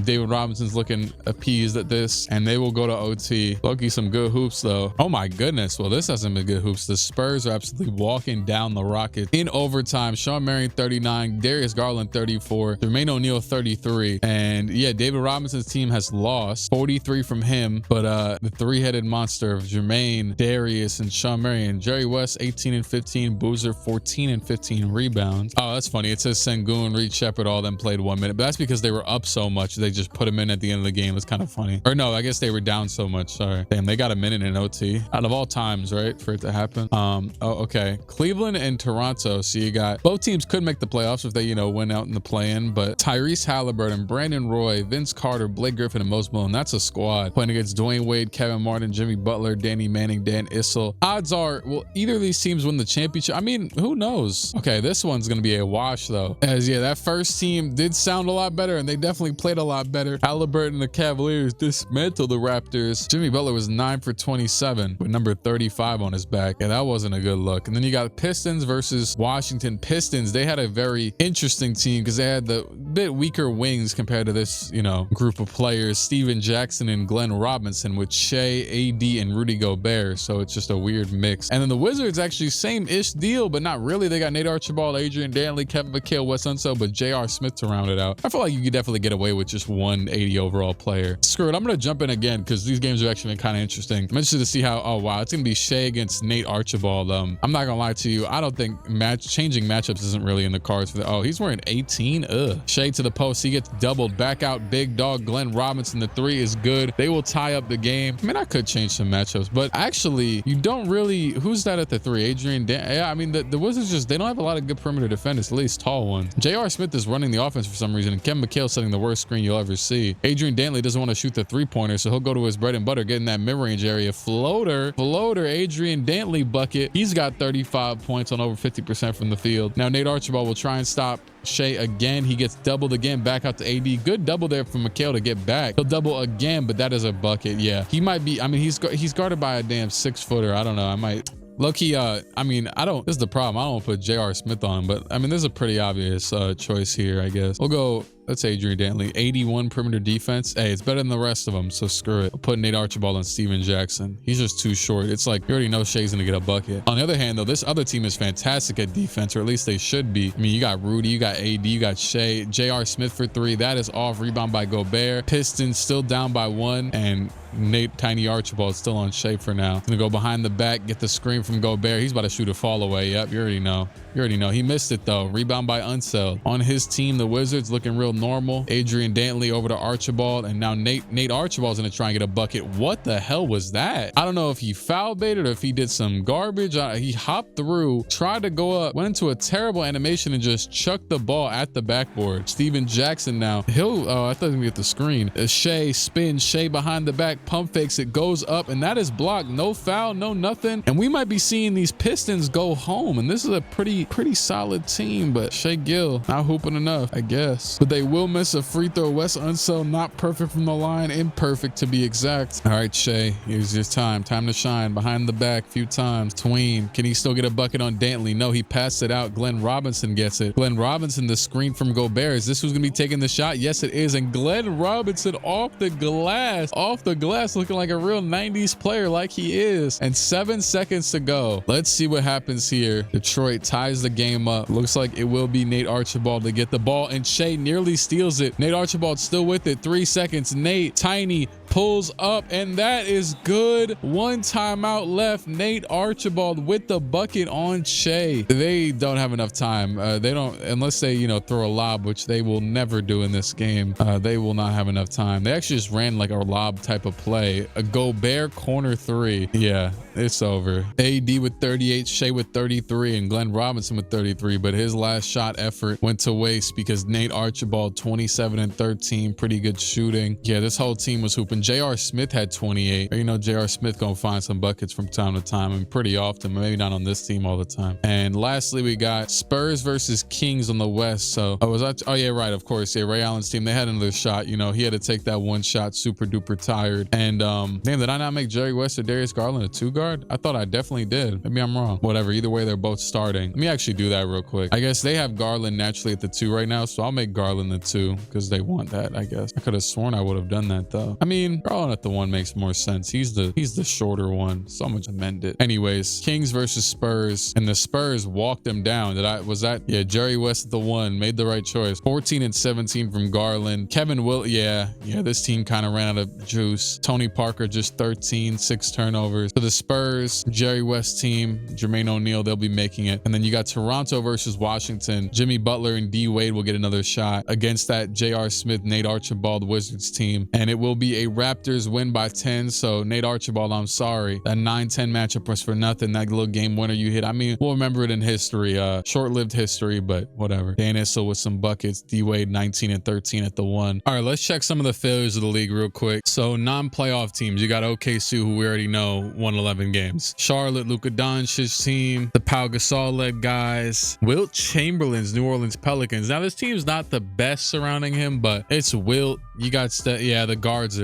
Speaker 1: David Robinson's looking appeased at this, and they will go to OT. Lucky some good hoops though. Oh my goodness. Well, this hasn't been good hoops. The Spurs are absolutely walking down the Rockets in overtime. Sean Marion 39, Darius Garland 34, Jermaine O'Neal 33, and yeah, David Robinson's team has lost 43 from him, but the three-headed monster of Jermaine, Darius, and Sean Marion. Jerry West 18 and 15, Boozer 14 and 15 rebounds. Oh, that's funny. It says Sengun, Reed Shepard, all them played 1 minute, but that's because they were up so much they just put him in at the end of the game. It's kind of funny. Or no, I guess they were down so much. Sorry. Damn, they got a minute in OT out of all times, right, for it to happen. Oh, okay. Cleveland and Toronto. So you got both teams could make the playoffs if they, you know, went out in the play-in, but Tyrese Halliburton Halliburton, Brandon Roy, Vince Carter, Blake Griffin, and Most Malone. That's a squad playing against Dwayne Wade, Kevin Martin, Jimmy Butler, Danny Manning, Dan Issel. Odds are, will either of these teams win the championship? I mean, who knows? Okay, this one's going to be a wash though. As yeah, that first team did sound a lot better and they definitely played a lot better. Halliburton and the Cavaliers dismantled the Raptors. Jimmy Butler was 9 for 27 with number 35 on his back. Yeah, that wasn't a good look. And then you got Pistons versus Washington. Pistons, they had a very interesting team because they had the bit weaker wings compared to this, you know, group of players. Steven Jackson and Glenn Robinson with Shea, AD, and Rudy Gobert. So it's just a weird mix. And then the Wizards actually same-ish deal, but not really. They got Nate Archibald, Adrian Dantley, Kevin McHale, Wes Unseld, but J.R. Smith to round it out. I feel like you could definitely get away with just one 80 overall player. Screw it. I'm going to jump in again because these games have actually been kind of interesting. I'm interested to see how, oh wow, it's going to be Shea against Nate Archibald. I'm not going to lie to you. I don't think changing matchups isn't really in the cards for the, oh, he's wearing 18. Ugh. Shea to the post. He gets doubled back out. Big dog Glenn Robinson. The three is good. They will tie up the game. I mean, I could change some matchups, but actually you don't really, who's that at the three? Adrian yeah, I mean, the Wizards just, they don't have a lot of good perimeter defenders, at least tall ones. J.R. Smith is running the offense for some reason, and Kevin McHale setting the worst screen you'll ever see. Adrian Dantley doesn't want to shoot the three-pointer, so he'll go to his bread and butter, get in that mid-range area. Floater, Adrian Dantley bucket. He's got 35 points on over 50% from the field. Now Nate Archibald will try and stop Shea again. He gets doubled again, back out to AD. Good double there from McHale to get back. He'll double again, but that is a bucket. Yeah, he might be, I mean, he's guarded by a damn 6-footer. I don't know. I might low-key, I mean, this is the problem. I don't want to put J.R. Smith on, but I mean, there's a pretty obvious choice here, I guess. We'll go, let's say Adrian Dantley, 81 perimeter defense. Hey, it's better than the rest of them, so screw it. I'll put Nate Archibald on Steven Jackson. He's just too short. It's like, you already know Shea's gonna get a bucket. On the other hand, though, this other team is fantastic at defense, or at least they should be. I mean, you got Rudy, you got AD, you got Shea, J.R. Smith for three. That is off. Rebound by Gobert. Pistons still down by 1, and Nate Tiny Archibald still on Shea for now. Gonna go behind the back, get the screen from Gobert. He's about to shoot a fall away. Yep, you already know. He missed it though. Rebound by Unseld. On his team, the Wizards looking real normal. Adrian Dantley over to Archibald, and now Nate Archibald's gonna try and get a bucket. What the hell was that? I don't know if he foul baited or if he did some garbage. He hopped through, tried to go up, went into a terrible animation and just chucked the ball at the backboard. Steven Jackson now. I thought he was gonna get the screen. Shea spins, Shea behind the back, pump fakes it, goes up, and that is blocked. No foul, no nothing. And we might be seeing these Pistons go home, and this is a pretty solid team, but Shea Gill not hooping enough, I guess. But they will miss a free throw. Wes Unseld not perfect from the line, imperfect to be exact. All right, Shea, here's your time to shine. Behind the back a few times. Tween, can he still get a bucket on Dantley? No, he passed it out. Glenn Robinson gets it. Glenn Robinson, the screen from Gobert. Is this who's gonna be taking the shot? Yes, it is. And Glenn Robinson off the glass, looking like a real 90s player like he is. And 7 seconds to go. Let's see what happens here. Detroit ties the game up. Looks like it will be Nate Archibald to get the ball, and Shea nearly steals it. Nate Archibald still with it. 3 seconds. Nate Tiny pulls up, and that is good. 1 timeout left. Nate Archibald with the bucket on Shea. They don't have enough time. They don't, unless they, throw a lob, which they will never do in this game. They will not have enough time. They actually just ran like a lob type of play. A Gobert corner 3. Yeah, it's over. AD with 38, Shea with 33, and Glenn Robinson with 33, but his last shot effort went to waste because Nate Archibald 27 and 13, pretty good shooting. Yeah, this whole team was hooping. J.R. Smith had 28. J.R. Smith gonna find some buckets from time to time, and pretty often, maybe not on this team all the time. And lastly, we got Spurs versus Kings on the West. So, oh yeah, right, of course. Yeah, Ray Allen's team, they had another shot. He had to take that one shot, super duper tired. And damn, did I not make Jerry West or Darius Garland a 2-guard? I thought I definitely did. Maybe I'm wrong. Whatever, either way, they're both starting. Let me actually do that real quick. I guess they have Garland naturally at the 2 right now, so I'll make Garland the 2 because they want that, I guess. I could have sworn I would have done that though. I mean, Garland at the 1 makes more sense. He's the shorter one, so I'm gonna amend it. Anyways, Kings versus Spurs, and the Spurs walked them down. Yeah, Jerry West at the 1 made the right choice. 14 and 17 from Garland. Kevin Will, yeah, this team kind of ran out of juice. Tony Parker just 13, 6 turnovers. For the Spurs, Jerry West team, Jermaine O'Neal, they'll be making it. And then you got Toronto versus Washington. Jimmy Butler and D Wade will get another shot. against that J.R. Smith, Nate Archibald Wizards team. And it will be a Raptors win by 10. So Nate Archibald, I'm sorry. That 9-10 matchup was for nothing. That little game winner you hit. I mean, we'll remember it in history. Short-lived history, but whatever. Dan Issel with some buckets. D-Wade 19 and 13 at the 1. All right, let's check some of the failures of the league real quick. So non-playoff teams. You got OKC, who we already know won 11 games. Charlotte, Luka Doncic's team. The Pau Gasol-led guys. Wilt Chamberlain's New Orleans Pelicans. Now, this team's not the best surrounding him, but it's Wilt. You got the guards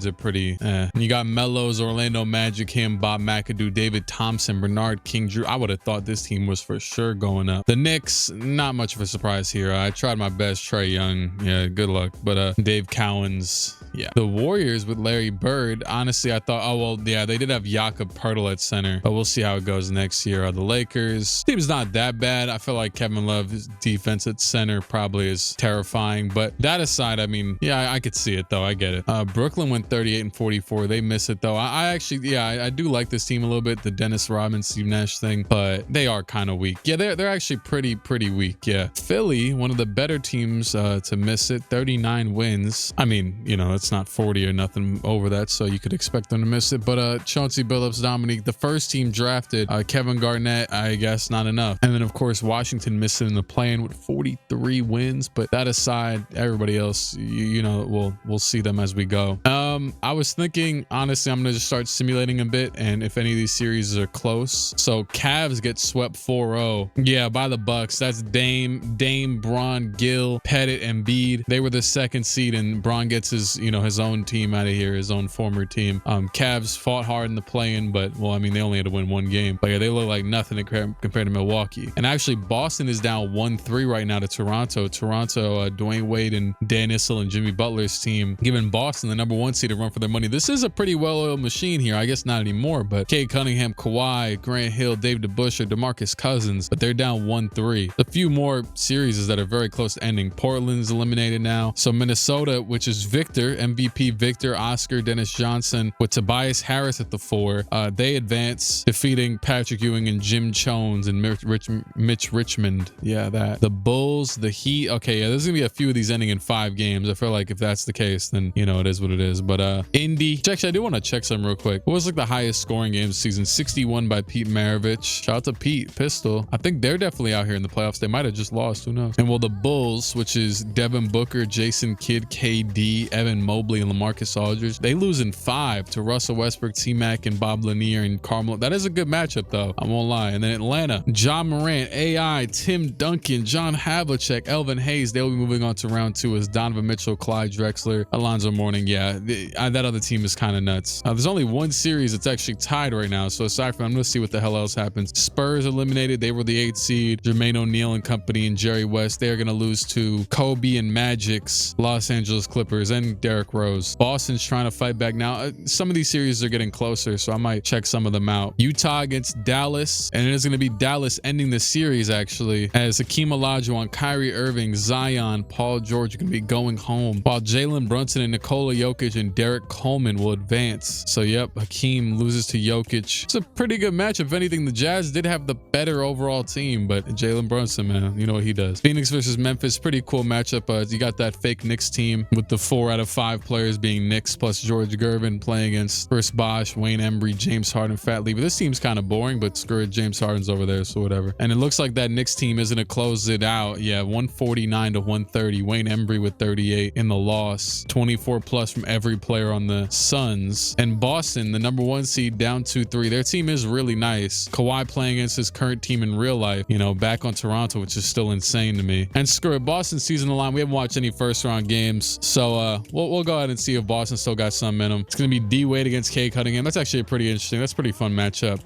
Speaker 1: are pretty You got Melo's Orlando Magic, him, Bob McAdoo, David Thompson, Bernard King Drew. I would have thought this team was for sure going up. The Knicks, not much of a surprise here. I tried my best. Trae Young, yeah, good luck. But Dave Cowens, yeah. The Warriors with Larry Bird, honestly, I thought, oh well, yeah, they did have Jakob Poeltl at center, but we'll see how it goes next year. The Lakers team's not that bad. I feel like Kevin Love's defense at center probably is terrifying, but that aside, I mean, yeah, I could see it though. I get it. Brooklyn went 38 and 44. They miss it though. I actually, yeah, I do like this team a little bit. The Dennis Rodman, Steve Nash thing, but they are kind of weak. Yeah, they're actually pretty weak. Yeah, Philly, one of the better teams to miss it. 39 wins. I mean, you know, it's not 40 or nothing over that, so you could expect them to miss it. But Chauncey Billups, Dominique, the first team drafted. Kevin Garnett, I guess not enough. And then of course Washington missed it in the play-in with 43 wins. But that aside, everybody else, you know, we'll see them as we go. I was thinking, honestly, I'm gonna just start simulating a bit, and if any of these series are close. So Cavs get swept 4-0. Yeah, by the Bucks. That's Dame, Bron, Gill, Pettit, and Embiid. They were the second seed, and Bron gets his, you know, his own team out of here, his own former team. Cavs fought hard in the play-in, but well, I mean, they only had to win one game. But yeah, they look like nothing compared to Milwaukee. And actually, Boston is down 1-3 right now to Toronto. Dwayne Wade and Dan Issel and Jimmy Butler's team giving Boston the #1 seed a run for their money. This is a pretty well-oiled machine here. I guess not anymore, but Cade Cunningham, Kawhi, Grant Hill, Dave DeBusschere, DeMarcus Cousins, but they're down 1-3. A few more series that are very close to ending. Portland's eliminated now. So Minnesota, which is Victor, MVP Victor, Oscar, Dennis Johnson, with Tobias Harris at the 4, they advance, defeating Patrick Ewing and Jim Jones and Mitch Richmond. Yeah, that. The Bulls, the Heat. Okay, yeah, there's gonna be a few of these ending in 5 games. I feel like if that's the case, then you know it is what it is. But Indy, actually, I do want to check some real quick. What was like the highest scoring game this season? 61 by Pete Maravich. Shout out to Pete Pistol. I think they're definitely out here in the playoffs. They might have just lost. Who knows? And well, the Bulls, which is Devin Booker, Jason Kidd, KD, Evan Mobley, and LaMarcus Aldridge, they lose in 5 to Russell Westbrook, T-Mac, and Bob Lanier and Carmelo. That is a good matchup though. I won't lie. And then Atlanta, John Morant, AI, Tim Duncan, John Havlicek, Elvin Hayes. They'll be moving on to round 2 as Donovan Mitchell, Clyde Drexler, Alonzo Mourning. Yeah, that other team is kind of nuts. There's only one series that's actually tied right now. So aside from, I'm going to see what the hell else happens. Spurs eliminated. They were the 8th seed. Jermaine O'Neal and company and Jerry West, they're going to lose to Kobe and Magic's Los Angeles Clippers and Derrick Rose. Boston's trying to fight back now. Some of these series are getting closer, so I might check some of them out. Utah against Dallas, and it is going to be Dallas ending the series actually, as Hakeem Olajuwon, Kyrie Irving, Zion, Paul George are going to be going home, while Jalen Brunson and Nikola Jokic and Derek Coleman will advance. So yep, Hakeem loses to Jokic. It's a pretty good matchup. If anything, the Jazz did have the better overall team, but Jalen Brunson, man, you know what he does. Phoenix versus Memphis, pretty cool matchup. You got that fake Knicks team with the 4 out of 5 players being Knicks plus George Gervin playing against Chris Bosh, Wayne Embry, James Harden, Fat Lee. But this team's kind of boring, but screw it, James Harden's over there, so whatever. And it looks like that Knicks team is going to close it out. Yeah, 149 to 130. Wayne Embry with 38 in the loss. 24 plus from every player on the Suns. And Boston, the #1 seed, down 2-3. Their team is really nice. Kawhi playing against his current team in real life, you know, back on Toronto, which is still insane to me. And screw it, Boston season the line. We haven't watched any first round games, so we'll go ahead and see if Boston still got some in them. It's gonna be D-Wade against Cade Cunningham. That's actually a pretty interesting. That's a pretty fun matchup.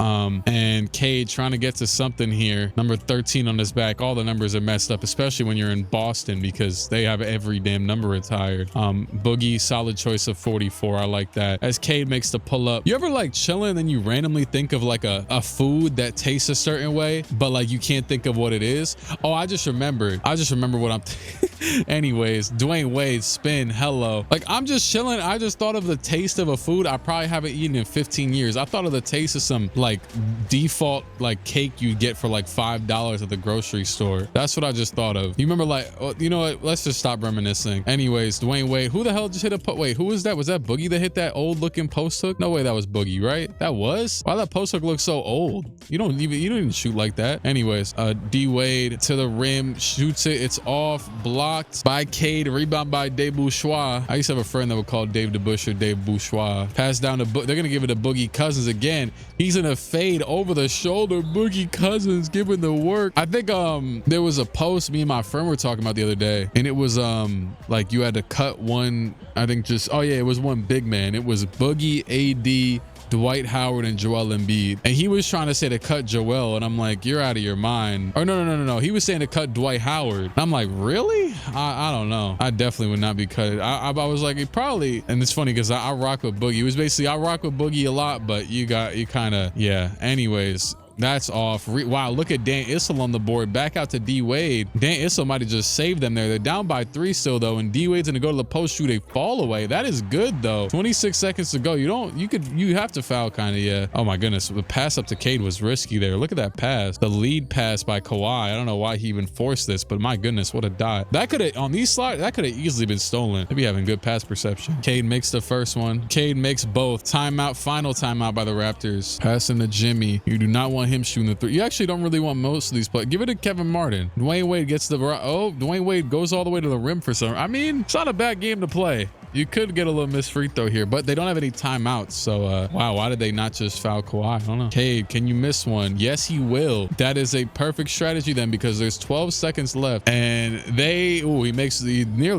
Speaker 1: And Cade trying to get to something here. Number 13 on his back. All the numbers are messed up, especially when you're in Boston because they have every damn number retired. Boogie, solid choice of 44. I like that. As Cade makes the pull up. You ever like chilling and then you randomly think of like a food that tastes a certain way, but like you can't think of what it is? Oh, I just remembered what I'm Anyways, Dwayne Wade, spin, hello. Like, I'm just chilling. I just thought of the taste of a food I probably haven't eaten in 15 years. I thought of the taste of some like default like cake you get for like $5 at the grocery store. That's what I just thought of. You remember like, oh, you know what? Let's just stop reminiscing. Anyways, Dwayne Wade, who the hell just hit a wait, who was that? Was that Boogie that hit that old looking post hook? No way, that was Boogie, right? That was? Why that post hook looks so old? You don't even shoot like that. Anyways, D Wade to the rim, shoots it. It's off, blocked by Cade, rebound by Dave Bourgeois. I used to have a friend that would call Dave DeBuscher Dave Bourgeois. Pass down to they're gonna give it to Boogie Cousins again. He's in a fade over the shoulder. Boogie Cousins giving the work. I think there was a post me and my friend were talking about the other day, and it was like you had to cut one. I think just oh yeah, it was one big man. It was Boogie, AD, Dwight Howard, and Joel Embiid. And he was trying to say to cut Joel, and I'm like, you're out of your mind. Or no. He was saying to cut Dwight Howard. I'm like, really? I don't know. I definitely would not be cut. I was like, it probably, and it's funny because I rock with Boogie. It was basically, I rock with Boogie a lot, but you kind of, yeah. Anyways, that's off. Wow, look at Dan Issel on the board. Back out to D Wade. Dan Issel might have just saved them there. They're down by 3 still though, and D Wade's gonna go to the post, shoot a fall away. That is good though. 26 seconds to go. You have to foul kind of, yeah. Oh my goodness, the pass up to Cade was risky there. Look at that pass. The lead pass by Kawhi. I don't know why he even forced this, but my goodness, what a dot. That could have, on these slides, that could have easily been stolen. Maybe having good pass perception. Cade makes the first one. Cade makes both. Timeout, final timeout by the Raptors. Passing to Jimmy. You do not want him shooting the three. You actually don't really want most of these plays. Give it to Kevin Martin. Dwayne Wade gets the, oh, Dwayne Wade goes all the way to the rim for some. I mean, it's not a bad game to play. You could get a little missed free throw here, but they don't have any timeouts. So, wow, why did they not just foul Kawhi? I don't know. Cade, can you miss one? Yes, he will. That is a perfect strategy then, because there's 12 seconds left, and he nearly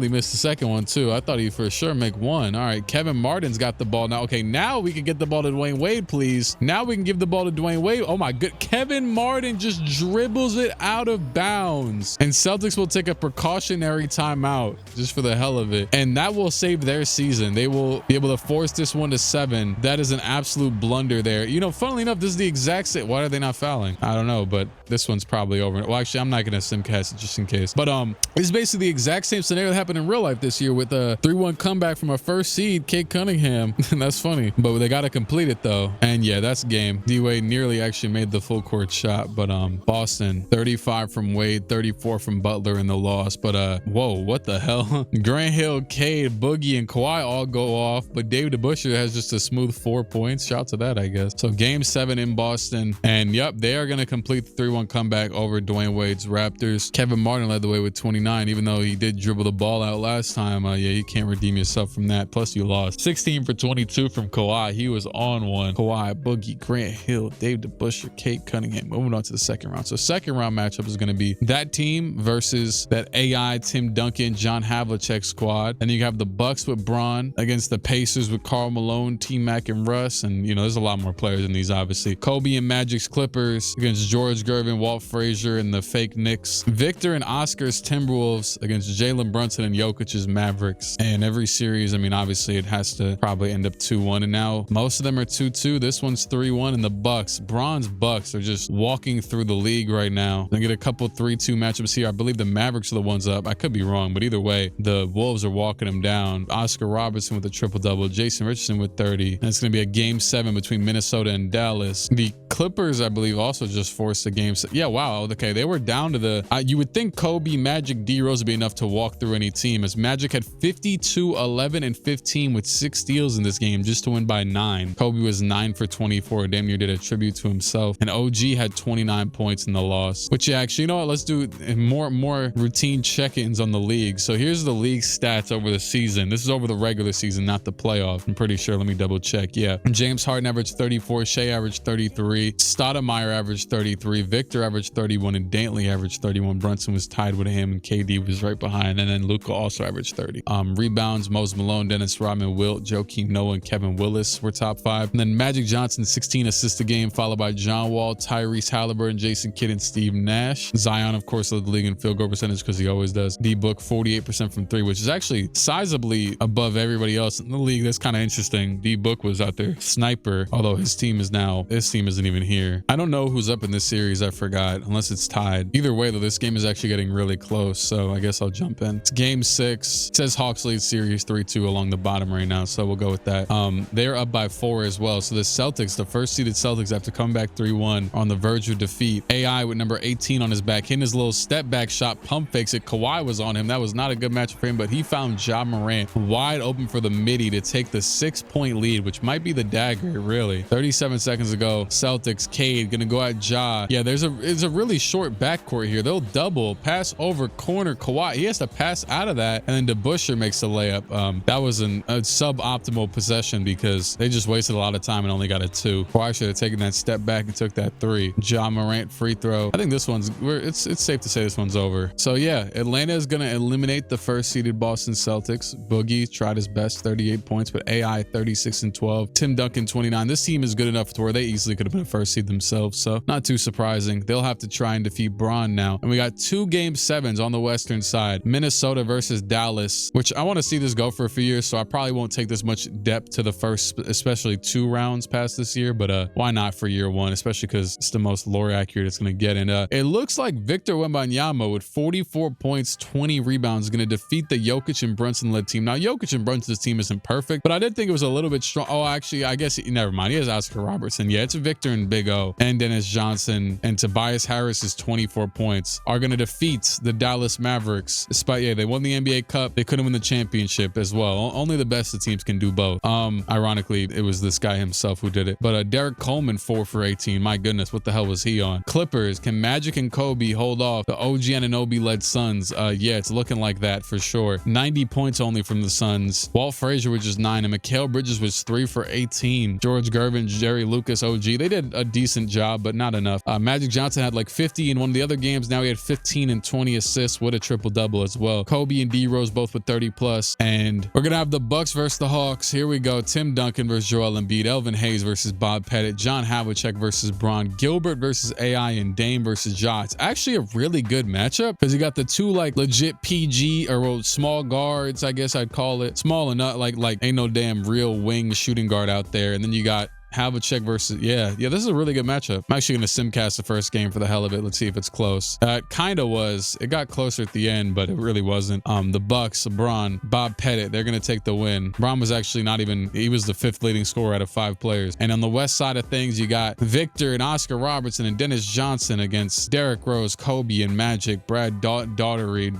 Speaker 1: missed the second one too. I thought he'd for sure make one. All right, Kevin Martin's got the ball now. Okay, now we can get the ball to Dwayne Wade, please. Now we can give the ball to Dwayne Wade. Oh my good. Kevin Martin just dribbles it out of bounds, and Celtics will take a precautionary timeout just for the hell of it, and that will save their season. They will be able to force this one to 7. That is an absolute blunder there. You know, funnily enough, this is the exact same. Why are they not fouling? I don't know, but this one's probably over. Well, actually, I'm not going to simcast it just in case. But it's basically the exact same scenario that happened in real life this year with a 3-1 comeback from a first seed, Kate Cunningham. That's funny, but they got to complete it though. And yeah, that's game. D-Wade nearly actually made the full court shot, but Boston 35 from Wade, 34 from Butler in the loss. But whoa, what the hell? Grant Hill, Cade, Boogie, and Kawhi all go off, but Dave DeBuscher has just a smooth 4 points. Shout out to that, I guess. So game 7 in Boston, and yep, they are going to complete the 3-1 comeback over Dwayne Wade's Raptors. Kevin Martin led the way with 29, even though he did dribble the ball out last time. Yeah, you can't redeem yourself from that. Plus you lost. 16 for 22 from Kawhi. He was on one. Kawhi, Boogie, Grant Hill, Dave DeBuscher, Kate Cunningham. Moving on to the second round. So second round matchup is going to be that team versus that AI, Tim Duncan, John Havlicek squad. And then you have the Bucks with Bron against the Pacers with Karl Malone, T-Mac, and Russ. And, you know, there's a lot more players in these, obviously. Kobe and Magic's Clippers against George Gervin, Walt Frazier, and the fake Knicks. Victor and Oscar's Timberwolves against Jalen Brunson and Jokic's Mavericks. And every series, I mean, obviously it has to probably end up 2-1. And now most of them are 2-2. This one's 3-1. And the Bucks, Bron's Bucks, are just walking through the league right now. They get a couple 3-2 matchups here. I believe the Mavericks are the ones up. I could be wrong, but either way, the Wolves are walking them down. Oscar Robertson with a triple-double, Jason Richardson with 30. And it's going to be a game 7 between Minnesota and Dallas. The Clippers, I believe, also just forced a game. Yeah, wow. Okay, they were down to the... you would think Kobe, Magic, D-Rose would be enough to walk through any team, as Magic had 52, 11, and 15 with 6 steals in this game just to win by 9. Kobe was 9 for 24. Damn near did a tribute to himself. And OG had 29 points in the loss. Which, yeah, actually, you know what? Let's do more routine check-ins on the league. So here's the league stats over the season. This is over the regular season, not the playoff. I'm pretty sure. Let me double check. Yeah. James Harden averaged 34. Shea averaged 33. Stoudemire averaged 33. Victor averaged 31. And Dantley averaged 31. Brunson was tied with him, and KD was right behind. And then Luka also averaged 30. Rebounds, Moses Malone, Dennis Rodman, Wilt, Joakim Noah, and Kevin Willis were top 5. And then Magic Johnson, 16 assists a game, followed by John Wall, Tyrese Halliburton, Jason Kidd, and Steve Nash. Zion, of course, led the league in field goal percentage because he always does. D-Book, 48% from 3, which is actually sizably literally above everybody else in the league. That's kind of interesting. D-Book was out there. Sniper, although his team isn't even here. I don't know who's up in this series. I forgot, unless it's tied. Either way, though, this game is actually getting really close, so I guess I'll jump in. It's game 6. It says Hawks lead series 3-2 along the bottom right now, so we'll go with that. They're up by 4 as well. So the Celtics, the first seeded Celtics, have to come back 3-1 on the verge of defeat. AI with number 18 on his back, hitting his little step back shot, pump fakes it. Kawhi was on him. That was not a good match for him, but he found Ja Morant wide open for the midi to take the 6-point lead, which might be the dagger, really. 37 seconds ago, Celtics, Cade gonna go at Ja. Yeah, it's a really short backcourt here. They'll double, pass over, corner. Kawhi, he has to pass out of that, and then DeBusschere makes the layup. That was a suboptimal possession because they just wasted a lot of time and only got a 2. Kawhi should have taken that step back and took that 3. Ja Morant free throw. I think this one's, it's safe to say this one's over. So yeah, Atlanta is gonna eliminate the first seeded Boston Celtics. Boogie tried his best, 38 points, but AI 36 and 12. Tim Duncan 29. This team is good enough to where they easily could have been a first seed themselves, so not too surprising. They'll have to try and defeat Braun now. And we got 2 game 7s on the western side. Minnesota versus Dallas, which I want to see this go for a few years, so I probably won't take this much depth to the first, especially 2 rounds past this year, but why not for year 1, especially because it's the most lore accurate it's going to get. And it looks like Victor Wembanyama with 44 points, 20 rebounds is going to defeat the Jokic and Brunson-led team. Now, Jokic and Brunson's team isn't perfect, but I did think it was a little bit strong. Oh, actually, I guess never mind. He has Oscar Robertson. Yeah, it's Victor and Big O and Dennis Johnson and Tobias Harris's 24 points are going to defeat the Dallas Mavericks. Despite, yeah, they won the NBA Cup. They couldn't win the championship as well. Only the best of teams can do both. Ironically, it was this guy himself who did it. But Derek Coleman, 4 for 18. My goodness, what the hell was he on? Clippers, can Magic and Kobe hold off the OG Anunoby-led Suns? Yeah, it's looking like that for sure. 90 points only from the Suns. Walt Frazier was just 9, and Mikal Bridges was 3 for 18. George Gervin, Jerry Lucas, OG, they did a decent job, but not enough. Magic Johnson had like 50 in one of the other games. Now he had 15 and 20 assists with a triple-double as well. Kobe and D Rose both with 30 plus. And we're gonna have the Bucks versus the Hawks. Here we go. Tim Duncan versus Joel Embiid. Elvin Hayes versus Bob Pettit. John Havlicek versus Bron. Gilbert versus AI, and Dame versus Ja. It's actually a really good matchup because you got the 2 like legit PG or well, small guards, I guess I'd call it. Small enough, like ain't no damn real wing shooting guard out there. And then you got Havlicek versus, yeah, this is a really good matchup. I'm actually going to simcast the first game for the hell of it. Let's see if it's close. It kind of was. It got closer at the end, but it really wasn't. The Bucks, LeBron, Bob Pettit, they're going to take the win. Bron was actually not even, he was the 5th leading scorer out of 5 players. And on the west side of things, you got Victor and Oscar Robertson and Dennis Johnson against Derrick Rose, Kobe and Magic, Brad Daugherty,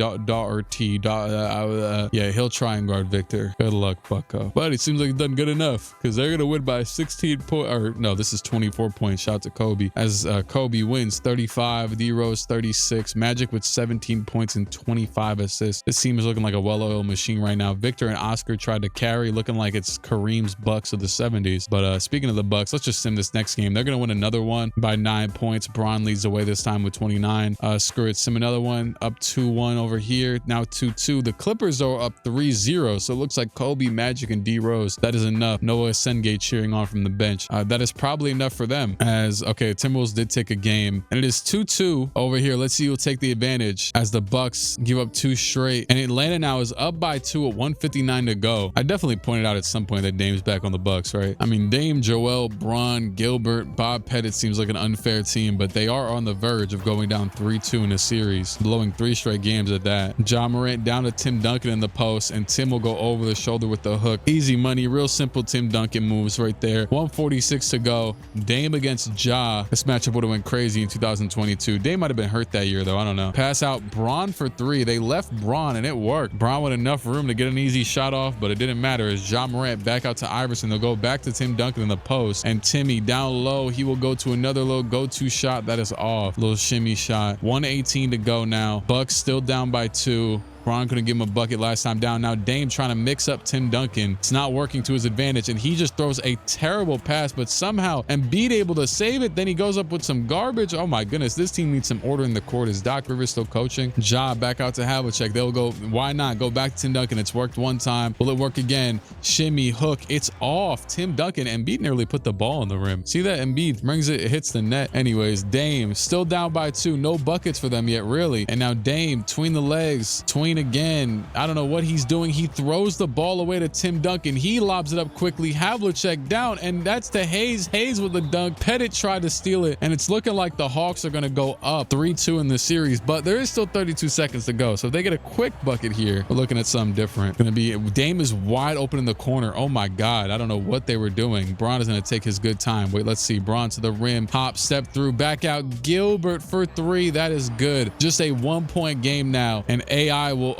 Speaker 1: yeah, he'll try and guard Victor. Good luck, bucko. But it seems like he's done good enough because they're going to win by 16 point, or no, this is 24 points. Shout out to Kobe as Kobe wins 35, D Rose 36, Magic with 17 points and 25 assists. This team is looking like a well-oiled machine right now. Victor and Oscar tried to carry, looking like it's Kareem's Bucks of the 70s. But speaking of the Bucks, let's just sim this next game. They're gonna win another one by 9 points. Bron leads the way this time with 29. Screw it, sim another one, up 2-1 over here, now 2-2. The Clippers are up 3-0, so it looks like Kobe, Magic, and D Rose, that is enough. Noah Sengate cheering on from the bench. That is probably enough for them. As okay, Timberwolves did take a game, and it is 2-2 over here. Let's see who'll take the advantage as the Bucks give up 2 straight, and Atlanta now is up by 2 at 1:59 to go. I definitely pointed out at some point that Dame's back on the Bucks, right? I mean, Dame, Joel, Bron, Gilbert, Bob Pettit seems like an unfair team, but they are on the verge of going down 3-2 in a series, blowing 3 straight games at that. Ja Morant down to Tim Duncan in the post, and Tim will go over the shoulder with the hook. Easy money, real simple Tim Duncan moves right there. 1:46 to go. Dame against Ja. This matchup would have went crazy in 2022. Dame might have been hurt that year though. I don't know. Pass out Bron for 3. They left Bron and it worked. Bron with enough room to get an easy shot off, but it didn't matter as Ja Morant back out to Iverson. They'll go back to Tim Duncan in the post, and Timmy down low. He will go to another little go-to shot that is off. Little shimmy shot. 1:18 to go now. Bucks still down by 2. Bron couldn't give him a bucket last time down. Now Dame trying to mix up Tim Duncan. It's not working to his advantage, and he just throws a terrible pass, but somehow Embiid able to save it. Then he goes up with some garbage. Oh my goodness, this team needs some order in the court. Is Doc Rivers still coaching? Ja back out to Havlicek. They'll go, why not? Go back to Tim Duncan. It's worked one time. Will it work again? Shimmy, hook. It's off. Tim Duncan. Embiid nearly put the ball on the rim. See that? Embiid brings it, it hits the net. Anyways, Dame still down by 2. No buckets for them yet, really. And now Dame, between the legs, between queen again. I don't know what he's doing. He throws the ball away to Tim Duncan. He lobs it up quickly. Havlicek down, and that's to Hayes. Hayes with the dunk. Pettit tried to steal it, and it's looking like the Hawks are going to go up 3-2 in the series, but there is still 32 seconds to go. So if they get a quick bucket here, we're looking at something different. Going to be Dame is wide open in the corner. Oh my God. I don't know what they were doing. Bron is going to take his good time. Wait, let's see. Bron to the rim. Hop, step through, back out. Gilbert for three. That is good. Just a 1-point game now. And AI will,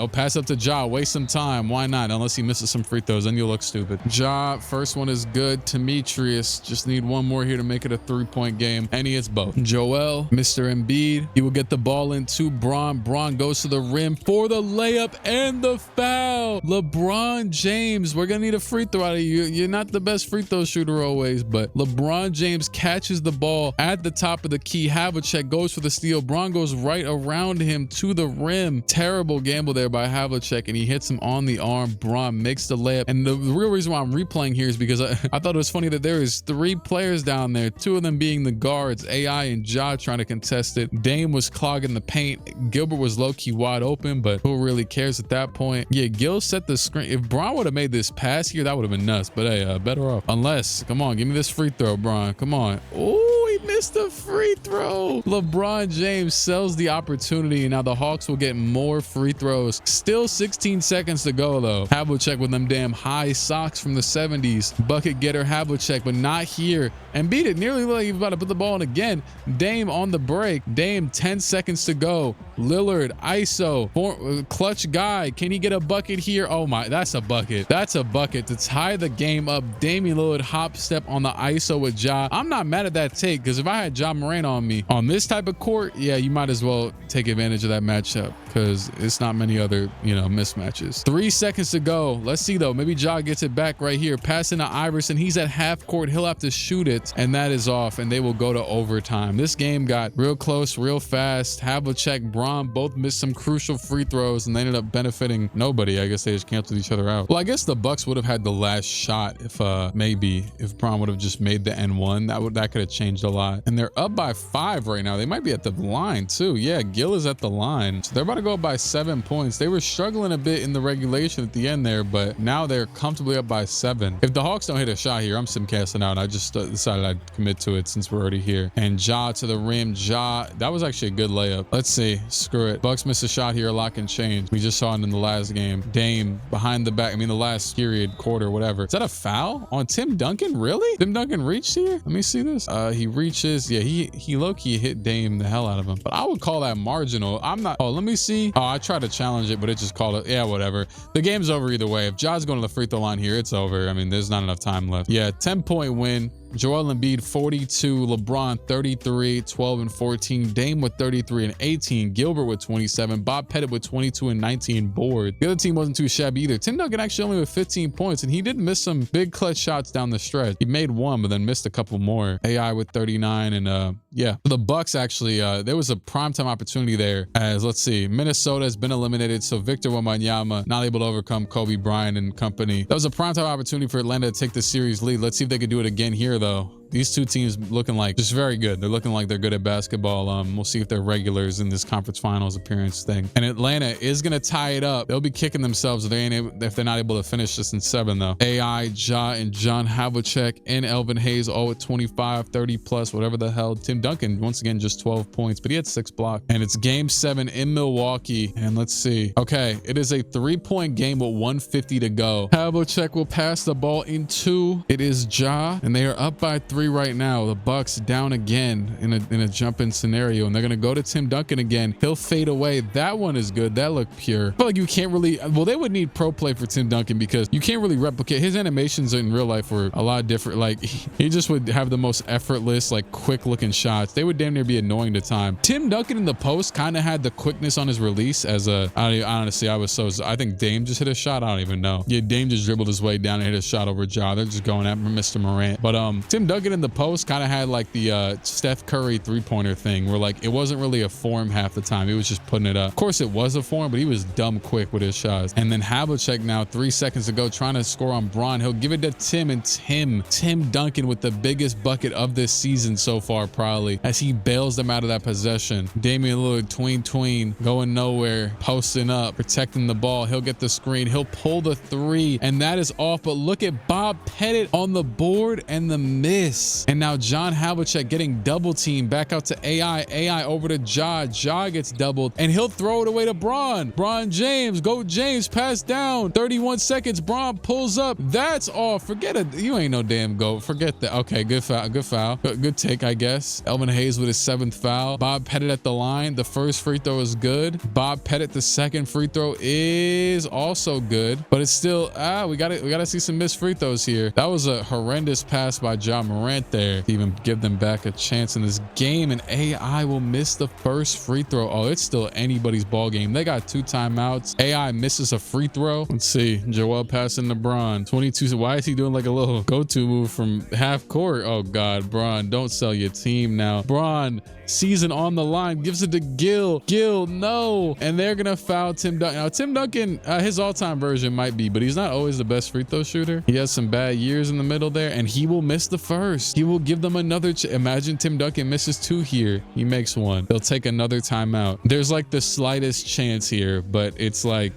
Speaker 1: pass up to Ja. Waste some time. Why not? Unless he misses some free throws, then you'll look stupid. Ja, first one is good. Demetrius, just need one more here to make it a 3-point game. And he hits both. Joel, Mr. Embiid, he will get the ball into Bron. Bron goes to the rim for the layup and the foul. LeBron James, we're going to need a free throw out of you. You're not the best free throw shooter always, but LeBron James catches the ball at the top of the key. Havlicek goes for the steal. Bron goes right around him to the rim. Terrible gamble there by Havlicek, and he hits him on the arm. Bron makes the layup. And the real reason why I'm replaying here is because I thought it was funny that there is 3 players down there, 2 of them being the guards, AI and Ja, trying to contest it. Dame was clogging the paint. Gilbert was low-key wide open, but who really cares at that point? Yeah, Gil set the screen. If Bron would have made this pass here, that would have been nuts, but hey, better off. Unless, come on, give me this free throw, Bron. Come on. Oh, he missed the free throw. LeBron James sells the opportunity, and now the Hawks will get more free throws. Still 16 seconds to go, though. Havlicek with them damn high socks from the 70s. Bucket getter Havlicek, but not here. And beat it. Nearly like he's about to put the ball in again. Dame on the break. Dame, 10 seconds to go. Lillard, ISO, clutch guy. Can he get a bucket here? Oh my, that's a bucket. That's a bucket to tie the game up. Damian Lillard hop step on the ISO with Ja. I'm not mad at that take, because if I had Ja Morant on me on this type of court, yeah, you might as well take advantage of that matchup, because it's not many other, mismatches. 3 seconds to go. Let's see though. Maybe Ja gets it back right here. Passing to Iverson. He's at half court. He'll have to shoot it, and that is off, and they will go to overtime. This game got real close, real fast. Havlicek, Bron both missed some crucial free throws, and they ended up benefiting nobody. I guess they just canceled each other out. Well, I guess the Bucks would have had the last shot if maybe if Bron would have just made the N1. That could have changed a lot. And they're up by 5 right now. They might be at the line too. Yeah, Gil is at the line. So they're about to go up by 7 points. They were struggling a bit in the regulation at the end there, but now they're comfortably up by 7. If the Hawks don't hit a shot here, I'm simcasting out. I just decided I'd commit to it since we're already here. And Ja to the rim. Ja, that was actually a good layup. Let's see. Screw it. Bucks miss a shot here. A lot can change. We just saw it in the last game. Dame behind the back. I mean, the last period, quarter, whatever. Is that a foul on Tim Duncan? Really? Tim Duncan reached here? Let me see this. He reaches. Yeah, he low-key hit Dame the hell out of him. But I would call that marginal. I'm not. Oh, let me see. Oh, I tried to challenge it, but it just called it. Yeah, whatever. The game's over either way. If Ja's going to the free throw line here, it's over. I mean, there's not enough time left. Yeah, 10-point win. Joel Embiid 42, LeBron 33, 12 and 14, Dame with 33 and 18, Gilbert with 27, Bob Pettit with 22 and 19 board. The other team wasn't too shabby either. Tim Duncan actually only with 15 points, and he did miss some big clutch shots down the stretch. He made one, but then missed a couple more. AI with 39, and yeah. For the Bucks, actually, there was a primetime opportunity there, as let's see, Minnesota has been eliminated, so Victor Wembanyama not able to overcome Kobe Bryant and company. That was a primetime opportunity for Atlanta to take the series lead. Let's see if they could do it again here, though. These two teams looking like just very good. They're looking like they're good at basketball. We'll see if they're regulars in this conference finals appearance thing. And Atlanta is going to tie it up. They'll be kicking themselves if they're not able to finish this in 7, though. AI, Ja, and John Havlicek and Elvin Hayes all at 25, 30 plus, whatever the hell. Tim Duncan, once again, just 12 points, but he had 6 blocks. And it's game 7 in Milwaukee. And let's see. Okay, it is a 3-point game with 150 to go. Havlicek will pass the ball in 2. It is Ja, and they are up by 3 right now. The Bucks down again in a jump-in scenario, and they're gonna go to Tim Duncan again. He'll fade away. That one is good. That looked pure. I feel like you can't really, well, they would need pro play for Tim Duncan, because you can't really replicate his animations in real life. Were a lot different. Like, he just would have the most effortless, like, quick looking shots. They would damn near be annoying to time. Tim Duncan in the post kind of had the quickness on his release as honestly, I think Dame just hit a shot. I don't even know. Yeah, Dame just dribbled his way down and hit a shot over Ja. They're just going at Mr. Morant. But Tim Duncan it in the post kind of had like the Steph Curry three-pointer thing where like it wasn't really a form half the time. He was just putting it up. Of course it was a form, but he was dumb quick with his shots. And then Havlicek now 3 seconds to go trying to score on Braun. He'll give it to Tim, and Tim Duncan with the biggest bucket of this season so far probably, as he bails them out of that possession. Damian Lillard tween going nowhere, posting up, protecting the ball. He'll get the screen. He'll pull the three, and that is off. But look at Bob Pettit on the board and the miss. And now John Havlicek getting double teamed back out to AI over to Ja gets doubled, and he'll throw it away to Bron James. Go James, pass down. 31 seconds. Bron pulls up. That's off. Forget it. You ain't no damn goat. Forget that. Okay, good foul. Good take, I guess. Elvin Hayes with his 7th foul. Bob Pettit at the line. The first free throw is good. Bob Pettit, the second free throw is also good, but it's still we gotta see some missed free throws here. That was a horrendous pass by Ja Morant there to even give them back a chance in this game, and AI will miss the first free throw. Oh, it's still anybody's ball game. They got 2 timeouts. AI misses a free throw. Let's see. Joel passing to Bron. 22. Why is he doing like a little go-to move from half court? Oh God, Bron, don't sell your team now. Bron, season on the line, gives it to Gil. No, and they're gonna foul Tim Duncan. Now Tim Duncan, his all-time version might be, but he's not always the best free throw shooter. He has some bad years in the middle there, and he will miss the first. He will give them another imagine Tim Duncan misses 2 here, he makes 1. They'll take another timeout. There's like the slightest chance here, but it's like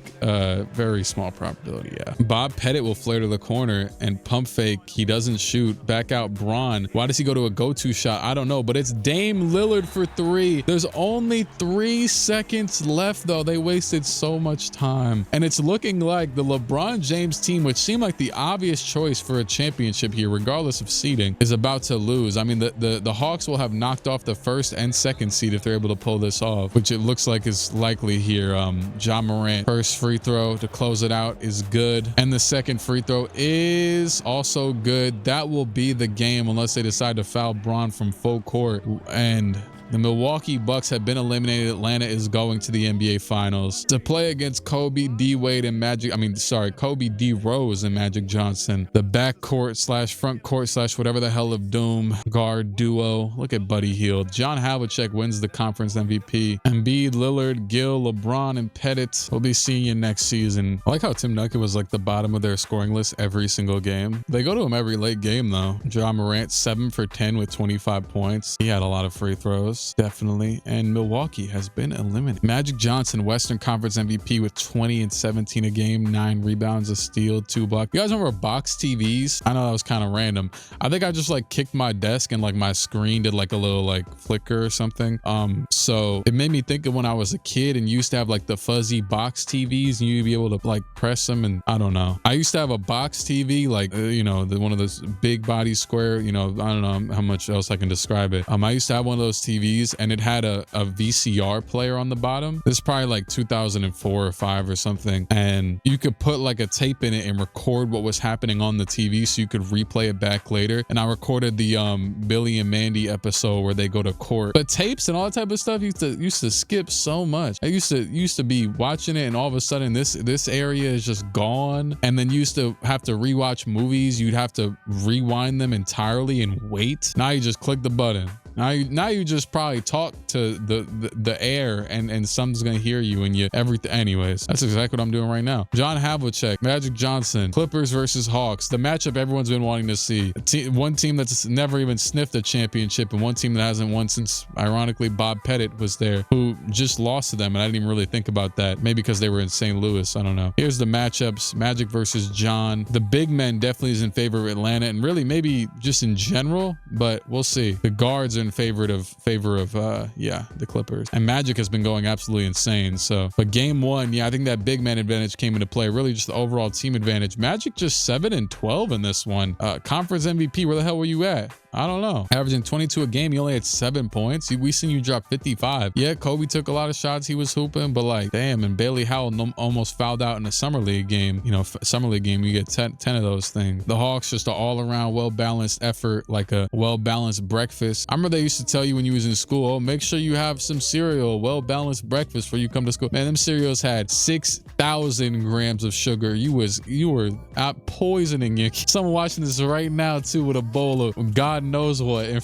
Speaker 1: very small probability. Yeah, Bob Pettit will flare to the corner and pump fake. He doesn't shoot. Back out Bron. Why does he go to a go-to shot? I don't know, but it's Dame Lillard for 3. There's only 3 seconds left though. They wasted so much time, and it's looking like the LeBron James team, which seemed like the obvious choice for a championship here regardless of seeding, is about to lose. I mean, the Hawks will have knocked off the 1st and 2nd seed if they're able to pull this off, which it looks like is likely here. Ja Morant, first free throw to close it out is good, and the second free throw is also good. That will be the game unless they decide to foul Bron from full court. And the Milwaukee Bucks have been eliminated. Atlanta is going to the NBA Finals to play against Kobe D. Wade and Kobe D. Rose and Magic Johnson. The backcourt / front court / whatever the hell of doom guard duo. Look at Buddy Hield. John Havlicek wins the conference MVP. Embiid, Lillard, Gill, LeBron, and Pettit will be seeing you next season. I like how Tim Duncan was like the bottom of their scoring list every single game. They go to him every late game though. Ja Morant 7 for 10 with 25 points. He had a lot of free throws. Definitely. And Milwaukee has been eliminated. Magic Johnson, Western Conference MVP with 20 and 17 a game, 9 rebounds, a steal, 2 blocks. You guys remember box TVs? I know that was kind of random. I think I just like kicked my desk and like my screen did like a little like flicker or something. So it made me think of when I was a kid and used to have like the fuzzy box TVs and you'd be able to like press them, and I don't know. I used to have a box TV, like one of those big body square, I don't know how much else I can describe it. I used to have one of those TVs, and it had a VCR player on the bottom. This is probably like 2004 or 5 or something, and you could put like a tape in it and record what was happening on the TV so you could replay it back later. And I recorded the Billy and Mandy episode where they go to court. But tapes and all that type of stuff used to skip so much. I used to be watching it, and all of a sudden this area is just gone, and then you used to have to rewatch movies. You'd have to rewind them entirely and wait. Now you just click the button. Now you just probably talk to the air, and someone's gonna hear you, and everything. Anyways, that's exactly what I'm doing right now. John Havlicek, Magic Johnson, Clippers versus Hawks. The matchup everyone's been wanting to see. One team that's never even sniffed a championship, and one team that hasn't won since, ironically, Bob Pettit was there, who just lost to them, and I didn't even really think about that. Maybe because they were in St. Louis. I don't know. Here's the matchups. Magic versus John. The big men definitely is in favor of Atlanta, and really maybe just in general, but we'll see. The guards are in favor of the Clippers, and Magic has been going absolutely insane. So, but game 1, I think that big man advantage came into play. Really just the overall team advantage. Magic just 7 and 12 in this one. Conference MVP, where the hell were you at? I don't know. Averaging 22 a game, you only had 7 points. We seen you drop 55. Yeah, Kobe took a lot of shots. He was hooping, but like, damn, and Bailey Howell almost fouled out in a summer league game. Summer league game, you get 10 of those things. The Hawks, just an all-around well-balanced effort, like a well-balanced breakfast. I remember they used to tell you when you was in school, oh, make sure you have some cereal, well-balanced breakfast before you come to school. Man, them cereals had 6,000 grams of sugar. You were out poisoning you. Someone watching this right now too with a bowl of God God knows what. I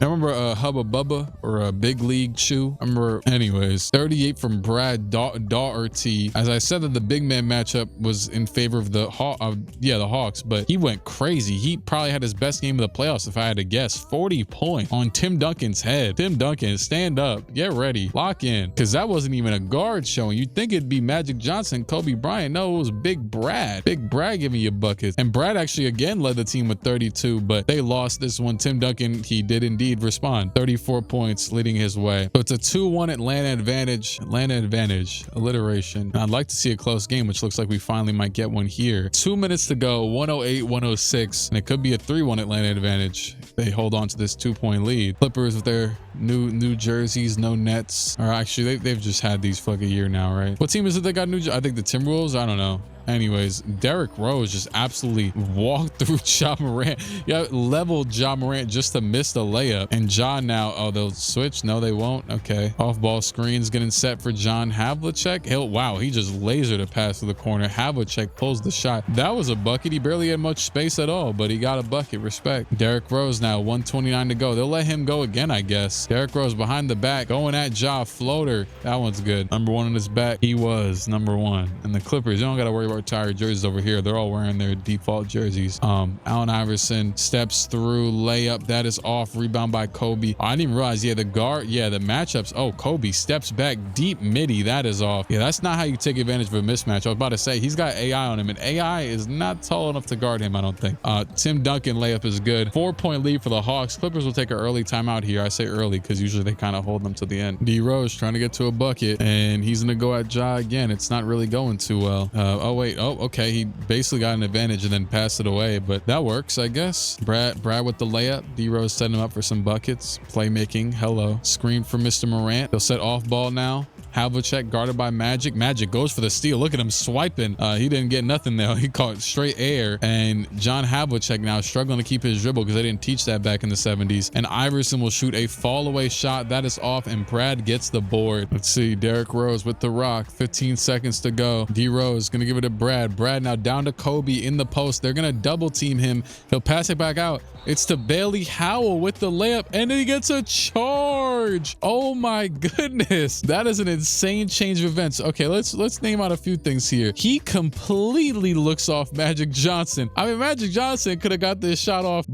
Speaker 1: remember Hubba Bubba or a Big League Chew. I remember, anyways, 38 from Brad Daugherty. As I said that the big man matchup was in favor of the Hawks, but he went crazy. He probably had his best game of the playoffs if I had to guess. 40 points on Tim Duncan's head. Tim Duncan, stand up, get ready, lock in, because that wasn't even a guard showing. You'd think it'd be Magic Johnson, Kobe Bryant. No, it was Big Brad. Big Brad giving you buckets. And Brad actually again led the team with 32, but they lost this one. Tim Duncan, he did indeed respond. 34 points leading his way. So it's a 2-1 Atlanta advantage. Atlanta advantage. Alliteration. And I'd like to see a close game, which looks like we finally might get one here. 2 minutes to go, 108-106, and it could be a 3-1 Atlanta advantage. They hold on to this 2-point lead. Clippers with their new jerseys, no nets. Or actually, they've just had these for like a year now, right? What team is it that got new? I think the Timberwolves. I don't know. Anyways, Derrick Rose just absolutely walked through Ja Morant. Yeah, leveled Ja Morant just to miss the layup. And Ja now, oh, they'll switch. No, they won't. Okay. Off-ball screens getting set for John Havlicek. Wow, he just lasered a pass to the corner. Havlicek pulls the shot. That was a bucket. He barely had much space at all, but he got a bucket. Respect. Derrick Rose now, 1:29 to go. They'll let him go again, I guess. Derrick Rose behind the back, going at Ja. Floater. That one's good. Number one on his back. He was number one. And the Clippers, you don't got to worry about retired jerseys over here. They're all wearing their default jerseys. Allen Iverson steps through, layup, that is off, rebound by Kobe. I didn't even realize, yeah, the guard, yeah, the matchups. Oh, Kobe steps back, deep midi, that is off. Yeah, that's not how you take advantage of a mismatch. I was about to say, he's got AI on him, and AI is not tall enough to guard him, I don't think. Tim Duncan layup is good. 4-point lead for the Hawks. Clippers will take an early timeout here. I say early because usually they kind of hold them to the end. D Rose trying to get to a bucket, and he's gonna go at Ja again. It's not really going too well. Oh wait, oh okay, he basically got an advantage and then passed it away, but that works, I guess. Brad with the layup. D Rose setting him up for some buckets. Playmaking, hello. Screen for Mr. Morant. They'll set off ball now. Havlicek guarded by Magic. Magic goes for the steal. Look at him swiping. He didn't get nothing though. He caught straight air. And John Havlicek now struggling to keep his dribble because they didn't teach that back in the 70s. And Iverson will shoot a fall away shot. That is off, and Brad gets the board. Let's see. Derrick Rose with the rock. 15 seconds to go. D Rose gonna give it to Brad. Brad now down to Kobe in the post. They're gonna double team him. He'll pass it back out. It's to Bailey Howell with the layup, and he gets a charge. Oh my goodness. That is an insane change of events. Okay, let's name out a few things here. He completely looks off Magic Johnson. I mean, Magic Johnson could have got this shot off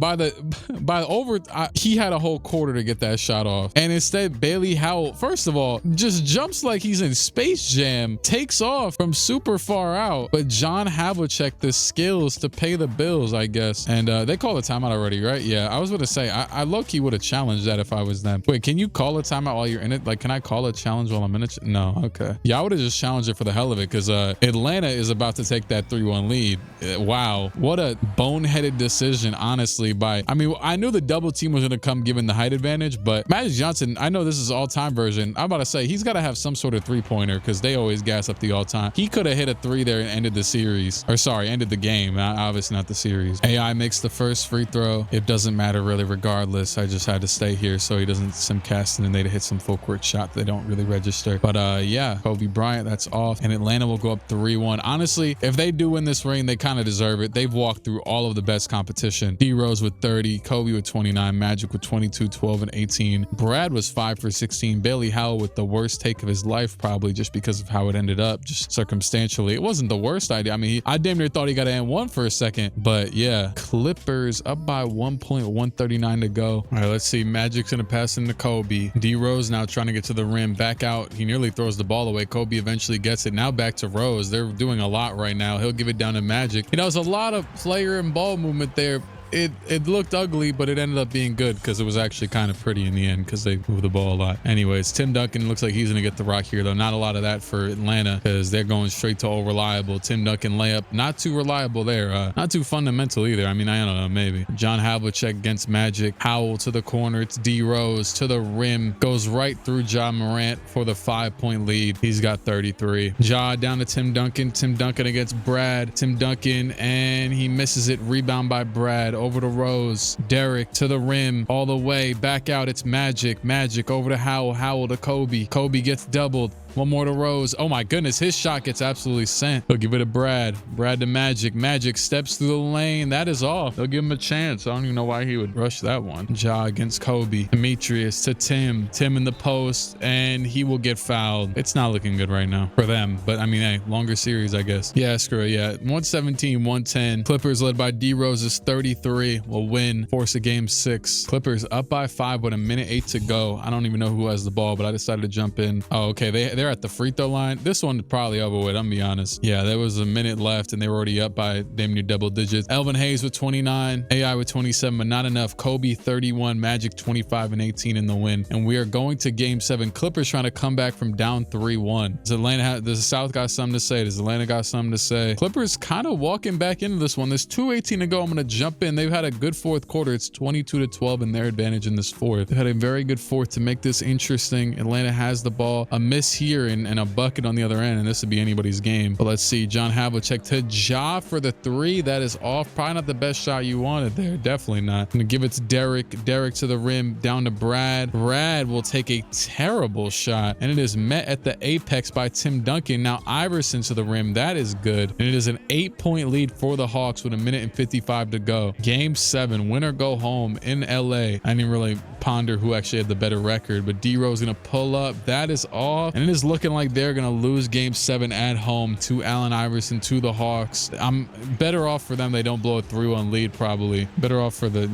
Speaker 1: he had a whole quarter to get that shot off. And instead, Bailey Howell, first of all, just jumps like he's in Space Jam, takes off from super far out. But John Havlicek, the skills to pay the bills, I guess. And they call a timeout already, right? Yeah, I was going to say, I low-key would have challenged that if I was them. Wait, can you call a timeout while you're in it? Like, can I call a challenge while I'm in it? No, okay. Yeah, I would have just challenged it for the hell of it because Atlanta is about to take that 3-1 lead. Wow, what a boneheaded decision, honestly. I knew the double team was going to come given the height advantage, but Magic Johnson, I know this is all-time version. I'm about to say, he's got to have some sort of three-pointer because they always gas up the all-time. He could have hit a 3 there and ended the series. Or sorry, ended the game. Obviously not the series. AI makes the first free throw. It doesn't matter really regardless. I just had to stay here so he doesn't simcast and then they'd hit some full court shot. They don't really register. But yeah, Kobe Bryant, that's off. And Atlanta will go up 3-1. Honestly, if they do win this ring, they kind of deserve it. They've walked through all of the best competition. D Rose with 30, Kobe with 29, Magic with 22, 12, and 18. Brad was 5 for 16. Bailey Howell with the worst take of his life, probably just because of how it ended up, just circumstantially. It wasn't the worst idea. I mean, I damn near thought he got an N1 for a second, but yeah, Clippers up by 1 point, 1:39 to go. All right, let's see. Magic's gonna pass into Kobe. D Rose now trying to get to the rim, back out. He nearly throws the ball away. Kobe eventually gets it. Now back to Rose. They're doing a lot right now. He'll give it down to Magic. You know, it's a lot of player and ball movement there. It looked ugly, but it ended up being good because it was actually kind of pretty in the end because they moved the ball a lot. Anyways, Tim Duncan looks like he's going to get the rock here, though. Not a lot of that for Atlanta because they're going straight to all reliable. Tim Duncan layup, not too reliable there. Not too fundamental either. I mean, I don't know, maybe. John Havlicek against Magic. Howell to the corner. It's D Rose to the rim. Goes right through Ja Morant for the 5-point lead. He's got 33. Ja down to Tim Duncan. Tim Duncan against Brad. Tim Duncan, and he misses it. Rebound by Brad. Over to Rose. Derrick to the rim. All the way. Back out. It's Magic. Magic over to Howell. Howell to Kobe. Kobe gets doubled. One more to Rose. Oh my goodness, his shot gets absolutely sent. He'll give it to Brad. Brad to Magic. Magic steps through the lane. That is off. They'll give him a chance. I don't even know why he would rush that one. Ja against Kobe. Demetrius to Tim. Tim in the post, and he will get fouled. It's not looking good right now for them, but I mean, hey, longer series, I guess. Yeah, screw it. Yeah, 117, 110. Clippers led by D Rose's 33 will win, force a game 6. Clippers up by 5 with a minute 8 to go. I don't even know who has the ball, but I decided to jump in. Oh, okay. They're at the free throw line. This one probably over with, I'm gonna be honest. Yeah, there was a minute left and they were already up by damn near double digits. Elvin Hayes with 29, AI with 27, but not enough. Kobe 31, Magic 25 and 18 in the win. And we are going to game 7. Clippers trying to come back from down 3-1. Does the South got something to say? Does Atlanta got something to say? Clippers kind of walking back into this one. There's 2:18 to go. I'm going to jump in. They've had a good fourth quarter. It's 22-12 in their advantage in this fourth. They had a very good fourth to make this interesting. Atlanta has the ball. A miss here and a bucket on the other end, and this would be anybody's game. But let's see. John Havlicek to Ja for the 3. That is off. Probably not the best shot you wanted there. Definitely not. I'm going to give it to Derek. Derek to the rim. Down to Brad. Brad will take a terrible shot, and it is met at the apex by Tim Duncan. Now Iverson to the rim. That is good. And it is an 8-point lead for the Hawks with a minute and 55 to go. Game 7, win or go home in LA. I didn't really ponder who actually had the better record, but D-Rose gonna pull up. That is off, and it is looking like they're gonna lose game 7 at home to Allen Iverson, to the Hawks. I'm better off for them. They don't blow a 3-1 lead, probably. Better off for the,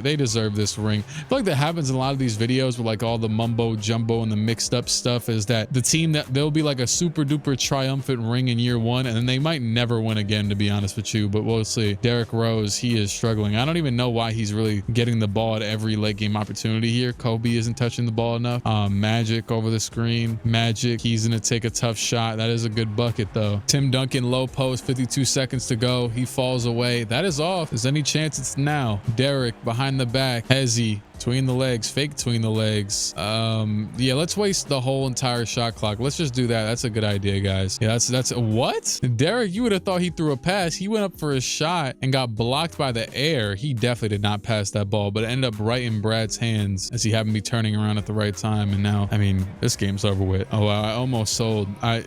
Speaker 1: they deserve this ring. I feel like that happens in a lot of these videos with like all the mumbo jumbo and the mixed up stuff, is that the team that they'll be like a super duper triumphant ring in year 1, and then they might never win again, to be honest with you, but we'll see. Derrick Rose, he is struggling. I don't even know why he's really getting the ball at every late game opportunity here. Kobe isn't touching the ball enough. Magic over the screen. Magic, he's gonna take a tough shot. That is a good bucket though. Tim Duncan low post, 52 seconds to go. He falls away. That is off. There's any chance it's now. Derrick behind the back. Hezzy between the legs, fake between the legs. Yeah, let's waste the whole entire shot clock. Let's just do that. That's a good idea, guys. Yeah, that's what? Derek, you would have thought he threw a pass. He went up for a shot and got blocked by the air. He definitely did not pass that ball, but it ended up right in Brad's hands as he happened to be turning around at the right time. And now, I mean, this game's over with. Oh, wow, I almost sold. How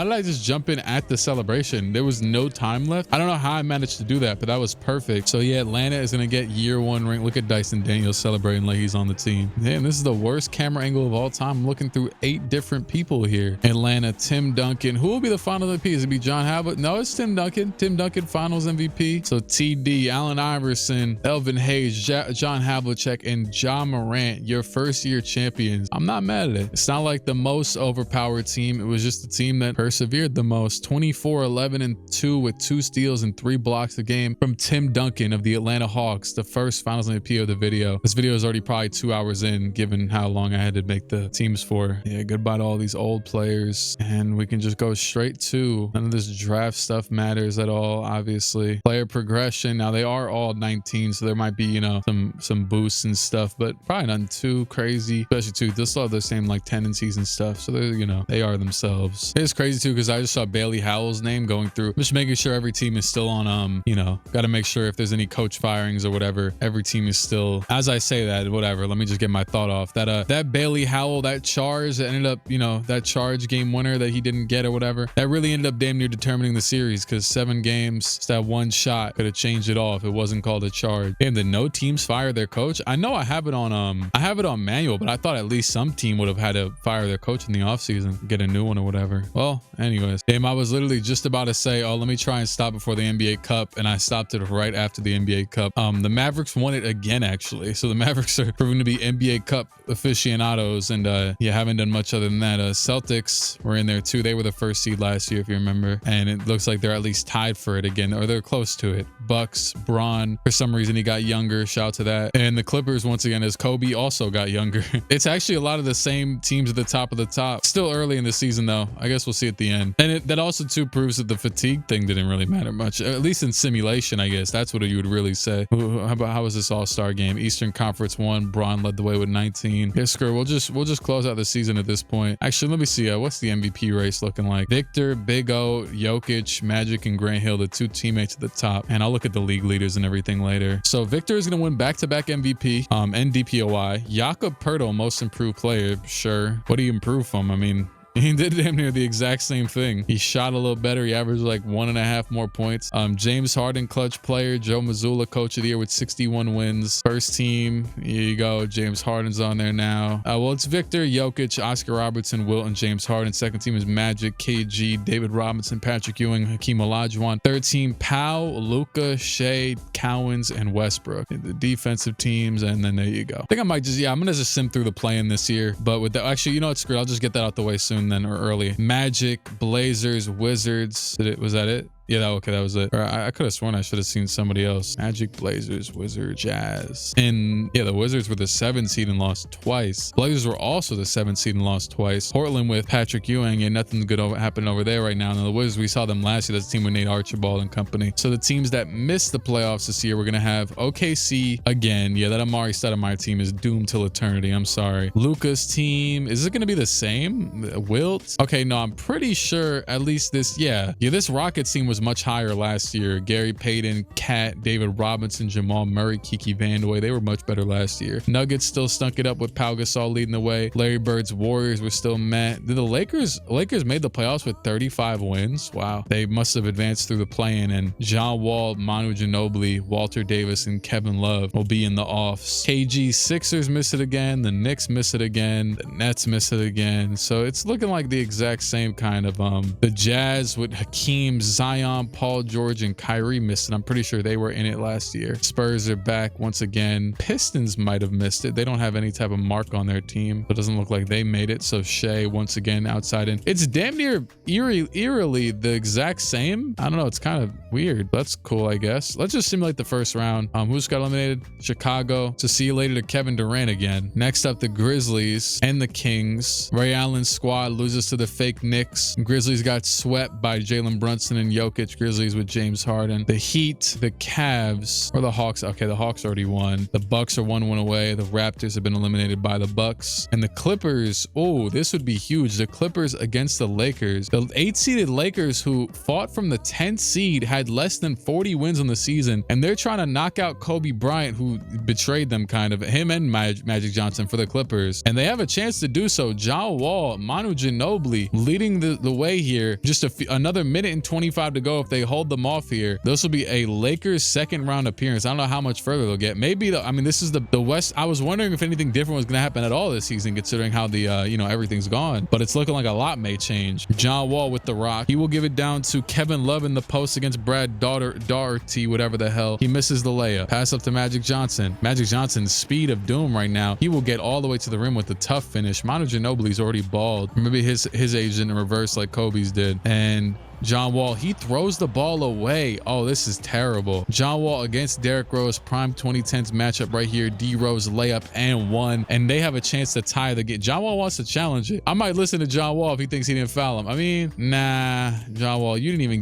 Speaker 1: did I just jump in at the celebration? There was no time left. I don't know how I managed to do that, but that was perfect. So yeah, Atlanta is gonna get year 1 ring. Look at Dyson Daniels celebrating like he's on the team. Damn, this is the worst camera angle of all time. I'm looking through 8 different people here. Atlanta, Tim Duncan. Who will be the final MVP? Is it be John Havlicek? No, it's Tim Duncan. Tim Duncan finals MVP. So TD, Allen Iverson, Elvin Hayes, John Havlicek, and Ja Morant, your first year champions. I'm not mad at it. It's not like the most overpowered team. It was just the team that persevered the most. 24, 11, and 2 with 2 steals and 3 blocks a game from Tim Duncan of the Atlanta Hawks, the first finals MVP of the video. This video is already probably 2 hours in, given how long I had to make the teams for. Yeah, goodbye to all these old players, and we can just go straight to, none of this draft stuff matters at all, obviously. Player progression. Now they are all 19, so there might be, some boosts and stuff, but probably nothing too crazy, especially too, they still have the same like tendencies and stuff, so they're, they are themselves. It's crazy too, because I just saw Bailey Howell's name going through, just making sure every team is still on, got to make sure if there's any coach firings or whatever, every team is still, as I say that, whatever, let me just get my thought off. That Bailey Howell, that charge that ended up, that charge game winner that he didn't get or whatever, that really ended up damn near determining the series, because 7 games, that one shot could have changed it all if it wasn't called a charge. And did no teams fire their coach? I know I have it on manual, but I thought at least some team would have had to fire their coach in the offseason, get a new one or whatever. Well, anyways, damn, I was literally just about to say, oh, let me try and stop before the NBA Cup, and I stopped it right after the NBA Cup. The Mavericks won it again, actually. So the Mavericks are proving to be NBA Cup aficionados, and yeah, haven't done much other than that. Celtics were in there too. They were the first seed last year, if you remember, and it looks like they're at least tied for it again, or they're close to it. Bucks, Braun, for some reason he got younger, shout out to that. And the Clippers, once again, as Kobe also got younger. It's actually a lot of the same teams at the top of the top. Still early in the season though. I guess we'll see at the end. And that also too proves that the fatigue thing didn't really matter much, at least in simulation. I guess that's what you would really say. How was this all-star game? Eastern Conference won. Braun led the way with 19. Yeah, screw, we'll just close out the season at this point. Actually, let me see, what's the MVP race looking like? Victor, Big O, Jokic, Magic, and Grant Hill, the 2 teammates at the top. And I'll look at the league leaders and everything later. So Victor is going to win back-to-back MVP and DPOI. Jakob Poeltl, most improved player. Sure. What do you improve from? I mean, He did damn near the exact same thing. He shot a little better. He averaged like 1.5 more points. James Harden, clutch player. Joe Mazzulla, coach of the year with 61 wins. First team. Here you go. James Harden's on there now. Well, it's Victor, Jokic, Oscar Robertson, Wilt, and James Harden. Second team is Magic, KG, David Robinson, Patrick Ewing, Hakeem Olajuwon. Third team, Powell, Luka, Shea, Cowens, and Westbrook. The defensive teams, and then there you go. I think I might just, I'm gonna just sim through the play-in this year. But with the, actually, you know what, screw it. I'll just get that out the way soon then, or early. Magic, Blazers, Wizards. Was that it? Yeah, okay, that was it. Or I could have sworn I should have seen somebody else. Magic, Blazers, Wizards, Jazz. And yeah, the Wizards were the 7th seed and lost twice. Blazers were also the 7th seed and lost twice. Portland with Patrick Ewing, and nothing good happening over there right now. And the Wizards, we saw them last year. That's the team with Nate Archibald and company. So the teams that missed the playoffs this year, we're going to have OKC again. Yeah, that Amari Stoudemire team is doomed till eternity. I'm sorry. Luka's team, is it going to be the same? Wilt? Okay, no, I'm pretty sure at least this, yeah, this Rockets team was much higher last year. Gary Payton, Cat, David Robinson, Jamal Murray, Kiki Vandeweghe, they were much better last year. Nuggets still stunk it up with Pau Gasol leading the way. Larry Bird's Warriors were still met. The Lakers made the playoffs with 35 wins. Wow. They must have advanced through the play-in, and John Wall, Manu Ginobili, Walter Davis, and Kevin Love will be in the offs. KG, Sixers miss it again. The Knicks miss it again. The Nets miss it again. So it's looking like the exact same kind of the Jazz with Hakeem, Zion, Paul George, and Kyrie missed it. I'm pretty sure they were in it last year. Spurs are back once again. Pistons might have missed it. They don't have any type of mark on their team. It doesn't look like they made it. So Shea once again outside in. It's damn near eerily the exact same. I don't know. It's kind of weird. That's cool, I guess. Let's just simulate the first round. Who's got eliminated? Chicago. So see you later to Kevin Durant again. Next up, the Grizzlies and the Kings. Ray Allen's squad loses to the fake Knicks. Grizzlies got swept by Jalen Brunson and Jokic. Grizzlies with James Harden. The Heat, the Cavs, or the Hawks. Okay, the Hawks already won. The Bucks are 1-1 away. The Raptors have been eliminated by the Bucks. And the Clippers, oh, this would be huge. The Clippers against the Lakers. The 8-seeded Lakers, who fought from the 10th seed, had less than 40 wins on the season, and they're trying to knock out Kobe Bryant, who betrayed them, kind of, him and Magic Johnson, for the Clippers. And they have a chance to do so. John Wall, Manu Ginobili leading the way here. Just another minute and 25 to go. If they hold them off here, this will be a Lakers second round appearance. I don't know how much further they'll get. Maybe I mean, this is the West. I was wondering if anything different was going to happen at all this season, considering how the everything's gone, but it's looking like a lot may change. John Wall with the rock. He will give it down to Kevin Love in the post against Brad Daugherty, whatever the hell. He misses the layup. Pass up to Magic Johnson. Magic Johnson's speed of doom right now. He will get all the way to the rim with the tough finish. Manu Ginobili's already bald. Maybe his age didn't reverse like Kobe's did. And John Wall, he throws the ball away. Oh, this is terrible. John Wall against Derrick Rose, prime 2010s matchup right here. D Rose layup and one, and they have a chance to tie the game. John Wall wants to challenge it. I might listen to John Wall if he thinks he didn't foul him. I mean, nah, John Wall, you didn't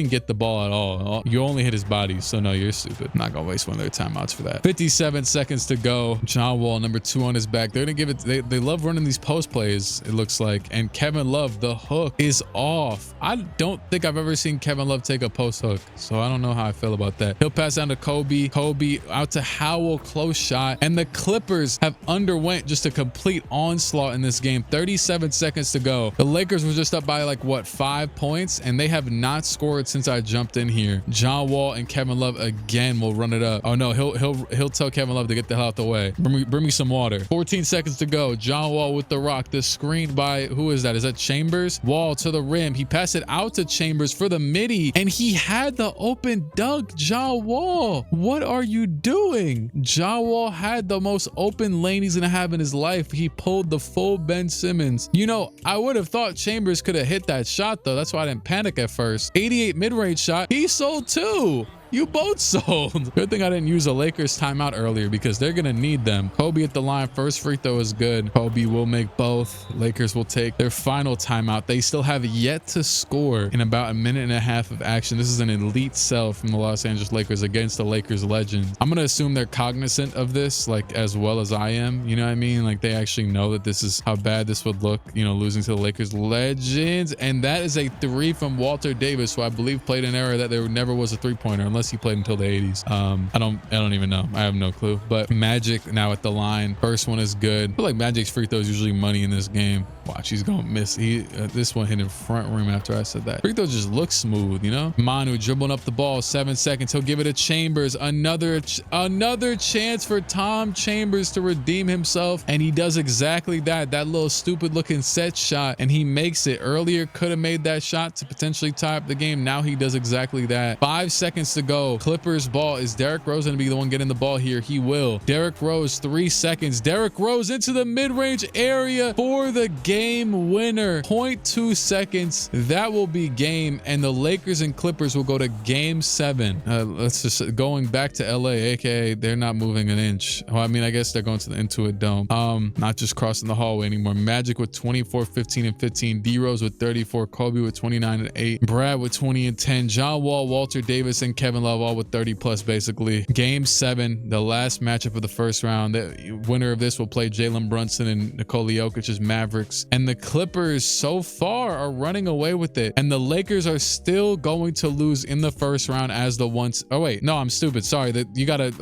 Speaker 1: get the ball at all. You only hit his body, so no, you're stupid. I'm not gonna waste one of their timeouts for that. 57 seconds to go. John Wall, number 2 on his back. They're gonna give it. They love running these post plays, it looks like. And Kevin Love, the hook is off. I don't think I've ever seen Kevin Love take a post hook, so I don't know how I feel about that. He'll pass down to Kobe. Kobe out to Howell, close shot. And the Clippers have underwent just a complete onslaught in this game. 37 seconds to go. The Lakers were just up by like what, 5 points, and they have not scored since I jumped in here. John Wall and Kevin Love again will run it up. Oh no, he'll tell Kevin Love to get the hell out the way. Bring me some water. 14 seconds to go. John Wall with the rock. The screen by, who is that? Is that Chambers? Wall to the rim. He passed it out to Chambers for the midi, and he had the open dunk. John Wall, what are you doing? John Wall had the most open lane he's gonna have in his life. He pulled the full Ben Simmons. You know, I would have thought Chambers could have hit that shot though. That's why I didn't panic at first. 88 mid-range shot. He sold too. You both sold. Good thing I didn't use a Lakers timeout earlier, because they're going to need them. Kobe at the line. First free throw is good. Kobe will make both. Lakers will take their final timeout. They still have yet to score in about a minute and a half of action. This is an elite sell from the Los Angeles Lakers against the Lakers legends. I'm going to assume they're cognizant of this, like as well as I am. You know what I mean? Like they actually know that this is how bad this would look, you know, losing to the Lakers legends. And that is a 3 from Walter Davis, who I believe played an era that there never was a 3-pointer, unless unless he played until the 80s. I don't even know. I have no clue. But Magic now at the line. First one is good. I feel like Magic's free throw is usually money in this game. Watch, he's gonna miss. This one hit in front rim after I said that. Free throw just looks smooth, you know? Manu dribbling up the ball, 7 seconds. He'll give it to Chambers. Another chance for Tom Chambers to redeem himself. And he does exactly that. That little stupid looking set shot, and he makes it. Earlier could have made that shot to potentially tie up the game. Now he does exactly that. 5 seconds to go. Clippers ball. Is Derrick Rose going to be the one getting the ball here? He will. Derrick Rose, 3 seconds. Derrick Rose into the mid-range area for the game winner. 0.2 seconds. That will be game, and the Lakers and Clippers will go to game 7. Let's just going back to LA, aka they're not moving an inch. Well, I mean, I guess they're going to the Intuit Dome. Not just crossing the hallway anymore. Magic with 24, 15, and 15. D Rose with 34. Kobe with 29 and 8. Brad with 20 and 10. John Wall, Walter Davis, and Kevin Love all with 30 plus basically. Game 7, the last matchup of the first round. The winner of this will play Jalen Brunson and Nikola Jokic's Mavericks. And the Clippers so far are running away with it. And the Lakers are still going to lose in the first round as the ones. Oh wait, no, I'm stupid. Sorry, that you gotta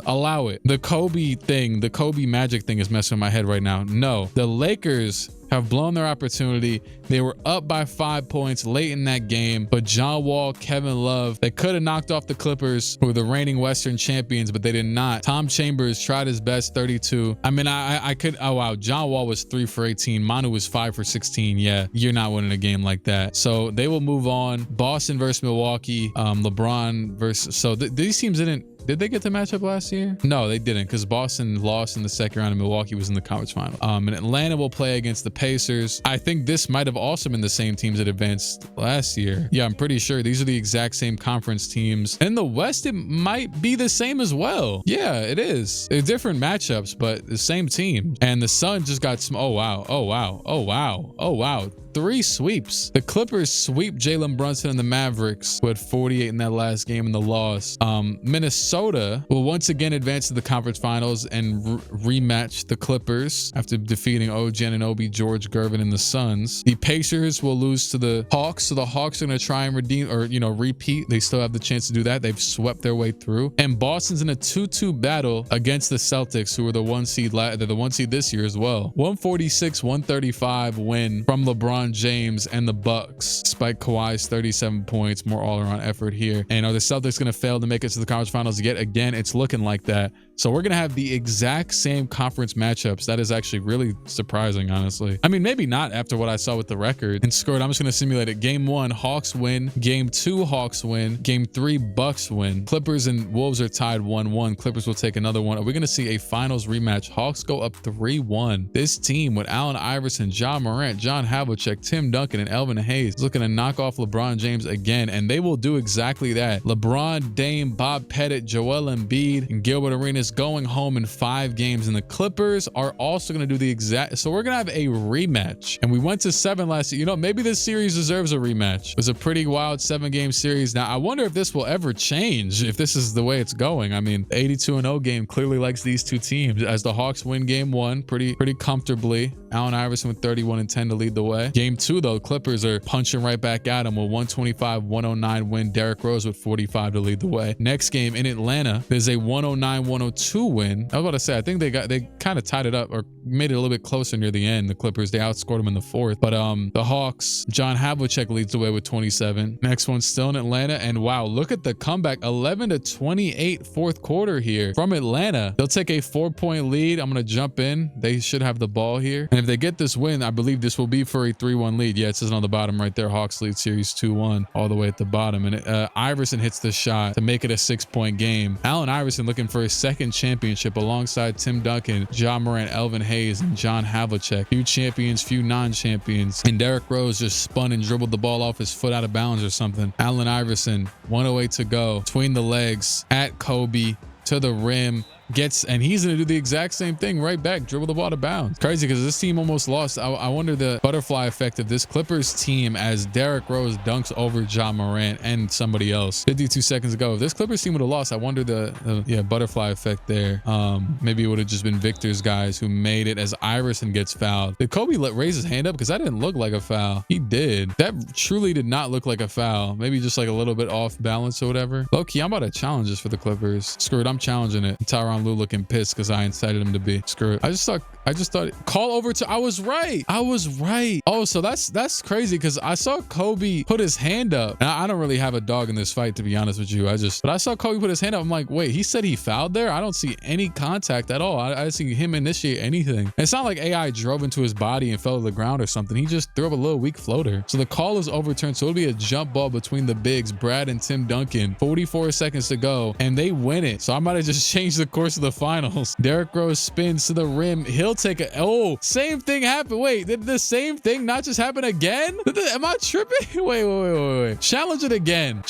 Speaker 1: allow it. The Kobe thing, the Kobe Magic thing is messing with my head right now. No, the Lakers have blown their opportunity. They were up by 5 points late in that game, but John Wall, Kevin Love, they could have knocked off the Clippers, who were the reigning Western champions, but they did not. Tom Chambers tried his best, 32. I mean, I could, oh wow, John Wall was 3 for 18. Manu was 5 for 16. Yeah, you're not winning a game like that. So they will move on. Boston versus Milwaukee, LeBron versus, so these teams did they get the matchup last year? No, they didn't, because Boston lost in the second round and Milwaukee was in the conference final. And Atlanta will play against the Pacers. I think this might have also been the same teams that advanced last year. Yeah, I'm pretty sure these are the exact same conference teams. In the West, it might be the same as well. Yeah, it is. They're different matchups, but the same team. And the Sun just got some, oh wow, oh wow, oh wow, oh wow. 3 sweeps. The Clippers sweep Jalen Brunson and the Mavericks, who had 48 in that last game in the loss. Minnesota will once again advance to the conference finals and rematch the Clippers after defeating OG Anunoby, George Gervin, and the Suns. The Pacers will lose to the Hawks, so the Hawks are going to try and redeem, or repeat. They still have the chance to do that. They've swept their way through. And Boston's in a 2-2 battle against the Celtics, who are the 1 seed. They're the 1 seed this year as well. 146-135 win from LeBron James and the Bucks, despite Kawhi's 37 points, more all-around effort here. And are the Celtics going to fail to make it to the conference finals yet again? It's looking like that. So we're going to have the exact same conference matchups. That is actually really surprising, honestly. I mean, maybe not after what I saw with the record. And screw it, I'm just going to simulate it. Game 1, Hawks win. Game 2, Hawks win. Game 3, Bucks win. Clippers and Wolves are tied 1-1. Clippers will take another one. Are we going to see a finals rematch? Hawks go up 3-1. This team with Allen Iverson, John Morant, John Havlicek, Tim Duncan, and Elvin Hayes is looking to knock off LeBron James again, and they will do exactly that. LeBron, Dame, Bob Pettit, Joel Embiid, and Gilbert Arenas going home in 5 games, and the Clippers are also going to do the exact. So we're going to have a rematch, and we went to 7 last year. Maybe this series deserves a rematch. It was a pretty wild 7-game series. Now I wonder if this will ever change, if this is the way it's going. I mean, the 82-0 game clearly likes these two teams, as the Hawks win game 1 pretty comfortably. Allen Iverson with 31 and 10 to lead the way. Game 2 though, Clippers are punching right back at him with 125-109 win. Derrick Rose with 45 to lead the way. Next game in Atlanta, there's a 109-102 win. I was about to say, I think they kind of tied it up or made it a little bit closer near the end. The Clippers, they outscored them in the 4th. But the Hawks, John Havlicek leads the way with 27. Next one's still in Atlanta, and wow, look at the comeback. 11-28 4th quarter here from Atlanta. They'll take a 4-point lead. I'm going to jump in. They should have the ball here. And if they get this win, I believe this will be for a 3-1 lead. Yeah, it says on the bottom right there, Hawks lead series 2-1 all the way at the bottom. And Iverson hits the shot to make it a 6-point game. Allen Iverson looking for his 2nd championship alongside Tim Duncan, John Morant, Elvin Hayes, and John Havlicek. Few champions, few non-champions. And Derrick Rose just spun and dribbled the ball off his foot out of bounds or something. Allen Iverson, 108 to go. Between the legs, at Kobe, to the rim, gets, and he's going to do the exact same thing right back, dribble the ball to bounds. Crazy because this team almost lost. I wonder the butterfly effect of this Clippers team as Derrick Rose dunks over Ja Morant and somebody else 52 seconds ago. If this Clippers team would have lost, I wonder the butterfly effect there. Maybe it would have just been Victor's guys who made it as Iverson gets fouled. Did Kobe raise his hand up? Because that didn't look like a foul. He did. That truly did not look like a foul. Maybe just like a little bit off balance or whatever. Low-key, I'm about to challenge this for the Clippers. Screw it, I'm challenging it. Tyronn Lue looking pissed because I incited him to be. Screw it. I just thought call over to. I was right. Oh, so that's crazy because I saw Kobe put his hand up. And I don't really have a dog in this fight, to be honest with you. But I saw Kobe put his hand up. I'm like, wait, he said he fouled there? I don't see any contact at all. I didn't see him initiate anything. And it's not like AI drove into his body and fell to the ground or something. He just threw up a little weak floater. So the call is overturned. So it'll be a jump ball between the bigs, Brad and Tim Duncan. 44 seconds to go, and they win it. So I might have just changed the course of the finals. Derrick Rose spins to the rim. He'll take a, oh, same thing happened. Wait, did the same thing not just happen again? Am I tripping? Wait. Challenge it again.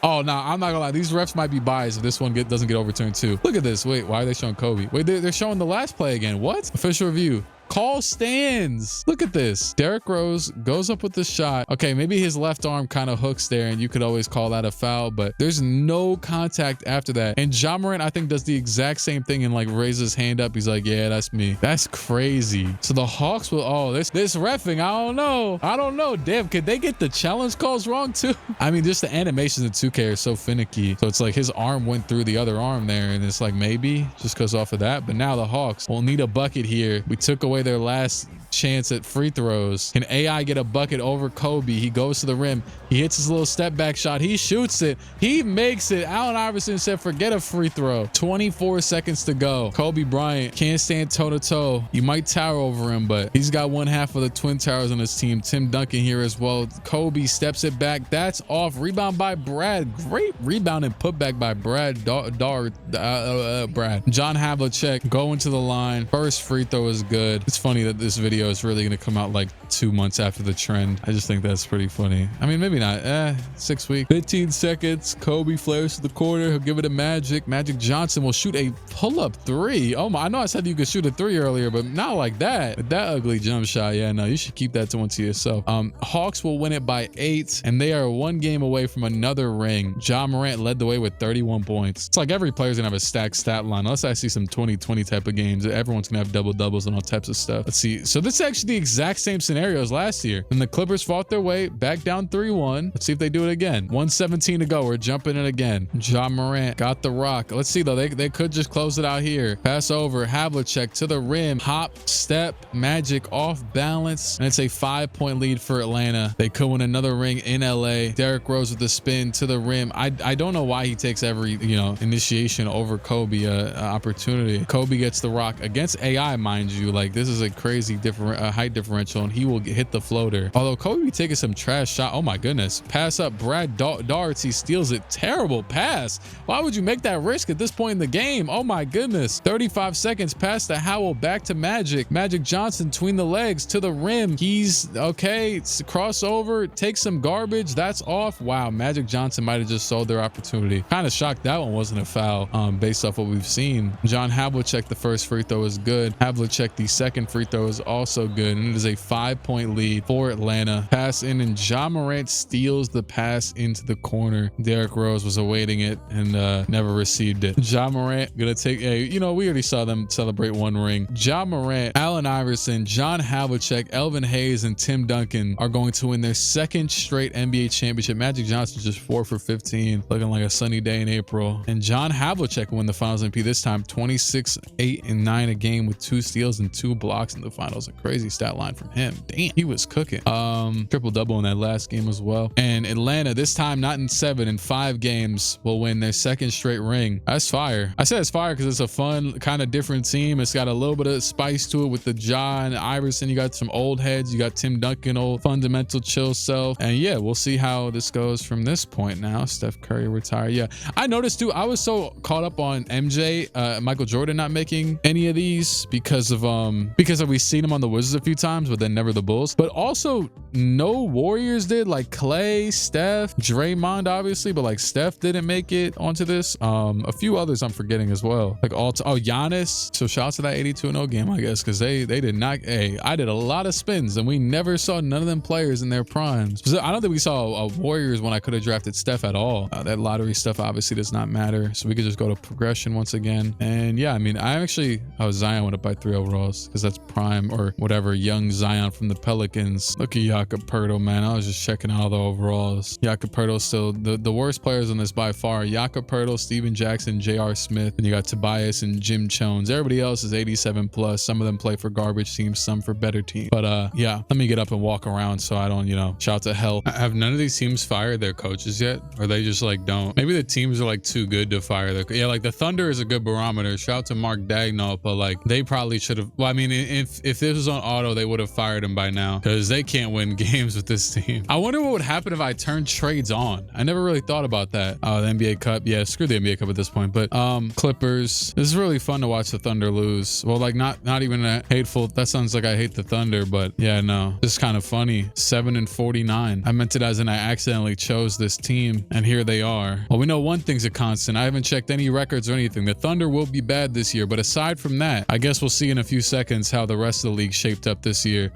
Speaker 1: Oh, no, I'm not gonna lie. These refs might be biased if this one doesn't get overturned too. Look at this. Wait, why are they showing Kobe? Wait, they're showing the last play again. What? Official review. Call stands. Look at this. Derrick Rose goes up with the shot. Okay, maybe his left arm kind of hooks there, and you could always call that a foul, but there's no contact after that. And Ja Morant, I think, does the exact same thing and like raises his hand up. He's like, yeah, that's me. That's crazy. So the Hawks will, oh, this reffing, I don't know. Damn, could they get the challenge calls wrong too? I mean, just the animations in 2K are so finicky. So it's like his arm went through the other arm there, and it's like maybe just goes off of that. But now the Hawks will need a bucket here. We took away their last chance at free throws. Can AI get a bucket over Kobe? He goes to the rim. He hits his little step back shot. He shoots it. He makes it. Allen Iverson said, forget a free throw. 24 seconds to go. Kobe Bryant can't stand toe to toe. You might tower over him, but he's got one half of the Twin Towers on his team. Tim Duncan here as well. Kobe steps it back. That's off. Rebound by Brad. Great rebound and putback by Brad. Brad. John Havlicek going to the line. First free throw is good. It's funny that this video is really going to come out like 2 months after the trend. I just think that's pretty funny. I mean, maybe not. 6 weeks. 15 seconds. Kobe flares to the corner. He'll give it to Magic. Magic Johnson will shoot a pull-up three. Oh my, I know I said you could shoot a three earlier, but not like that. With that ugly jump shot. Yeah, no, you should keep that one to yourself. Hawks will win it by 8, and they are 1 game away from another ring. Ja Morant led the way with 31 points. It's like every player's gonna have a stacked stat line. Unless I see some 20-20 type of games, everyone's gonna have double-doubles and all types of stuff. Let's see. So this is actually the exact same scenario as last year. And the Clippers fought their way back down 3-1. Let's see if they do it again. 1:17 to go. We're jumping it again. Ja Morant got the rock. Let's see though. They could just close it out here. Pass over. Havlicek to the rim. Hop, step, Magic off balance. And it's a 5-point lead for Atlanta. They could win another ring in LA. Derrick Rose with the spin to the rim. I don't know why he takes every, initiation over Kobe opportunity. Kobe gets the rock against AI, mind you. Like, this is a crazy height differential, and he will hit the floater. Although Kobe be taking some trash shot. Oh my goodness. Pass up. Brad darts. He steals it. Terrible pass. Why would you make that risk at this point in the game? Oh my goodness. 35 seconds. Pass to Howell. Back to Magic. Magic Johnson between the legs to the rim. He's okay. It's crossover. Take some garbage. That's off. Wow. Magic Johnson might have just sold their opportunity. Kind of shocked that one wasn't a foul based off what we've seen. John Havlicek, the first free throw is good. Havlicek, the second free throw is also good. And it is a 5-point lead for Atlanta. Pass in, and Ja Morant steals the pass into the corner. Derrick Rose was awaiting it and never received it. Ja Morant gonna take a, we already saw them celebrate 1 ring. Ja Morant, Allen Iverson, John Havlicek, Elvin Hayes, and Tim Duncan are going to win their 2nd straight NBA championship. Magic Johnson just 4 for 15, looking like a sunny day in April. And John Havlicek won the Finals MVP this time, 26, 8, and 9 a game with 2 steals and 2 blocks in the finals. A crazy stat line from him. Damn, he was cooking. Triple-double in that last game as well. And Atlanta, this time not in 7, in 5 games, will win their 2nd straight ring. That's fire. I said it's fire because it's a fun, kind of different team. It's got a little bit of spice to it with the Ja and Iverson. You got some old heads. You got Tim Duncan, old fundamental chill self. And yeah, we'll see how this goes from this point now. Steph Curry retired. Yeah, I noticed too, I was so caught up on MJ, Michael Jordan not making any of these because we've seen him on the Wizards a few times, but then never the the Bulls, but also no Warriors did. Like Clay, Steph, Draymond, obviously, but like Steph didn't make it onto this. A few others I'm forgetting as well. Like Giannis. So shout out to that 82-0 game, I guess, because they did not. Hey, I did a lot of spins and we never saw none of them players in their primes. So I don't think we saw a Warriors when I could have drafted Steph at all. That lottery stuff obviously does not matter. So we could just go to progression once again. And yeah, I mean, Zion went up by 3 overalls because that's prime or whatever, young Zion from the Pelicans. Look at Jakob Poeltl, man. I was just checking out all the overalls. Jakob Poeltl still the worst players on this by far. Jakob Poeltl, Steven Jackson, J.R. Smith, and you got Tobias and Jim Jones. Everybody else is 87 plus. Some of them play for garbage teams, some for better teams. But yeah, let me get up and walk around so I don't, shout out to hell. Have none of these teams fired their coaches yet? Or they just like don't? Maybe the teams are like too good to fire their. Yeah, like the Thunder is a good barometer. Shout out to Mark Daigneault, but like they probably should have. Well, I mean, if this was on auto, they would have fired him by now because they can't win games with this team. I wonder what would happen if I turned trades on. I never really thought about that. The NBA Cup. Yeah, screw the NBA Cup at this point. But Clippers. This is really fun to watch the Thunder lose. Well, like not even a hateful. That sounds like I hate the Thunder, but yeah, no, this is kind of funny. 7-49. I meant it as in I accidentally chose this team, and here they are. Well, we know one thing's a constant. I haven't checked any records or anything. The Thunder will be bad this year, but aside from that, I guess we'll see in a few seconds how the rest of the league shaped up this year.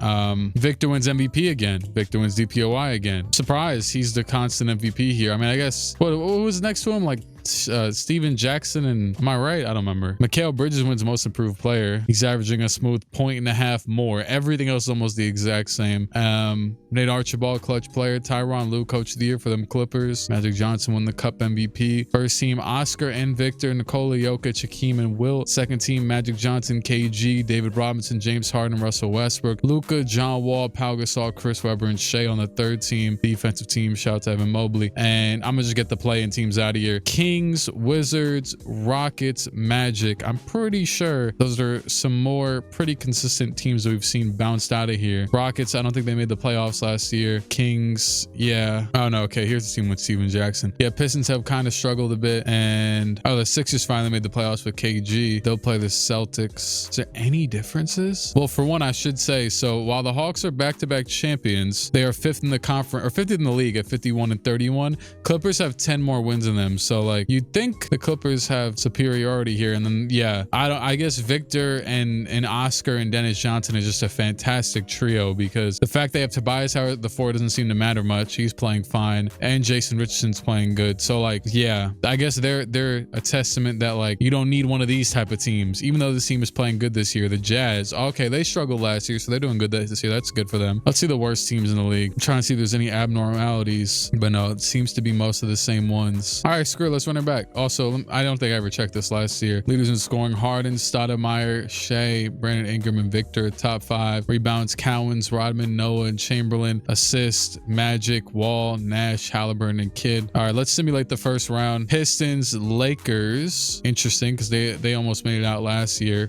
Speaker 1: Victor wins MVP again. Victor wins DPOI again. Surprise, he's the constant MVP here. I mean, I guess what was next to him? Like Steven Jackson and am I right? I don't remember. Mikal Bridges wins most improved player. He's averaging a smooth 1.5 more. Everything else is almost the exact same. Nate Archibald, clutch player. Tyronn Lue, coach of the year for them Clippers. Magic Johnson won the Cup MVP. First team, Oscar and Victor, Nikola Jokic, Hakeem and Wilt. Second team, Magic Johnson, KG, David Robinson, James Harden, Russell Westbrook, Luka, John Wall, Pau Gasol, Chris Webber, and Shea on the third team. Defensive team, shout out to Evan Mobley. And I'm gonna just get the play-in teams out of here. Kings, Wizards, Rockets, Magic. I'm pretty sure those are some more pretty consistent teams that we've seen bounced out of here. Rockets, I don't think they made the playoffs last year. Kings, yeah. Oh no, okay, here's the team with Steven Jackson. Yeah, Pistons have kind of struggled a bit, and the Sixers finally made the playoffs with KG. They'll play the Celtics. Is there any differences? Well, for one, I should say, so while the Hawks are back-to-back champions, they are 5th in the conference, or 5th in the league at 51-31. Clippers have 10 more wins than them, so like you'd think the Clippers have superiority here. And then yeah, I guess Victor and Oscar and Dennis Johnson is just a fantastic trio, because the fact they have Tobias Harris the 4 doesn't seem to matter much. He's playing fine, and Jason Richardson's playing good. So like yeah, I guess they're a testament that like you don't need one of these type of teams. Even though this team is playing good this year, the Jazz, okay, they struggled last year, so they're doing good this year. That's good for them. Let's see the worst teams in the league. I'm trying to see if there's any abnormalities, but no, it seems to be most of the same ones. All right, screw it, let's run it back. Also, I don't think I ever checked this last year. Leaders in scoring: Harden, Stoudemire, Shea, Brandon Ingram, and Victor. Top 5. Rebounds: Cowens, Rodman, Noah, and Chamberlain. Assists: Magic, Wall, Nash, Halliburton, and Kidd. All right, let's simulate the first round. Pistons, Lakers. Interesting, because they almost made it out last year.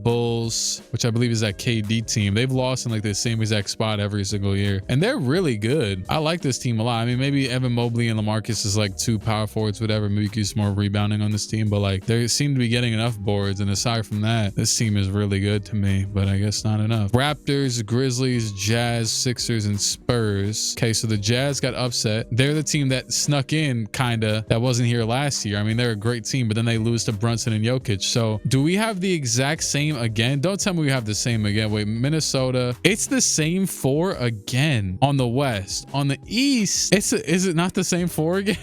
Speaker 1: Bulls, which I believe is that KD team. They've lost in like the same exact spot every single year, and they're really good. I like this team a lot. I mean, maybe Evan Mobley and LaMarcus is like 2 power forwards, whatever. Maybe you could use more rebounding on this team, but like they seem to be getting enough boards, and aside from that, this team is really good to me, but I guess not enough. Raptors, Grizzlies, Jazz, Sixers, and Spurs. Okay, so the Jazz got upset. They're the team that snuck in kinda, that wasn't here last year. I mean, they're a great team, but then they lose to Brunson and Jokic. So do we have the exact same again? Don't tell me we have the same again. Wait, Minnesota, it's the same 4 again on the West. On the East, is it not the same 4 again?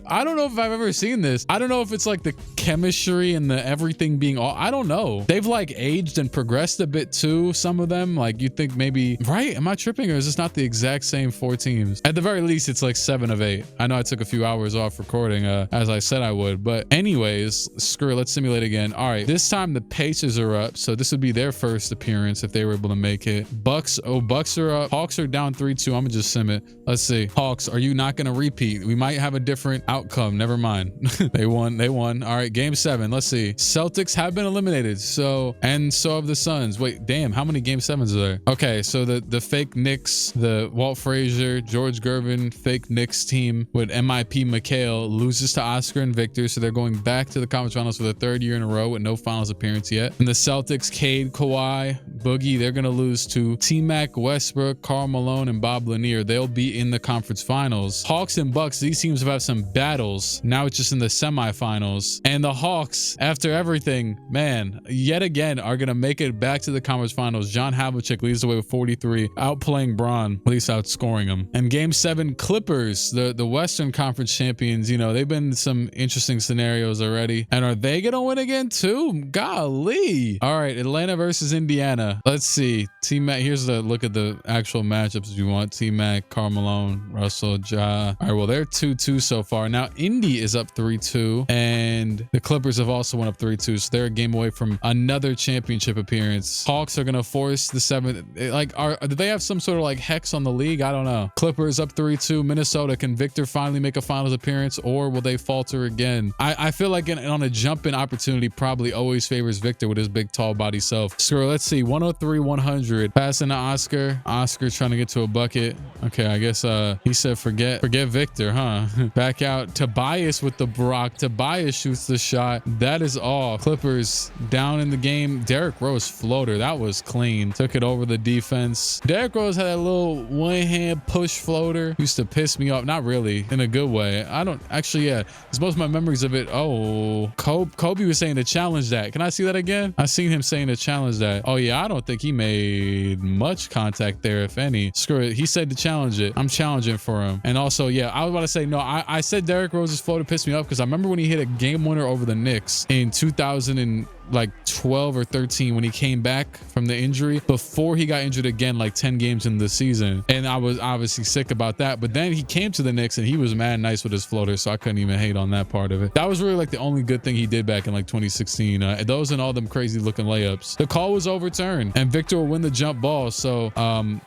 Speaker 1: I don't know if I've ever seen this. I don't know if it's like the chemistry and the everything being all, I don't know. They've like aged and progressed a bit too, some of them. Like you think maybe, right? Am I tripping, or is this not the exact same 4 teams? At the very least, it's like 7 of 8. I know I took a few hours off recording as I said I would, but anyways, screw it, let's simulate again. All right, this time the Pacers are up, so this would be their first appearance if they were able to make it. Bucks are up. Hawks are down 3-2. I'm gonna just sim it. Let's see. Hawks, are you not gonna repeat? We might have a different outcome. Never mind. They won. All right, game 7. Let's see. Celtics have been eliminated. So have the Suns. Wait, damn, how many game 7s are there? Okay, so the fake Knicks, the Walt Frazier, George Gervin fake Knicks team with MIP McHale loses to Oscar and Victor. So they're going back to the conference finals for the 3rd year in a row with no finals appearance yet. And the Celtics, Cade, Kawhi, Boogie, they're going to lose to T-Mac, Westbrook, Karl Malone, and Bob Lanier. They'll be in the conference finals. Hawks and Bucks, these teams have had some battles. Now it's just in the semifinals. And the Hawks, after everything, man, yet again, are going to make it back to the conference finals. John Havlicek leads the way with 43, outplaying Braun, at least outscoring him. And game 7, Clippers, the Western Conference champions, you know, they've been in some interesting scenarios already. And are they going to win again too? Golly. All right, Atlanta versus Indiana. Let's see. T-Mac, here's the look at the actual matchups if you want. T-Mac, Karl Malone, Russell, Ja. All right, well, they're 2-2 so far. Now, Indy is up 3-2, and the Clippers have also went up 3-2, so they're a game away from another championship appearance. Hawks are going to force the 7th. Like, do they have some sort of like hex on the league? I don't know. Clippers up 3-2. Minnesota, can Victor finally make a finals appearance, or will they falter again? I feel like on a jump-in opportunity probably always favors Victor with his big, tall body self. So let's see. 103-100. Passing to Oscar. Oscar trying to get to a bucket. Okay, I guess he said forget Victor, huh? Back out. Tobias with the block. Tobias shoots the shot. That is all. Clippers down in the game. Derrick Rose floater. That was clean. Took it over the defense. Derrick Rose had that little one-hand push floater. Used to piss me off. Not really. In a good way. I don't actually, yeah. It's most of my memories of it. Oh, Kobe was saying to challenge that. Can I see that again? I seen him saying to challenge that. Oh yeah, I don't think he made much contact there, if any. Screw it. He said to challenge it. I'm challenging for him. And also, yeah, I was about to say, no, I said Derrick Rose's floater pissed me off because I remember when he hit a game winner over the Knicks in 2012 or 13 when he came back from the injury before he got injured again like 10 games in the season. And I was obviously sick about that. But then he came to the Knicks and he was mad nice with his floater. So I couldn't even hate on that part of it. That was really like the only good thing he did back in like 2016. Those and all them crazy looking layups. The call was overturned and Victor will win the jump ball. So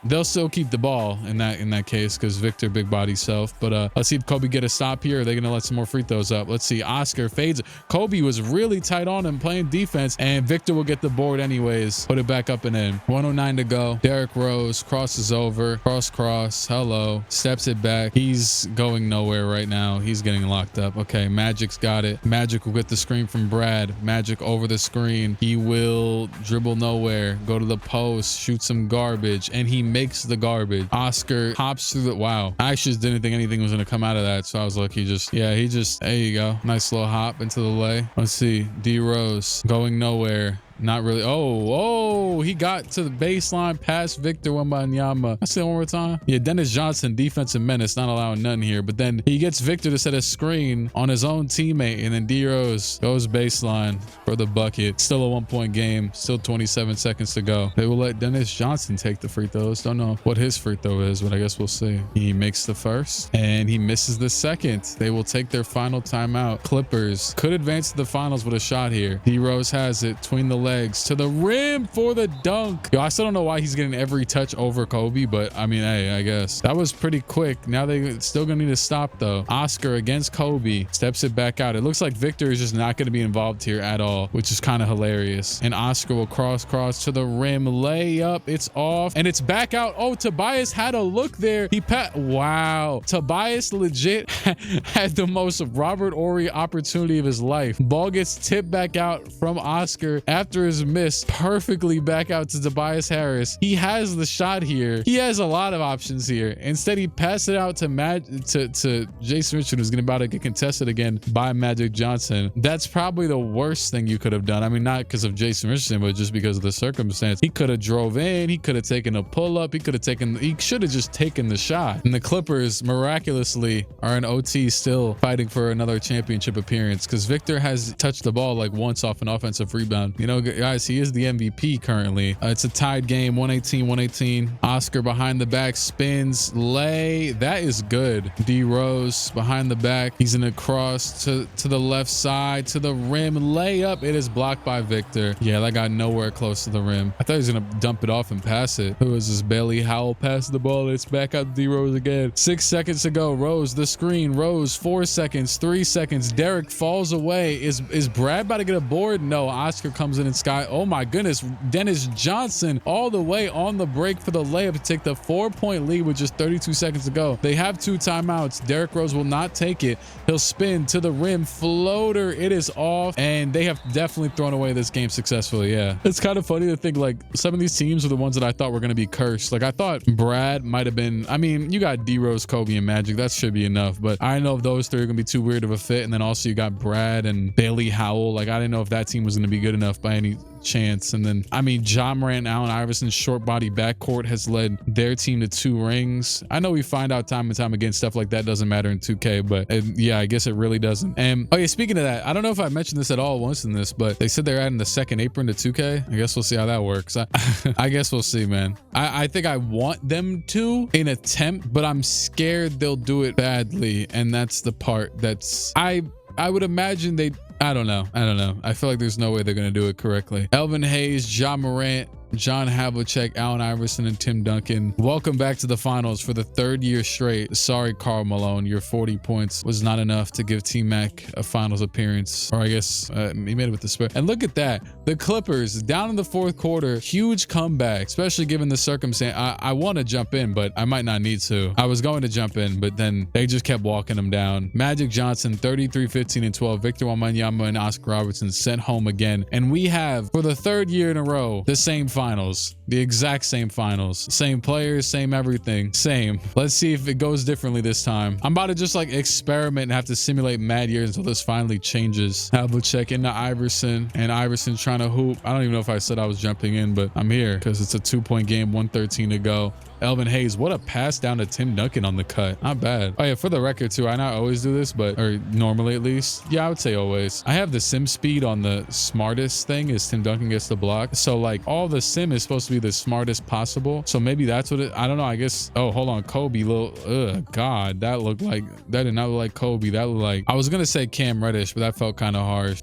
Speaker 1: they'll still keep the ball in that case because Victor big body self. But let's see if Kobe get a stop here. Are they going to let some more free throws up? Let's see. Oscar fades. Kobe was really tight on him playing defense, and Victor will get the board anyways. Put it back up and in. 109 to go. Derrick Rose crosses over. Cross. Hello. Steps it back. He's going nowhere right now. He's getting locked up. Okay, Magic's got it. Magic will get the screen from Brad. Magic over the screen. He will dribble nowhere. Go to the post. Shoot some garbage. And he makes the garbage. Oscar hops through the... Wow. I actually just didn't think anything was going to come out of that. So I was like, he just... There you go. Nice little hop into the lay. Let's see. D Rose going nowhere. Not really. Oh, he got to the baseline past Victor Wembanyama. I say it one more time. Yeah, Dennis Johnson, defensive menace, not allowing none here. But then he gets Victor to set a screen on his own teammate. And then D Rose goes baseline for the bucket. Still a 1-point game. Still 27 seconds to go. They will let Dennis Johnson take the free throws. Don't know what his free throw is, but I guess we'll see. He makes the first and he misses the second. They will take their final timeout. Clippers could advance to the finals with a shot here. D Rose has it between the legs to the rim for the dunk. Yo, I still don't know why he's getting every touch over Kobe, but I mean, hey, I guess that was pretty quick. Now they still gonna need to stop though. Oscar against Kobe steps it back out. It looks like Victor is just not going to be involved here at all, which is kind of hilarious. And Oscar will cross to the rim, lay up. It's off and it's back out. Oh, Tobias had a look there. Wow, Tobias legit had the most Robert Horry opportunity of his life. Ball gets tipped back out from Oscar after his miss, perfectly back out to Tobias Harris. He has the shot here. He has a lot of options here. Instead, he passed it out to Jason Richard, who's about to get contested again by Magic Johnson. That's probably the worst thing you could have done. I mean, not because of Jason Richardson, but just because of the circumstance. He could have drove in. He could have taken a pull-up. He should have just taken the shot. And the Clippers miraculously are in OT still fighting for another championship appearance because Victor has touched the ball like once off an offensive rebound. You know, know, guys, he is the MVP currently. It's a tied game, 118-118. Oscar behind the back, spins, lay. That is good. D Rose behind the back. He's in a cross to the left side, to the rim, layup. It is blocked by Victor. Yeah, that got nowhere close to the rim. I thought he was gonna dump it off and pass it. Who is this? Bailey Howell passed the ball. It's back out to D Rose again. 6 seconds to go. Rose, the screen. Rose, 4 seconds, 3 seconds. Derek falls away. Is Brad about to get a board? No. Oscar comes in and sky. Oh my goodness. Dennis Johnson all the way on the break for the layup to take the 4-point lead with just 32 seconds to go. They have 2 timeouts. Derek Rose will not take it. He'll spin to the rim. Floater. It is off. And they have definitely thrown away this game successfully. Yeah. It's kind of funny to think like some of these teams are the ones that I thought were going to be cursed. Like I thought Brad might have been, I mean, you got D Rose, Kobe, and Magic. That should be enough. But I don't know if those 3 are going to be too weird of a fit. And then also you got Brad and Bailey Howell. Like I didn't know if that team was going to be good enough by any chance. And then I mean, Ja Morant, Allen Iverson's short body backcourt has led their team to 2 rings. I know we find out time and time again stuff like that doesn't matter in 2K, but yeah, I guess it really doesn't. And oh yeah, speaking of that, I don't know if I mentioned this at all once in this, but they said they're adding the second apron to 2K. I guess we'll see how that works. I guess we'll see, man. I think I want them to in attempt, but I'm scared they'll do it badly, and that's the part that's I would imagine they. I don't know. I feel like there's no way they're going to do it correctly. Elvin Hayes, Ja Morant, John Havlicek, Allen Iverson, and Tim Duncan. Welcome back to the finals for the 3rd year straight. Sorry, Karl Malone, your 40 points was not enough to give T-Mac a finals appearance. Or I guess he made it with the Spurs. And look at that. The Clippers down in the 4th quarter. Huge comeback, especially given the circumstance. I want to jump in, but I might not need to. I was going to jump in, but then they just kept walking them down. Magic Johnson, 33, 15, and 12. Victor Wembanyama and Oscar Robertson sent home again. And we have, for the 3rd year in a row, the same finals, the exact same finals, same players, same everything, same. Let's see if it goes differently this time. I'm about to just like experiment and have to simulate mad years until this finally changes. Havlicek into Iverson, and Iverson trying to hoop. I don't even know if I said I was jumping in, but I'm here because it's a 2-point game, 1:13 to go. Elvin Hayes, what a pass down to Tim Duncan on the cut. Not bad. Oh yeah, for the record too, I not always do this, but, or normally at least. Yeah, I would say always. I have the sim speed on the smartest thing as Tim Duncan gets the block. So like all the sim is supposed to be the smartest possible. So maybe that's what it, I don't know, I guess. Oh, hold on. Kobe, God, that looked like, that did not look like Kobe. That looked like, I was going to say Cam Reddish, but that felt kind of harsh.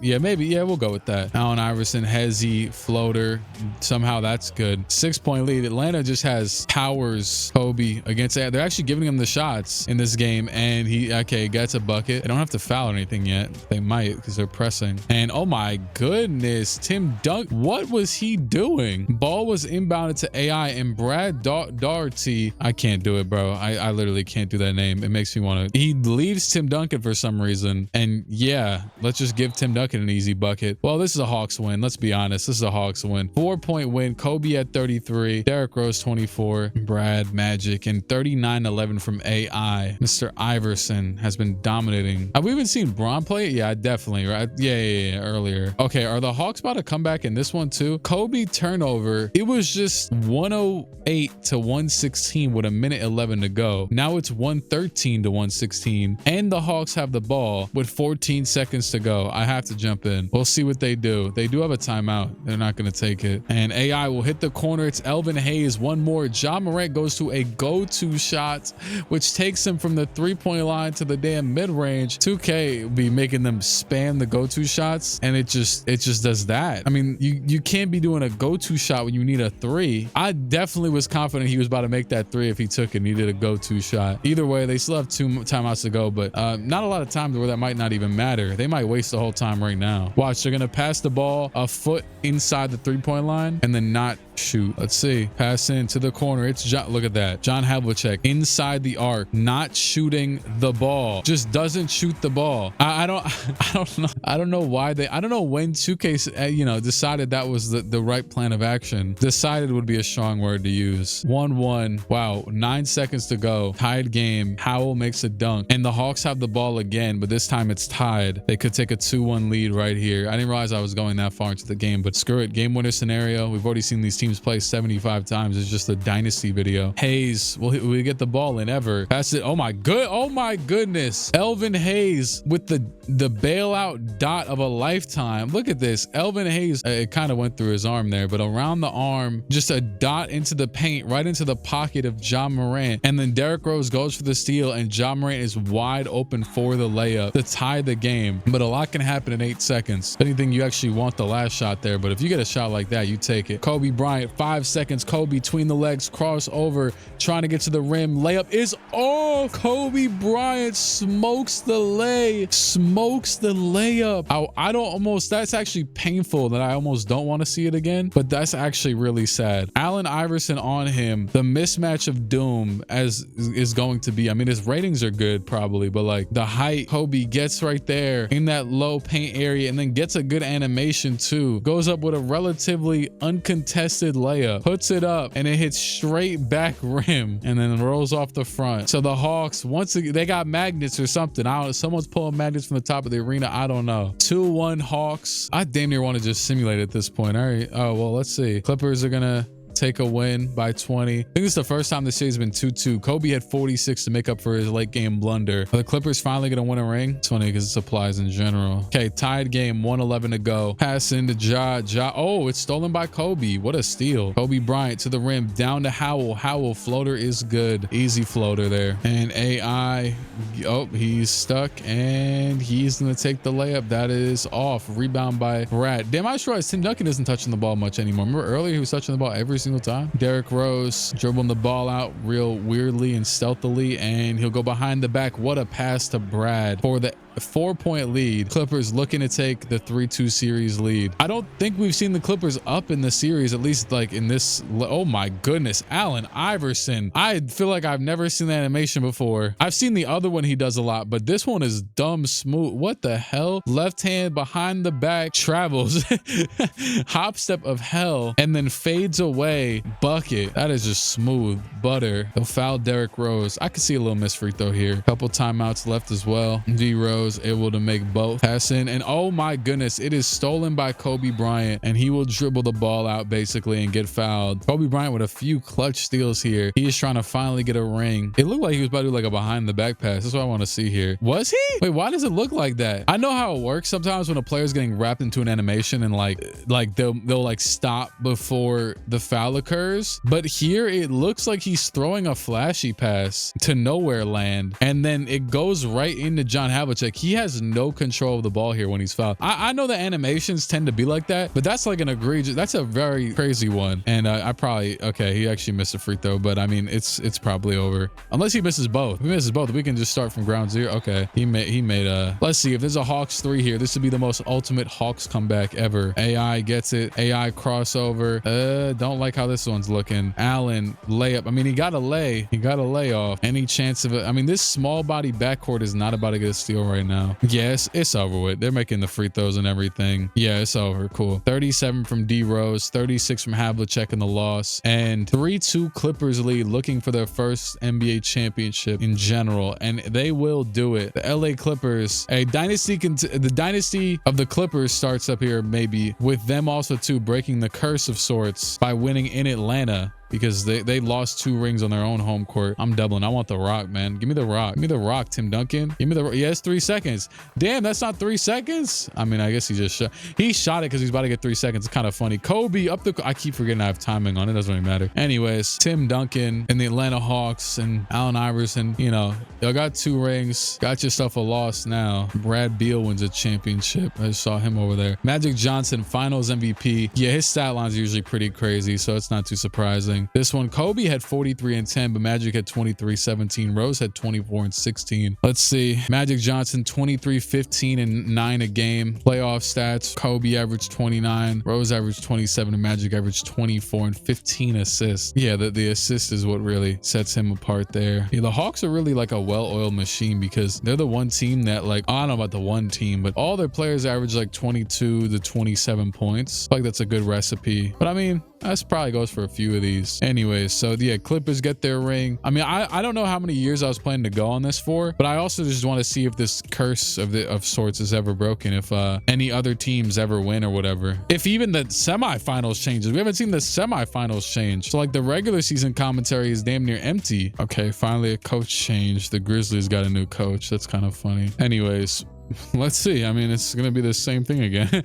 Speaker 1: Yeah, maybe. Yeah, we'll go with that. Allen Iverson, Hezzy, floater. Somehow that's good. 6-point lead. Atlanta just has powers Kobe against, they're actually giving him the shots in this game, and he gets a bucket. They don't have to foul or anything yet. They might because they're pressing. And oh my goodness, Tim Dunk, what was he doing? Ball was inbounded to AI, and Brad Daugherty, I can't do it, bro. I literally can't do that name. It makes me want to. He leaves Tim Duncan for some reason, and yeah, let's just give Tim Duncan an easy bucket. Well, this is a Hawks win. Let's be honest, this is a Hawks win. 4-point win. Kobe at 33, Derrick Rose 24, Brad, Magic, and 39-11 from AI. Mr. Iverson has been dominating. Have we even seen Bron play it? Yeah, definitely, right? Yeah, earlier. Okay, are the Hawks about to come back in this one too? Kobe turnover. It was just 108 to 116 with 1:11 to go. Now it's 113 to 116, and the Hawks have the ball with 14 seconds to go. I have to jump in. We'll see what they do. They do have a timeout. They're not going to take it. And AI will hit the corner. It's Elvin Hayes. One more. Ja Morant goes to a go-to shot, which takes him from the 3-point line to the damn mid-range. 2K will be making them spam the go-to shots, and it just does that. I mean, you can't be doing a go-to shot when you need a 3. I definitely was confident he was about to make that 3 if he took it and he did a go-to shot. Either way, they still have 2 timeouts to go, but not a lot of times where that might not even matter. They might waste the whole time right now. Watch, they're gonna pass the ball a foot inside the 3-point line and then not shoot. Let's see. Pass into the corner. It's John. Look at that. John Havlicek inside the arc, not shooting the ball. Just doesn't shoot the ball. I don't know. I don't know why I don't know when 2K, decided that was the right plan of action. Decided would be a strong word to use. 1-1. Wow. 9 seconds to go. Tied game. Howell makes a dunk, and the Hawks have the ball again, but this time it's tied. They could take a 2-1 lead right here. I didn't realize I was going that far into the game, but screw it. Game winner scenario. We've already seen these teams teams play 75 times. It's just a dynasty video. Hayes, will we get the ball in ever? That's it. Oh my goodness. Elvin Hayes with the bailout dot of a lifetime. Look at this. Elvin Hayes, it kind of went through his arm there, but around the arm, just a dot into the paint, right into the pocket of Ja Morant. And then Derrick Rose goes for the steal, and Ja Morant is wide open for the layup to tie the game. But a lot can happen in 8 seconds. If anything, you actually want the last shot there, but if you get a shot like that, you take it. Kobe Bryant, 5 seconds. Kobe between the legs, cross over, trying to get to the rim. Layup is off. Kobe Bryant smokes the layup. I don't almost, that's actually painful that I almost don't want to see it again, but that's actually really sad. Allen Iverson on him, the mismatch of doom as is going to be, I mean, his ratings are good probably, but like the height Kobe gets right there in that low paint area, and then gets a good animation too, goes up with a relatively uncontested layup, puts it up, and it hits straight back rim and then rolls off the front. So the Hawks, once again, they got magnets or something. I don't know, someone's pulling magnets from the top of the arena. I don't know. 2-1 Hawks. I damn near want to just simulate at this point. All right. Oh, well, let's see. Clippers are gonna take a win by 20. I think this is the first time this series has been 2-2. Kobe had 46 to make up for his late game blunder. Are the Clippers finally gonna win a ring? It's funny because it applies in general. Okay, tied game, 1:11 to go. Pass into Ja. Oh, it's stolen by Kobe. What a steal. Kobe Bryant to the rim, down to Howell. Howell, floater is good. Easy floater there. And AI, oh, he's stuck, and he's gonna take the layup. That is off. Rebound by Brad. Damn, I just realized Tim Duncan isn't touching the ball much anymore. Remember earlier he was touching the ball every single time? Derrick Rose dribbling the ball out real weirdly and stealthily, and he'll go behind the back. What a pass to Brad for the 4-point lead. Clippers looking to take the 3-2 series lead. I don't think we've seen the Clippers up in the series, at least like in this. Oh my goodness, Allen Iverson. I feel like I've never seen the animation before. I've seen the other one he does a lot, but this one is dumb smooth. What the hell? Left hand behind the back, travels, hop step of hell, and then fades away. Bucket. That is just smooth butter. He'll foul Derrick Rose. I could see a little miss free throw here. Couple timeouts left as well. D Rose able to make both. Pass in, and oh my goodness, it is stolen by Kobe Bryant, and he will dribble the ball out basically and get fouled. Kobe Bryant with a few clutch steals here. He is trying to finally get a ring. It looked like he was about to do like a behind the back pass. That's what I want to see here. Was he? Wait, why does it look like that? I know how it works sometimes when a player's getting wrapped into an animation and like they'll like stop before the foul occurs, but here it looks like he's throwing a flashy pass to nowhere land, and then it goes right into John Havlicek. He has no control of the ball here when he's fouled. I know the animations tend to be like that, but that's like an egregious, that's a very crazy one. And I probably, okay, he actually missed a free throw, but I mean, it's probably over. Unless he misses both. If he misses both, we can just start from ground zero. Okay, he made a, let's see, if there's a Hawks 3 here, this would be the most ultimate Hawks comeback ever. AI gets it. AI crossover. Don't like how this one's looking. Allen, layup. I mean, he got a lay off. Any chance of it? I mean, this small body backcourt is not about to get a steal right now. Yes, it's over with. They're making the free throws and everything. Yeah, it's over. Cool. 37 from D Rose, 36 from Havlicek in the loss, and 3-2 Clippers lead, looking for their first NBA championship in general, and they will do it. The LA Clippers, the dynasty of the Clippers starts up here, maybe with them also too breaking the curse of sorts by winning in Atlanta, because they lost 2 rings on their own home court. I'm doubling. I want the rock, man. Give me the rock. Give me the rock, Tim Duncan. Give me the, yes, 3 seconds. Damn, that's not 3 seconds. I mean, I guess he just shot. He shot it because he's about to get 3 seconds. It's kind of funny. Kobe up the, I keep forgetting I have timing on it. Doesn't really matter. Anyways, Tim Duncan and the Atlanta Hawks and Allen Iverson, you know, y'all got 2 rings. Got yourself a loss now. Brad Beal wins a championship. I just saw him over there. Magic Johnson, finals MVP. Yeah, his stat line's usually pretty crazy, so it's not too surprising. This one, Kobe had 43 and 10, but Magic had 23, 17. Rose had 24 and 16. Let's see. Magic Johnson, 23, 15 and 9 a game. Playoff stats, Kobe averaged 29, Rose averaged 27, and Magic averaged 24 and 15 assists. Yeah, the assist is what really sets him apart there. Yeah, the Hawks are really like a well-oiled machine because they're the one team that, like, I don't know about the one team, but all their players average like 22 to 27 points. Like, that's a good recipe. But I mean, That's probably goes for a few of these. Anyways, so yeah, Clippers get their ring. I mean, I don't know how many years I was planning to go on this for, but I also just want to see if this curse of sorts is ever broken, if any other teams ever win or whatever. If even the semifinals changes. We haven't seen the semifinals change. So like the regular season commentary is damn near empty. Okay, finally a coach change. The Grizzlies got a new coach. That's kind of funny. Anyways, let's see. I mean, it's gonna be the same thing again.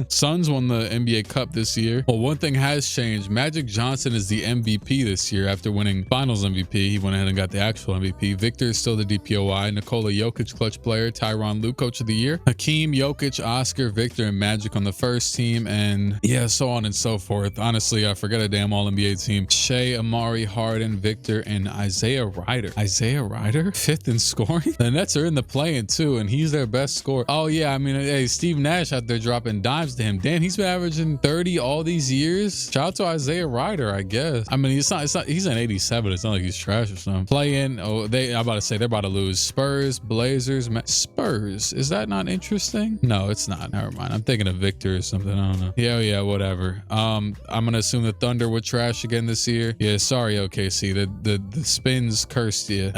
Speaker 1: Suns won the NBA Cup this year. Well, one thing has changed. Magic Johnson is the MVP this year after winning Finals MVP. He went ahead and got the actual MVP. Victor is still the DPOY. Nikola Jokic clutch player. Tyronn Lue coach of the year. Hakeem, Jokic, Oscar, Victor, and Magic on the first team, and yeah, so on and so forth. Honestly, I forget a damn All NBA team. Shea, Amari, Harden, Victor, and Isaiah Rider. Isaiah Rider, 5th in scoring. The Nets are in the play-in too, and he's their best scorer. Oh yeah, I mean, hey, Steve Nash out there dropping dimes to him. Damn, he's been averaging 30 all these years. Shout out to Isaiah Rider, I guess. I mean, it's not he's an 87. It's not like he's trash or something. Play in. Oh, I'm about to say they're about to lose. Spurs, Blazers, Spurs. Is that not interesting? No, it's not. Never mind. I'm thinking of Victor or something. I don't know. Yeah, whatever. I'm gonna assume the Thunder would trash again this year. Yeah, sorry, OKC. The spins cursed you.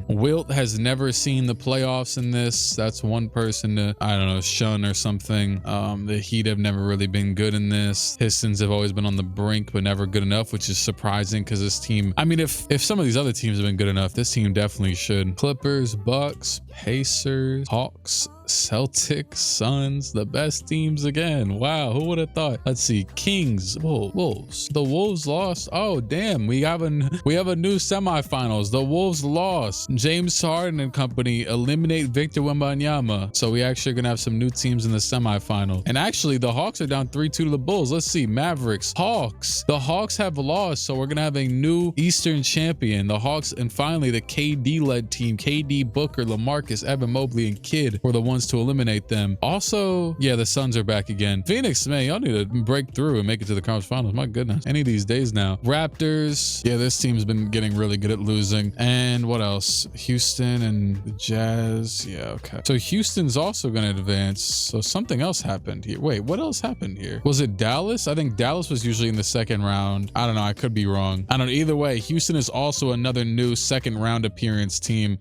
Speaker 1: Wilt has never seen the playoffs in this. That's one person to, I don't know, shun or something. The Heat have never really been good in this. Pistons have always been on the brink, but never good enough, which is surprising because this team, I mean, if some of these other teams have been good enough, this team definitely should. Clippers, Bucks, Pacers, Hawks, Celtics, Suns, the best teams again. Wow, who would have thought? Let's see. Kings, Wolves. The Wolves lost. Oh damn, we have a new semifinals. The Wolves lost. James Harden and company eliminate Victor Wembanyama. So we actually are gonna have some new teams in the semifinal. And actually, the Hawks are down 3-2 to the Bulls. Let's see. Mavericks, Hawks. The Hawks have lost, so we're gonna have a new Eastern champion. The Hawks, and finally the KD-led team. KD, Booker, LaMarcus, Evan Mobley, and Kidd were the ones to eliminate them. Also, yeah, the Suns are back again. Phoenix, man, y'all need to break through and make it to the conference finals. My goodness, any of these days now. Raptors, yeah, this team's been getting really good at losing. And what else? Houston and the Jazz. Yeah, okay. So Houston's also going to advance. So something else happened here. Wait, what else happened here? Was it Dallas? I think Dallas was usually in the second round. I don't know. I could be wrong. I don't know. Either way, Houston is also another new second round appearance team.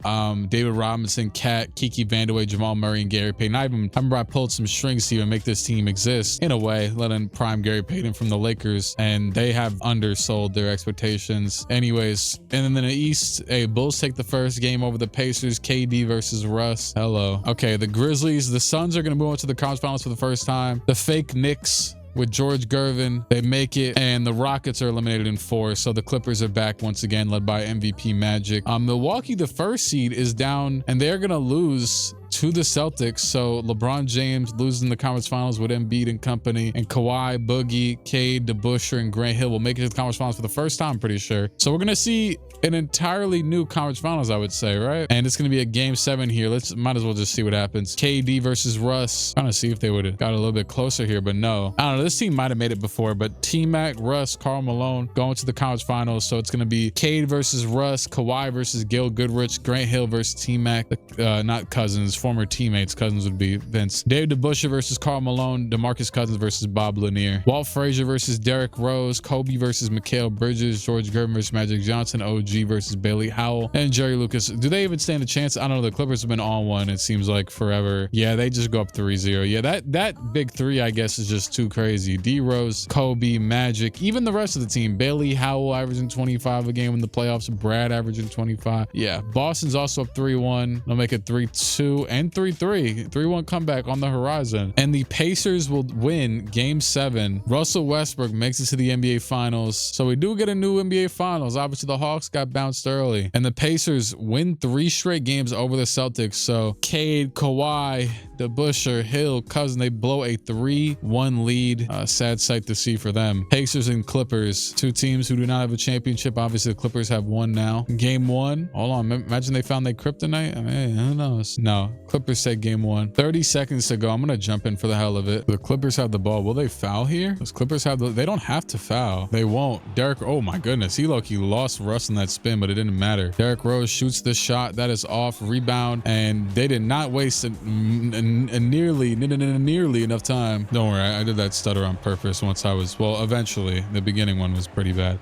Speaker 1: David Robinson, Cat, Kiki Vandeweghe, Jamal Murray, and Gary Payton. I remember I pulled some strings to even make this team exist in a way, letting prime Gary Payton from the Lakers, and they have undersold their expectations. Anyways, and then in the East, hey, Bulls take the first game over the Pacers. KD versus Russ. Hello. Okay, the Grizzlies, the Suns are going to move on to the conference finals for the first time. The fake Knicks with George Gervin, they make it, and the Rockets are eliminated in 4. So the Clippers are back once again, led by MVP Magic. Milwaukee, the first seed, is down, and they're gonna lose to the Celtics. So LeBron James losing the conference finals with Embiid and company, and Kawhi, Boogie, Cade, DeBusschere, and Grant Hill will make it to the conference finals for the first time, I'm pretty sure. So we're gonna see an entirely new conference finals, I would say, right? And it's gonna be a game 7 here. Might as well just see what happens. KD versus Russ. Trying to see if they would have got a little bit closer here, but no. I don't know. This team might have made it before, but T-Mac, Russ, Karl Malone going to the conference finals. So it's gonna be Cade versus Russ, Kawhi versus Gil Goodrich, Grant Hill versus T-Mac, not Cousins, former teammates. Cousins would be Vince. David DeBusschere versus Karl Malone, DeMarcus Cousins versus Bob Lanier, Walt Frazier versus Derrick Rose, Kobe versus Mikal Bridges, George Gervin versus Magic Johnson, OG versus Bailey Howell, and Jerry Lucas. Do they even stand a chance? I don't know. The Clippers have been on one, it seems like, forever. Yeah, they just go up 3-0. Yeah, that big three, I guess, is just too crazy. D Rose, Kobe, Magic, even the rest of the team. Bailey Howell averaging 25 a game in the playoffs. Brad averaging 25. Yeah, Boston's also up 3-1. They'll make it 3-2 and 3-3. 3-1 comeback on the horizon. And the Pacers will win game 7. Russell Westbrook makes it to the NBA Finals. So we do get a new NBA Finals. Obviously, the Hawks got bounced early. And the Pacers win 3 straight games over the Celtics. So Cade, Kawhi, DeBusschere, Hill, Cousins, they blow a 3-1 lead. Sad sight to see for them. Pacers and Clippers, 2 teams who do not have a championship. Obviously, the Clippers have one now. Game 1. Hold on. Imagine they found their kryptonite. I mean, who knows? No. Clippers take game 1. 30 seconds to go. I'm going to jump in for the hell of it. The Clippers have the ball. Will they foul here? Those Clippers have they don't have to foul. They won't. Derrick, oh my goodness. He low-key lost Russ in that spin, but it didn't matter. Derrick Rose shoots the shot. That is off. Rebound. And they did not waste nearly enough time. Don't worry, I did that stutter on purpose once I was, well, eventually. The beginning one was pretty bad.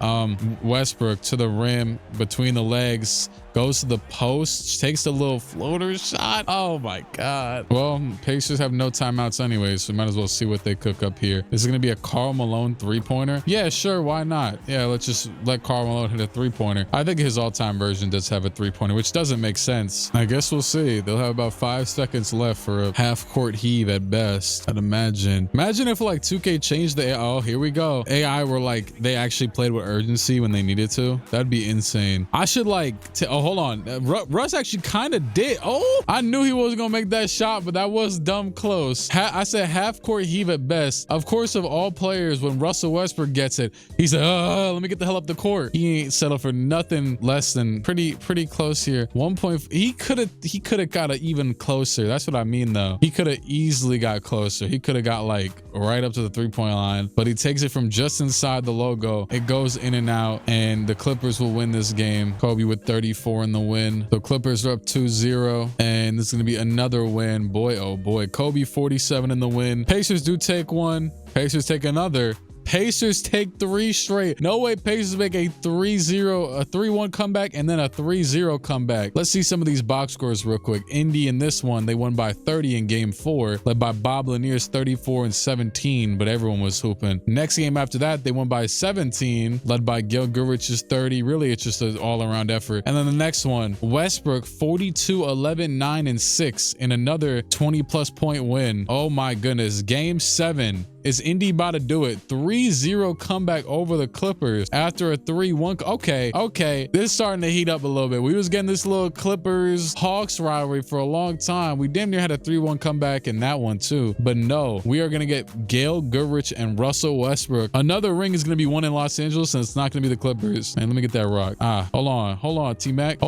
Speaker 1: Westbrook to the rim, between the legs, goes to the post, takes the little floater shot. Oh my God. Well, Pacers have no timeouts anyways, so we might as well see what they cook up here. Is it gonna be a Karl Malone three-pointer? Yeah, sure, why not? Yeah, let's just let Karl Malone hit a three-pointer. I think his all-time version does have a three-pointer, which doesn't make sense. I guess we'll see. They'll have about 5 seconds left for a half-court heave at best, I'd imagine. Imagine if like 2K changed the AI. Oh, here we go. AI were like, they actually played with urgency when they needed to. That'd be insane. I should like, oh, hold on. Russ actually kind of did. Oh, I knew he wasn't gonna make that shot, but that was dumb close. I said half-court heave at best. Of course, of all players, when Russell Westbrook gets it, he said, let me get the hell up the court. He ain't settled for nothing less than pretty close here. 1 point. He could have got it even closer. That's what I mean though. He could have easily got closer. He could have got like right up to the three-point line, but he takes it from just inside the logo. It goes in and out, and the Clippers will win this game. Kobe with 34 in the win. So Clippers are up 2-0, and this is going to be another win. Boy, oh boy. Kobe 47 in the win. Pacers do take one. Pacers take another. Pacers take 3 straight. No way Pacers make a 3-0, a 3-1 comeback, and then a 3-0 comeback. Let's see some of these box scores real quick. Indy in this one, they won by 30 in game 4, led by Bob Lanier's 34 and 17, but everyone was hooping. Next game after that, they won by 17, led by Gil Gurich's 30. Really, it's just an all-around effort. And then the next one, Westbrook 42, 11, 9, and 6 in another 20-plus point win. Oh my goodness. Game 7. Is Indy about to do it? 3-0 comeback over the Clippers after a 3-1. Okay. This is starting to heat up a little bit. We was getting this little Clippers-Hawks rivalry for a long time. We damn near had a 3-1 comeback in that one too. But no, we are going to get Gail Gurich and Russell Westbrook. Another ring is going to be won in Los Angeles, and it's not going to be the Clippers. And let me get that rock. Hold on, T-Mac.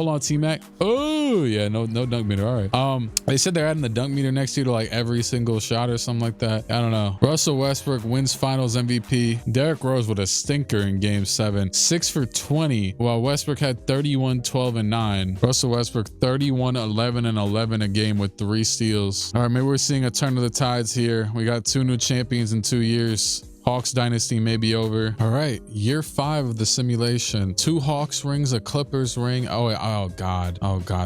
Speaker 1: Oh, yeah, no dunk meter. All right. They said they're adding the dunk meter next year to like every single shot or something like that. I don't know. Russell Westbrook wins finals MVP. Derrick Rose with a stinker in game 7, 6 for 20, while Westbrook had 31, 12, and 9. Russell Westbrook 31, 11, and 11 a game with 3 steals. All right, maybe we're seeing a turn of the tides here. We got 2 new champions in 2 years. Hawks dynasty may be over. All right, year 5 of the simulation. 2 Hawks rings, a Clippers ring. Oh God,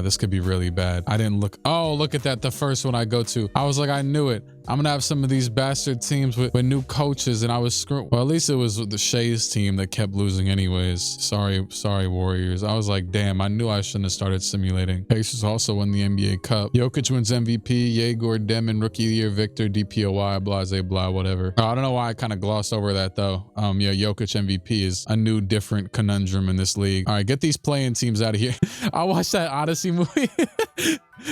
Speaker 1: this could be really bad. I didn't look. Oh, look at that, the first one I go to. I was like, I knew it. I'm gonna have some of these bastard teams with new coaches, and I was screwed. Well, at least it was the Shay's team that kept losing anyways. Sorry, Warriors. I was like, damn, I knew I shouldn't have started simulating. Pacers also won the NBA Cup. Jokic wins MVP. Yegor Demon, Rookie of the Year, Victor, DPOY, blase, blah, whatever. I don't know why I kind of glossed over that though. Yeah, Jokic MVP is a new, different conundrum in this league. All right, get these playing teams out of here. I watched that Odyssey movie.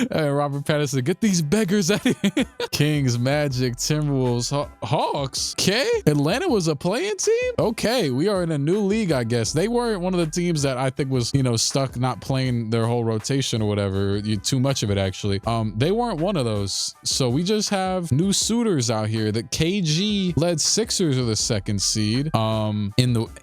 Speaker 1: Robert Pattinson, get these beggars out of here. Kings, Magic, Timberwolves, Hawks. Okay, Atlanta was a playing team. Okay, we are in a new league, I guess. They weren't one of the teams that I think was, stuck not playing their whole rotation or whatever. Too much of it actually. They weren't one of those. So we just have new suitors out here. The KG led Sixers are the 2nd seed.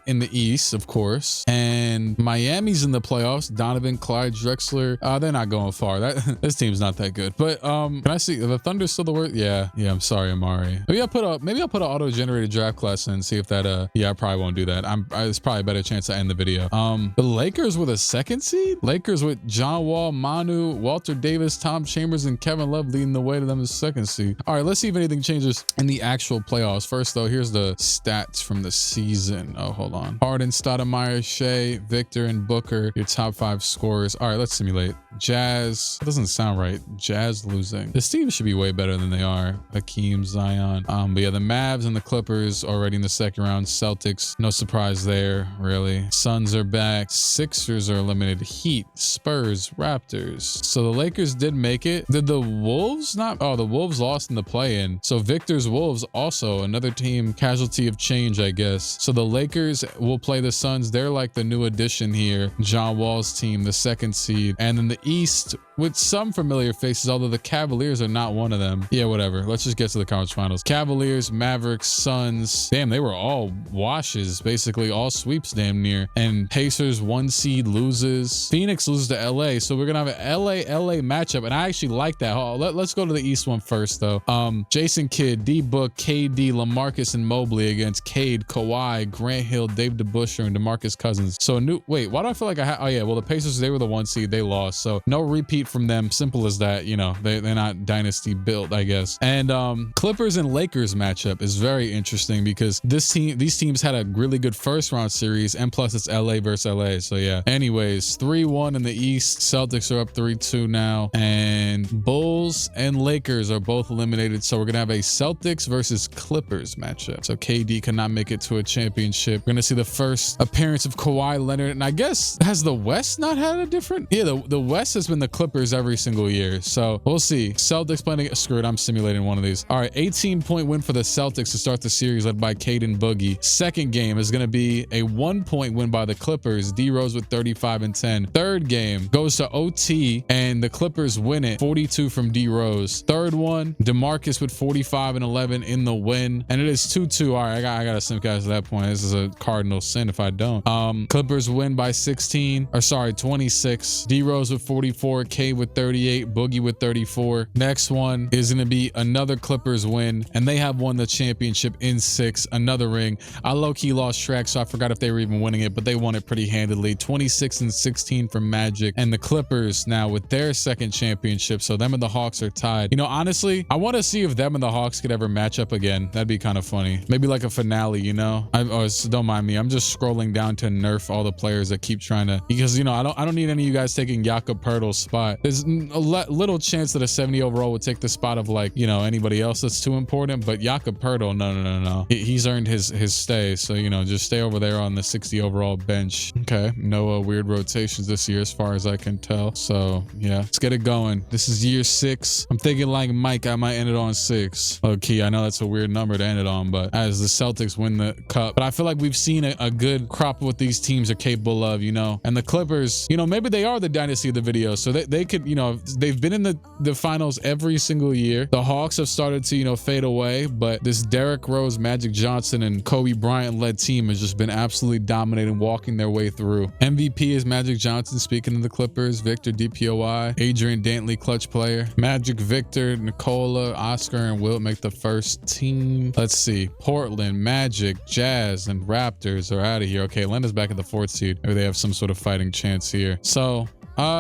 Speaker 1: In the East, of course, and Miami's in the playoffs. Donovan, Clyde Drexler. They're not going far. This team's not that good. But can I see the Thunder still the worst? Yeah. I'm sorry, Amari. Maybe I'll put an auto-generated draft class in and see if that yeah, I probably won't do that. It's probably a better chance to end the video. The Lakers with a 2nd seed? Lakers with John Wall, Manu, Walter Davis, Tom Chambers, and Kevin Love leading the way to them as 2nd seed. All right, let's see if anything changes in the actual playoffs. First though, here's the stats from the season. Oh, hold on. Harden, Stoudemire, Shea, Victor, and Booker, your top 5 scorers. All right, let's simulate. Jazz. That doesn't sound right. Jazz losing. This team should be way better than they are. Hakeem, Zion. But yeah, the Mavs and the Clippers already in the 2nd round. Celtics, no surprise there, really. Suns are back. Sixers are eliminated. Heat, Spurs, Raptors. So the Lakers did make it. Did the Wolves not? Oh, the Wolves lost in the play-in. So Victor's Wolves also another team casualty of change, I guess. So the Lakers will play the Suns. They're like the new addition here. John Wall's team, the 2nd seed. And then the East with some familiar faces, although the Cavaliers are not one of them. Yeah, whatever. Let's just get to the conference finals. Cavaliers, Mavericks, Suns. Damn, they were all washes, basically all sweeps damn near. And Pacers 1 seed loses. Phoenix loses to LA. So we're gonna have an LA matchup, and I actually like that. Let's go to the East one first though. Jason Kidd, D Book, KD, LaMarcus, and Mobley against Cade, Kawhi, Grant Hill, Dave DeBusschere, and DeMarcus Cousins. So wait, why do I feel like oh yeah, well the Pacers, they were the 1 seed, they lost. So no repeat from them. Simple as that. You know, they're not dynasty built, I guess. And Clippers and Lakers matchup is very interesting because these teams had a really good first round series, and plus it's LA versus LA. So yeah. Anyways, 3-1 in the East. Celtics are up 3-2 now, and Bulls and Lakers are both eliminated. So we're gonna have a Celtics versus Clippers matchup. So KD cannot make it to a championship. We're gonna see the first appearance of Kawhi Leonard, and I guess has the West not had a different? Yeah, the West has been the Clippers every single year. So we'll see. Celtics playing. Screw it, I'm simulating one of these. All right, 18-point win for the Celtics to start the series, led by Cade and Boogie. Second game is gonna be a 1-point win by the Clippers. D Rose with 35 and 10. Third game goes to OT, and the Clippers win it 42 from D Rose. Third one, DeMarcus with 45 and 11 in the win, and it is 2-2. All right, I gotta simcast at that point. This is a cardinal sin if I don't. Clippers win by 26. D Rose with 44, K with 38, Boogie with 34. Next one is gonna be another Clippers win, and they have won the championship in 6. Another ring. I low-key lost track, so I forgot if they were even winning it, but they won it pretty handedly. 26 and 16 for Magic, and the Clippers now with their second championship. So them and the Hawks are tied. You know, honestly, I want to see if them and the Hawks could ever match up again. That'd be kind of funny. Maybe like a finale, you know? Don't mind me. I'm just scrolling down to nerf all the players that keep trying to, because you know, I don't need any of you guys taking Jakob Poeltl's spot. There's a little chance that a 70 overall would take the spot of like, you know, anybody else that's too important, but Jakob Poeltl, no. He's earned his stay. So, you know, just stay over there on the 60 overall bench. Okay. No weird rotations this year as far as I can tell. So yeah, let's get it going. This is year 6. I'm thinking like Mike, I might end it on 6. Okay, I know that's a weird number to end it on, but as the Celtics win the cup, but I feel like we've seen a good crop of what these teams are capable of, you know, and the Clippers, you know, maybe they are the dynasty of the video. So they could, you know, they've been in the finals every single year. The Hawks have started to, you know, fade away, but this Derrick Rose, Magic Johnson, and Kobe Bryant led team has just been absolutely dominating, walking their way through. MVP is Magic Johnson, speaking of the Clippers. Victor DPOY, Adrian Dantley, clutch player. Magic, Victor, Nikola, Oscar, and Wilt make the first team. Let's see. Portland, Magic, Jazz, and Raptors are out of here. Okay, Atlanta's back at the 4th seed. Maybe they have some sort of fighting chance here. So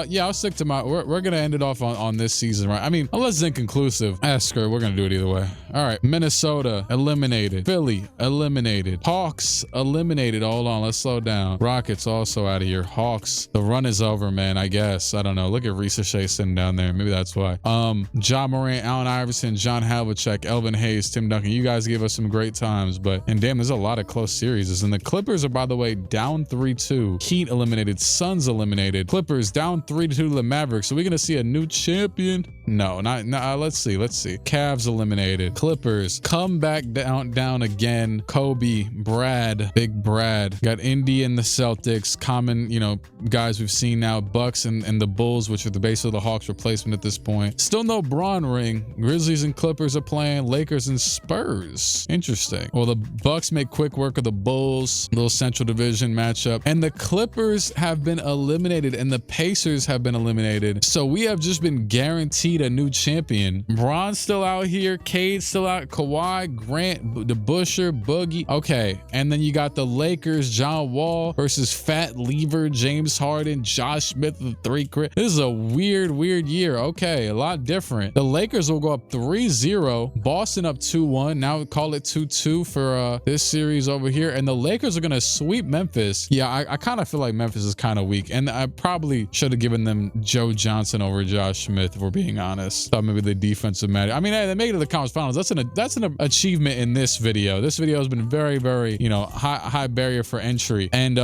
Speaker 1: yeah, I'll stick to my, we're gonna end it off on this season, right? I mean, unless it's inconclusive, screw, we're gonna do it either way. All right, Minnesota eliminated, Philly eliminated, Hawks eliminated. Hold on, let's slow down. Rockets also out of here. Hawks, the run is over, man. I guess, I don't know. Look at Risa Shea sitting down there. Maybe that's why. Ja Morant, Allen Iverson, John Havlicek, Elvin Hayes, Tim Duncan. You guys gave us some great times, but and damn, there's a lot of close series. And the Clippers are, by the way, down 3-2. Heat eliminated, Suns eliminated, Clippers down 3-2 to the Mavericks. So we're gonna see a new champion? No, not let's see. Cavs eliminated. Clippers come back down again. Kobe, Brad, Big Brad. Got Indy and the Celtics. Common, you know, guys we've seen now. Bucks and the Bulls, which are the base of the Hawks replacement at this point. Still no Braun ring. Grizzlies and Clippers are playing. Lakers and Spurs. Interesting. Well, the Bucks make quick work of the Bulls. Little Central Division matchup. And the Clippers have been eliminated, and the Pacers have been eliminated. So we have just been guaranteed a new champion. Bron's still out here. Cade still out. Kawhi, Grant, DeBusschere, Boogie. Okay. And then you got the Lakers, John Wall versus Fat Lever, James Harden, Josh Smith with 3 crit. This is a weird year. Okay. A lot different. The Lakers will go up 3-0. Boston up 2-1. Now call it 2-2 for this series over here. And the Lakers are going to sweep Memphis. Yeah, I kind of feel like Memphis is kind of weak. And I probably should have given them Joe Johnson over Josh Smith, if we're being honest. Thought maybe the defensive matter. I mean, hey, they made it to the conference finals. That's an achievement in this video. This video has been very, you know, high barrier for entry. And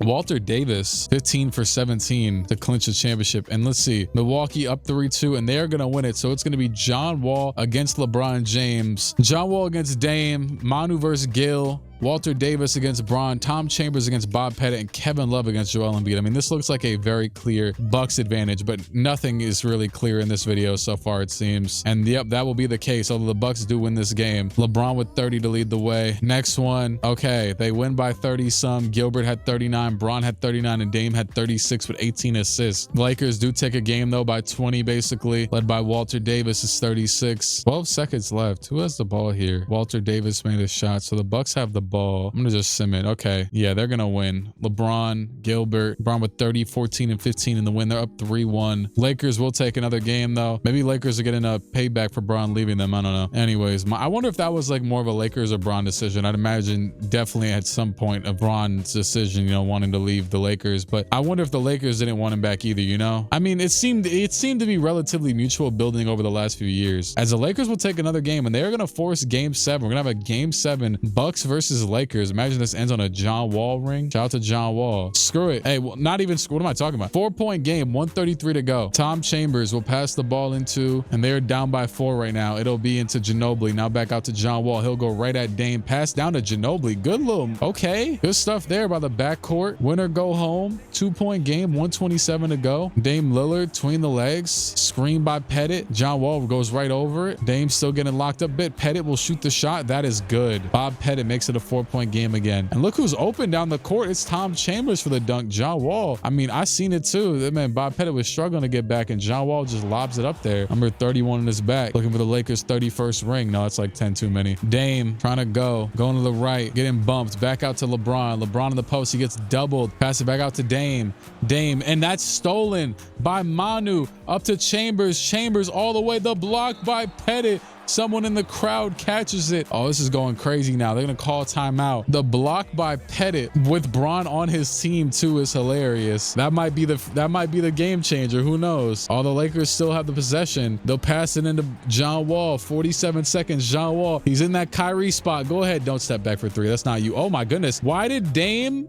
Speaker 1: Walter Davis, 15 for 17 to clinch the championship. And let's see, Milwaukee up 3-2, and they're gonna win it. So it's gonna be John Wall against LeBron James, John Wall against Dame, Manu versus Gil, Walter Davis against Bron, Tom Chambers against Bob Pettit, and Kevin Love against Joel Embiid. I mean, this looks like a very clear Bucks advantage, but nothing is really clear in this video so far, it seems. And yep, that will be the case, although the Bucks do win this game. LeBron with 30 to lead the way. Next one, okay, they win by 30 some. Gilbert had 39, Bron had 39, and Dame had 36 with 18 assists. The Lakers do take a game though by 20 basically, led by Walter Davis is 36. 12 seconds left. Who has the ball here? Walter Davis made a shot, so the Bucks have the ball. I'm gonna just sim it. Okay, yeah, they're gonna win. LeBron, Gilbert, LeBron with 30, 14, and 15 in the win. They're up 3-1. Lakers will take another game though. Maybe Lakers are getting a payback for Bron leaving them. I don't know. Anyways, I wonder if that was like more of a Lakers or Bron decision. I'd imagine definitely at some point a Bron's decision, you know, wanting to leave the Lakers. But I wonder if the Lakers didn't want him back either, you know? I mean, it seemed to be relatively mutual building over the last few years. As the Lakers will take another game and they're gonna force game 7. We're gonna have a game 7 Bucks versus Lakers. Imagine this ends on a John Wall ring. Shout out to John Wall. Screw it. Hey, well, not even screw. What am I talking about? 4-point game, 133 to go. Tom Chambers will pass the ball into, and they're down by 4 right now. It'll be into Ginobili. Now back out to John Wall. He'll go right at Dame. Pass down to Ginobili. Good little, okay. Good stuff there by the backcourt. Winner go home. 2-point game, 127 to go. Dame Lillard between the legs. Screen by Pettit. John Wall goes right over it. Dame still getting locked up bit. Pettit will shoot the shot. That is good. Bob Pettit makes it a 4-point game again. And look who's open down the court. It's Tom Chambers for the dunk. John Wall. I mean, I seen it too. That man, Bob Pettit was struggling to get back, and John Wall just lobs it up there. Number 31 in his back. Looking for the Lakers' 31st ring. No, it's like 10 too many. Dame trying to go. Going to the right. Getting bumped. Back out to LeBron. LeBron in the post. He gets doubled. Pass it back out to Dame. Dame. And that's stolen by Manu. Up to Chambers. Chambers all the way. The block by Pettit. Someone in the crowd catches it. Oh, this is going crazy now. They're gonna call timeout. The block by Pettit with Bron on his team too is hilarious. That might be the game changer. Who knows? All the Lakers still have the possession. They'll pass it into John Wall. 47 seconds. John Wall. He's in that Kyrie spot. Go ahead. Don't step back for 3. That's not you. Oh my goodness. Why did Dame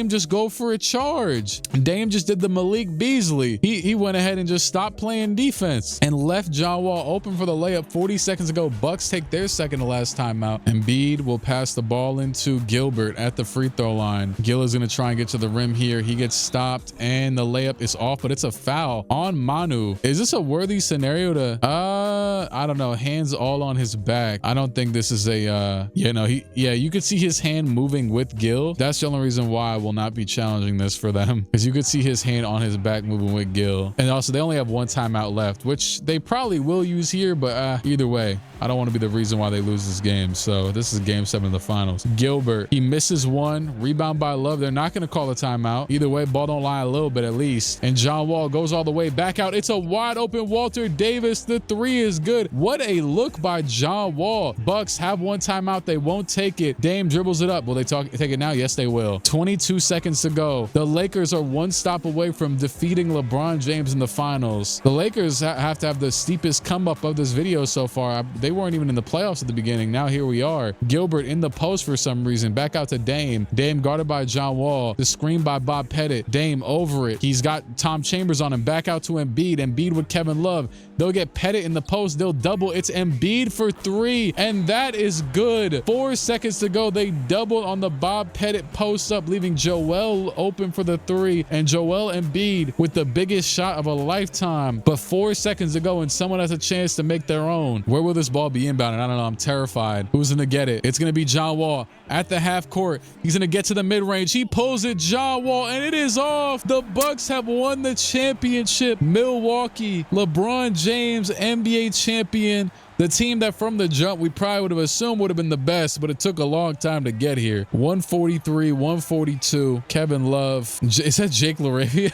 Speaker 1: just go for a charge? Dame just did the Malik Beasley. He went ahead and just stopped playing defense and left John Wall open for the layup. 40 seconds ago. Bucks take their second to last timeout. Embiid will pass the ball into Gilbert at the free throw line. Gil is going to try and get to the rim here. He gets stopped and the layup is off, but it's a foul on Manu. Is this a worthy scenario to, I don't know, hands all on his back. I don't think this is a, you could see his hand moving with Gil. That's the only reason why I will not be challenging this for them, because you could see his hand on his back moving with Gil. And also they only have 1 timeout left, which they probably will use here, but either way, I don't want to be the reason why they lose this game. So this is game 7 of the finals. Gilbert, he misses 1. Rebound by Love. They're not going to call a timeout. Either way, ball don't lie a little bit at least. And John Wall goes all the way back out. It's a wide open Walter Davis. The 3 is good. What a look by John Wall. Bucks have 1 timeout. They won't take it. Dame dribbles it up. Will they take it now? Yes, they will. 22 seconds to go. The Lakers are 1 stop away from defeating LeBron James in the finals. The Lakers have to have the steepest come up of this video so far. They weren't even in the playoffs at the beginning. Now here we are. Gilbert in the post for some reason. Back out to Dame. Dame guarded by John Wall. The screen by Bob Pettit. Dame over it. He's got Tom Chambers on him. Back out to Embiid. Embiid with Kevin Love. They'll get Pettit in the post. They'll double. It's Embiid for 3. And that is good. 4 seconds to go. They doubled on the Bob Pettit post up, leaving Joel open for the 3. And Joel Embiid with the biggest shot of a lifetime. But 4 seconds to go and someone has a chance to make their own. Where will this ball be inbound? And I don't know. I'm terrified. Who's going to get it? It's going to be John Wall at the half court. He's going to get to the mid range. He pulls it. John Wall, and it is off. The Bucks have won the championship. Milwaukee, LeBron James, NBA champion. The team that from the jump we probably would have assumed would have been the best, but it took a long time to get here. 143, 142. Kevin Love. Is that Jake LaRavia?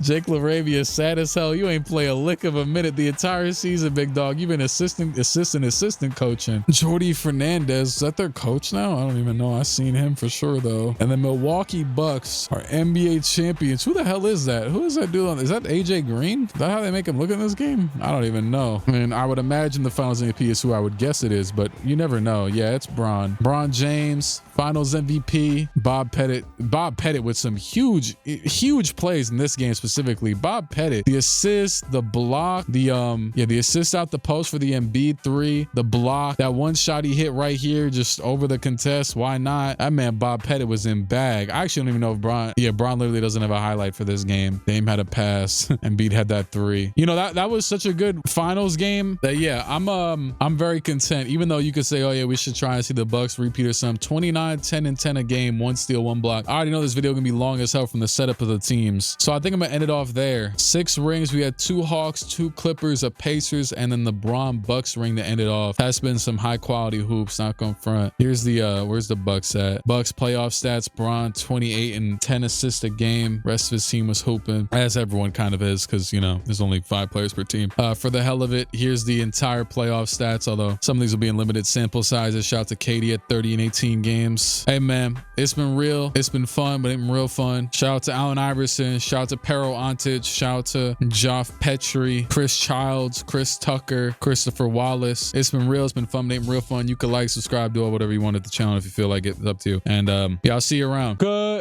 Speaker 1: Jake LaRavia is sad as hell. You ain't play a lick of a minute the entire season, big dog. You've been assistant coaching. Jordy Fernandez. Is that their coach now? I don't even know. I seen him for sure though. And the Milwaukee Bucks are NBA champions. Who the hell is that? Who is that dude on? Is that AJ Green? Is that how they make him look in this game? I don't even know. I mean, I would imagine the Finals MVP is who I would guess it is, but you never know. Yeah, it's Bron. Bron James, Finals MVP. Bob Pettit. Bob Pettit with some huge plays in this game specifically. Bob Pettit, the assist, the block, the assist out the post for the Embiid 3, the block, that one shot he hit right here just over the contest. Why not? That man Bob Pettit was in bag. I actually don't even know if Bron literally doesn't have a highlight for this game. Dame had a pass. Embiid had that 3. You know, that was such a good finals game that yeah, I'm very content. Even though you could say, oh yeah, we should try and see the Bucks repeat or something. 29, 10 and 10 a game, 1 steal, 1 block. I already know this video gonna be long as hell from the setup of the teams. So I think I'm gonna end it off there. 6 rings. We had 2 Hawks, 2 Clippers, a Pacers, and then the Bron Bucks ring to end it off. That's been some high quality hoops, not gonna front. Here's the where's the Bucks at? Bucks playoff stats, Bron 28 and 10 assists a game. Rest of his team was hooping, as everyone kind of is, because you know there's only 5 players per team. For the hell of it, here's the entire playoff stats, although some of these will be in limited sample sizes. Shout out to Katie at 30 and 18 games. Hey man, it's been real, it's been fun, but it's been real fun. Shout out to Allen Iverson, shout out to Pero Ontic, shout out to Joff Petrie, Chris Childs, Chris Tucker, Christopher Wallace. It's been real, it's been fun, but it's been real fun. You could like, subscribe, do whatever you want at the channel if you feel like it. It's up to you. And yeah, I'll see you around. Good.